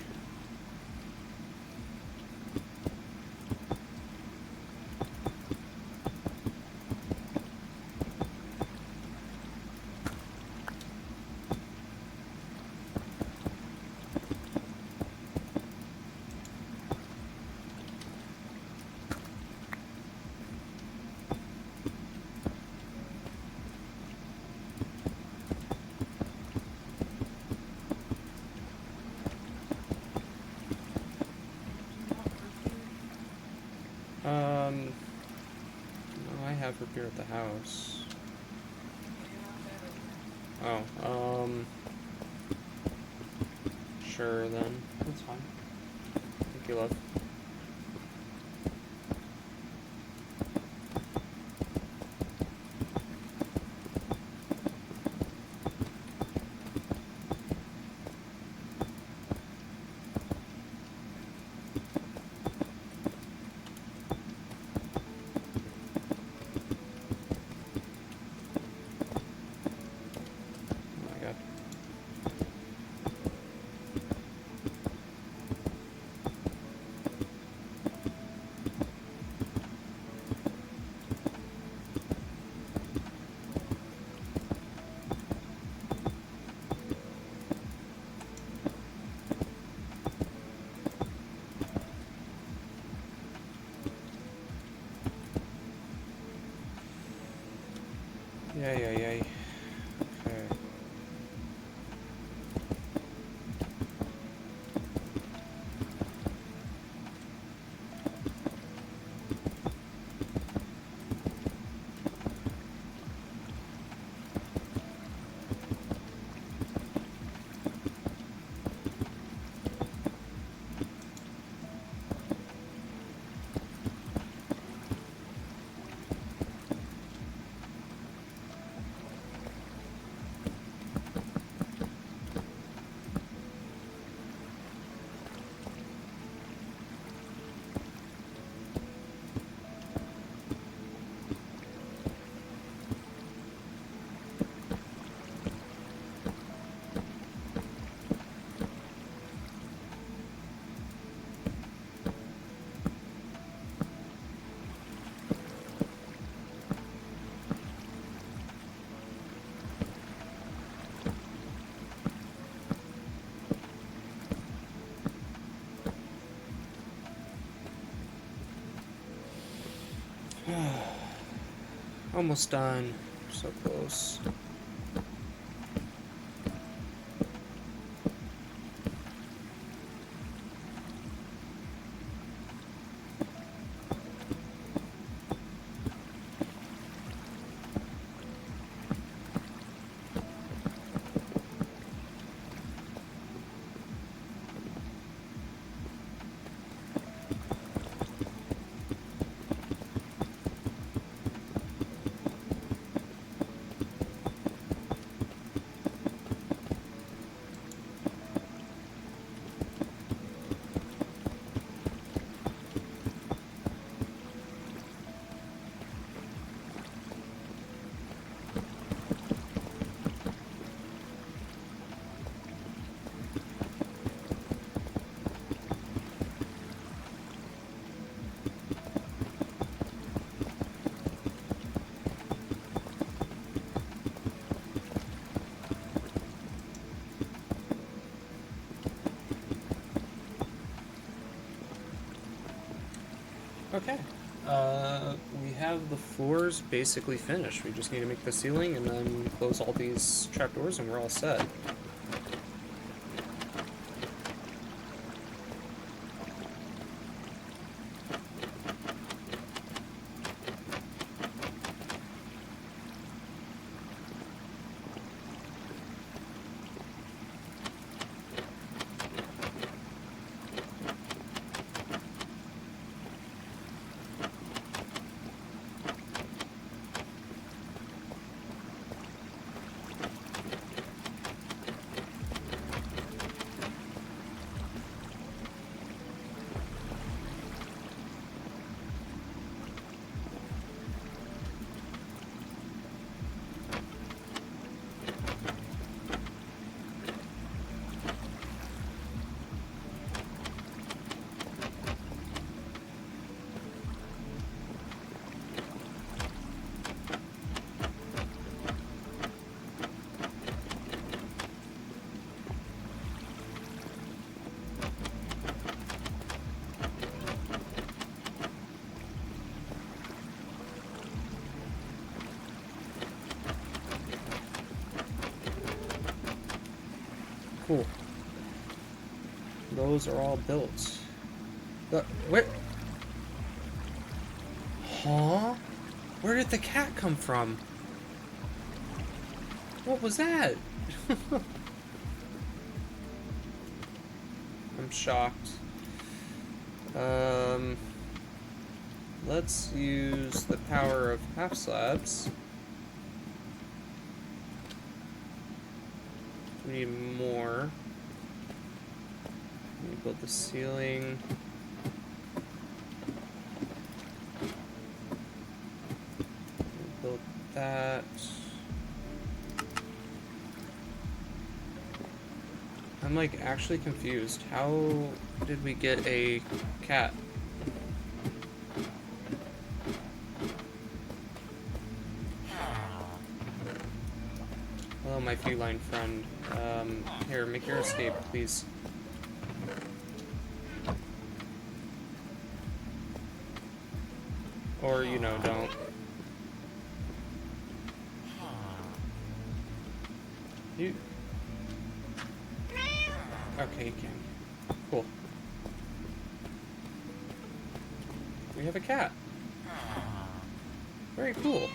S1: No, I have root beer at the house. Oh, sure then. That's fine. Thank you, love. Oh my god. Yay, yay, yay. Okay. Almost done. So close. Okay. We have the floors basically finished. We just need to make the ceiling and then close all these trapdoors and we're all set. Those are all built. Where? Huh? Where did the cat come from? What was that? I'm shocked. Let's use the power of half slabs. We need more. Let me build the ceiling. Build that. I'm like actually confused. How did we get a cat? Hello, my feline friend. Here, make your escape, please. Or, you know, don't. You... Okay, you can. Cool. We have a cat. Very cool.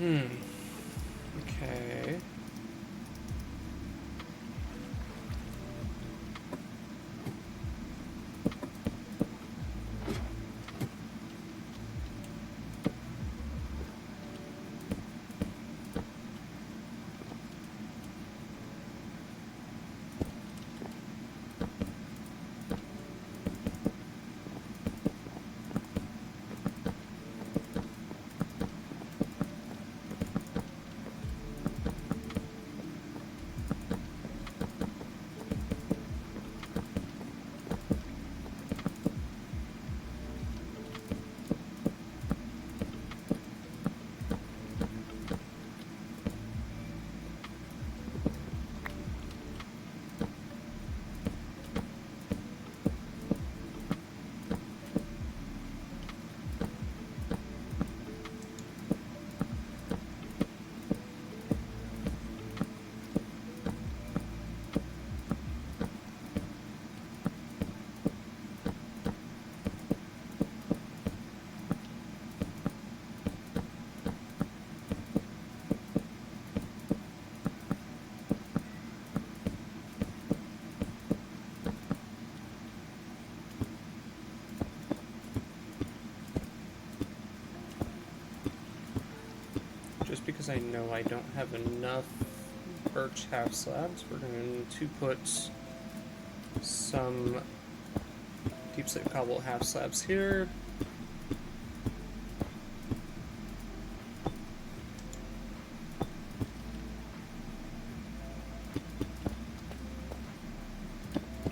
S1: Okay. Just because I know I don't have enough birch half slabs, we're going to put some deep slate cobble half slabs here.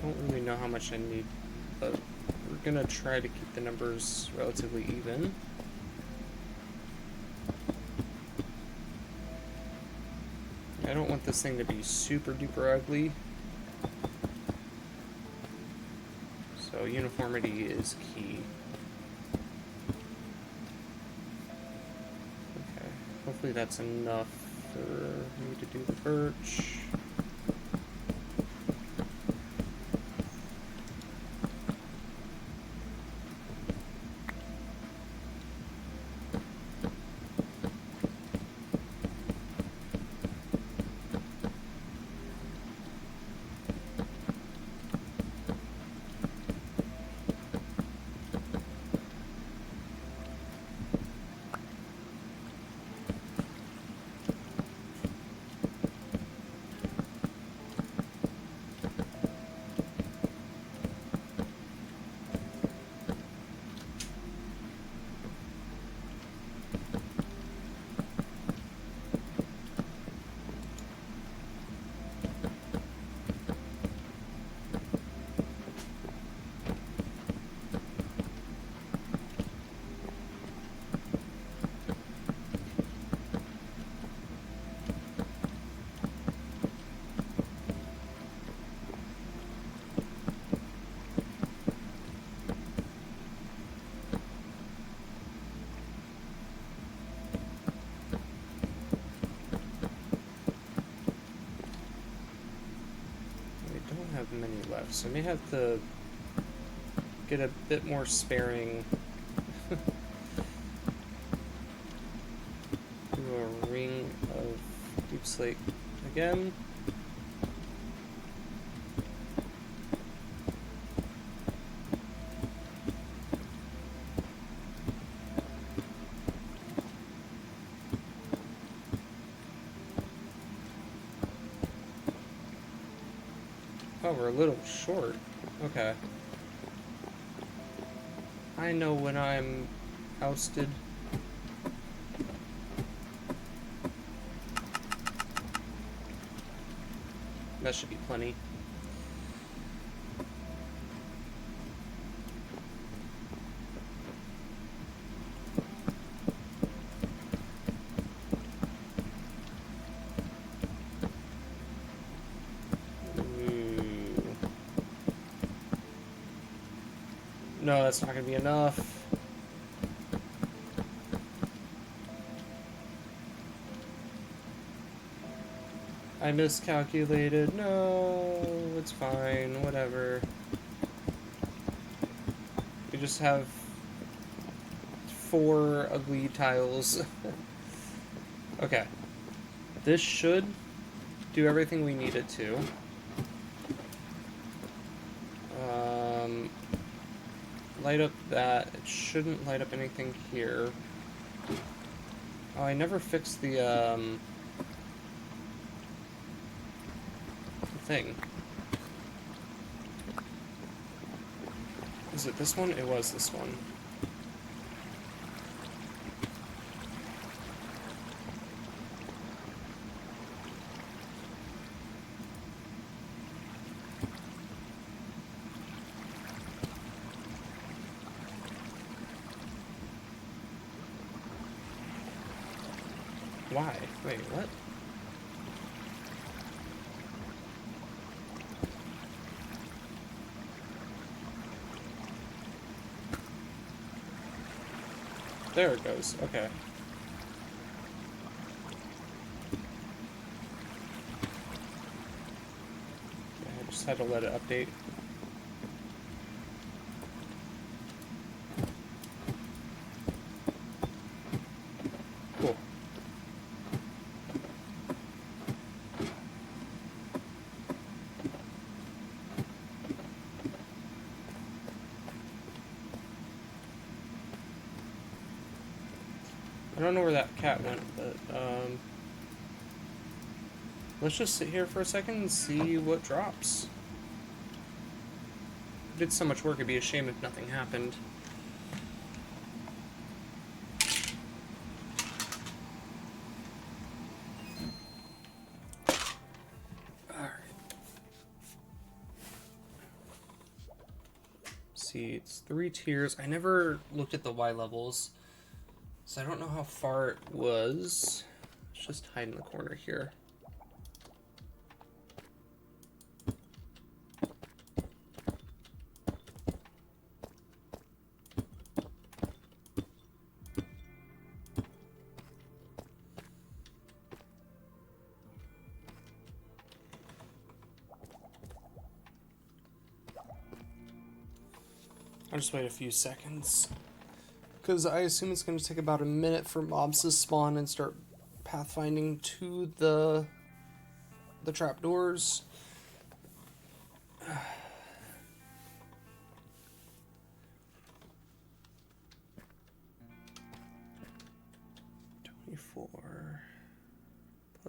S1: Don't really know how much I need, but we're going to try to keep the numbers relatively even. I don't want this thing to be super duper ugly. So uniformity is key. Okay, hopefully that's enough for me to do the birch. left, so I may have to get a bit more sparing. Do a ring of deep slate again. Oh, we're a little short. Okay. I know when I'm ousted. That should be plenty. No, that's not going to be enough. I miscalculated. No, it's fine. Whatever. We just have 4 ugly tiles. Okay. This should do everything we need it to. Light up that. It shouldn't light up anything here. Oh, I never fixed the thing. Is it this one? It was this one. Why? Wait, what? There it goes. Okay. I just had to let it update. Cool. I don't know where that cat went, but let's just sit here for a second and see what drops. We did so much work, it'd be a shame if nothing happened. Alright. See, it's 3 tiers. I never looked at the Y levels, so I don't know how far it was. Let's just hide in the corner here. I'll just wait a few seconds, because I assume it's going to take about a minute for mobs to spawn and start pathfinding to the trapdoors.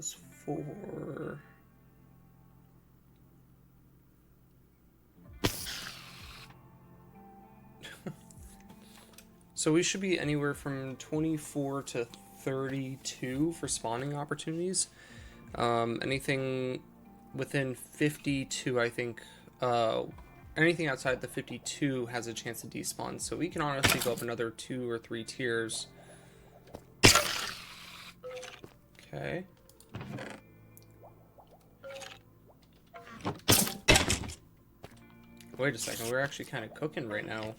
S1: +4. So we should be anywhere from 24 to 32 for spawning opportunities. Anything within 52, I think, anything outside the 52 has a chance to despawn. So we can honestly go up another 2 or 3 tiers. Okay. Wait a second, we're actually kind of cooking right now.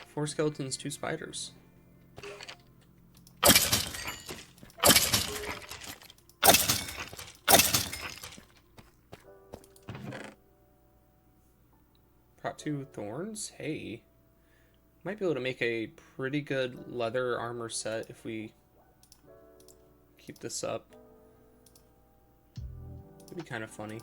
S1: 4 skeletons, 2 spiders. 2 thorns. Hey. Might be able to make a pretty good leather armor set if we keep this up. It'd be kind of funny.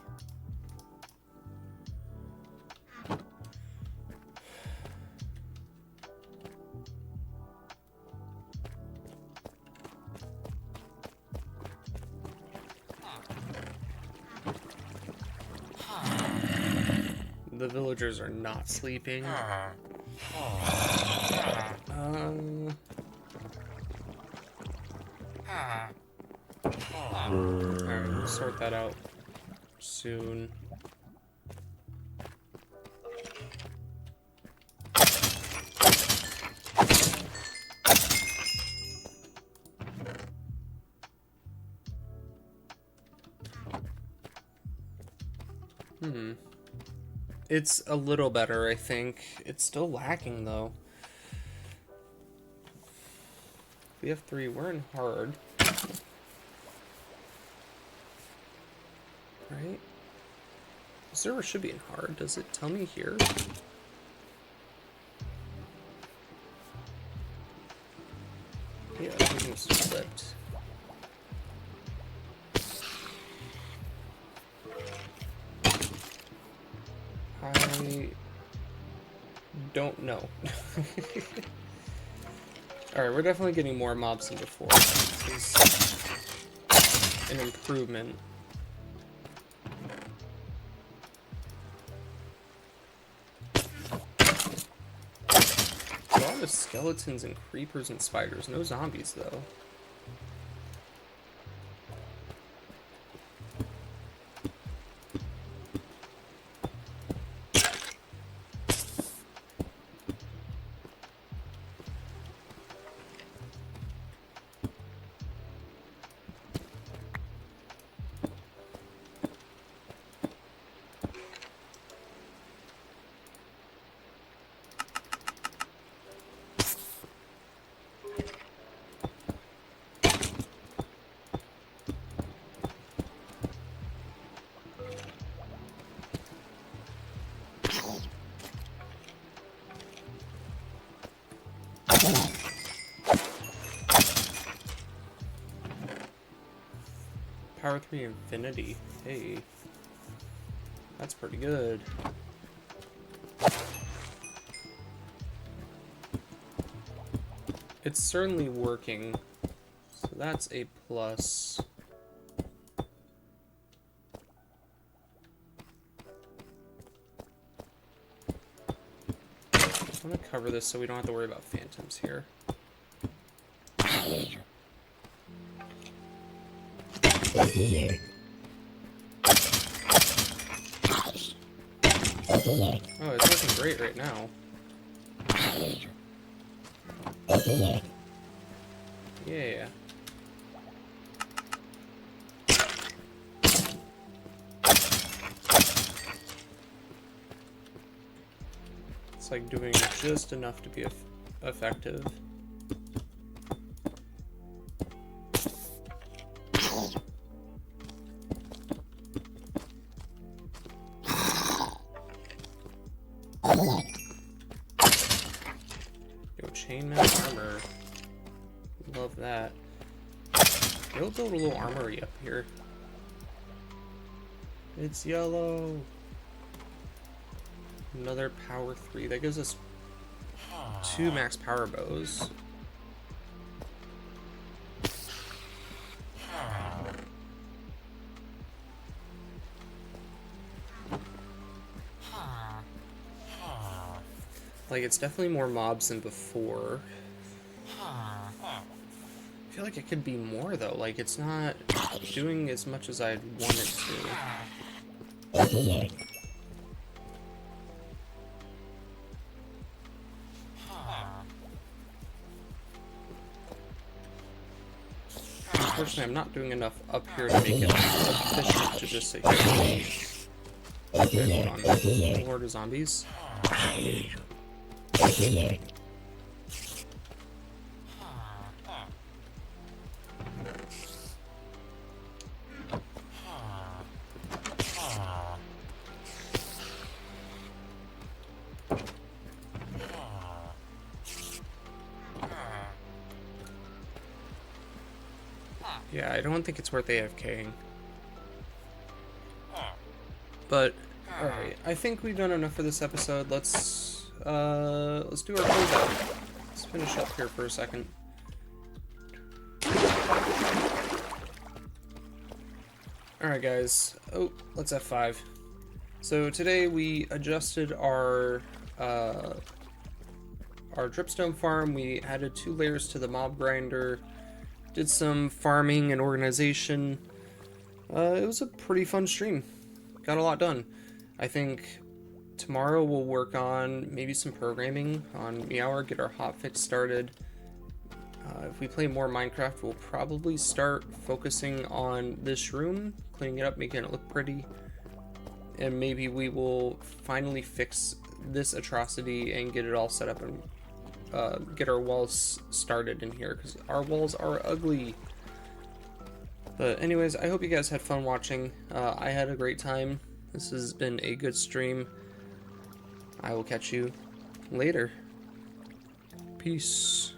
S1: The villagers are not sleeping. Alright, we'll sort that out soon. It's a little better, I think. It's still lacking, though. We have 3. We're in hard. Right? The server should be in hard. Does it tell me here? Yeah, everything's flipped. I don't know. Alright, we're definitely getting more mobs than before. This is an improvement. A lot of skeletons and creepers and spiders. No zombies, though. Power 3 Infinity. Hey. That's pretty good. It's certainly working. So that's a plus. I'm gonna cover this so we don't have to worry about phantoms here. Oh, it's looking great right now. Yeah. It's like doing just enough to be effective. We'll build a little armory up here. It's yellow. Another power 3. That gives us 2 max power bows. Like, it's definitely more mobs than before. I feel like it could be more, though. Like, it's not doing as much as I'd want it to. Unfortunately, I'm not doing enough up here to make it efficient to just say, okay, hold on. Lord of zombies. Yeah, I don't think it's worth AFKing. But alright, I think we've done enough for this episode. Let's do our closeout. Let's finish up here for a second. Alright guys. Oh, let's F5. So today we adjusted our dripstone farm. We added 2 layers to the mob grinder, did some farming and organization. It was a pretty fun stream. Got a lot done. I think tomorrow we'll work on maybe some programming on Meower, get our hotfix started. If we play more Minecraft, we'll probably start focusing on this room, cleaning it up, making it look pretty. And maybe we will finally fix this atrocity and get it all set up and get our walls started in here, because our walls are ugly. But anyways, I hope you guys had fun watching. I had a great time. This has been a good stream. I will catch you later. Peace.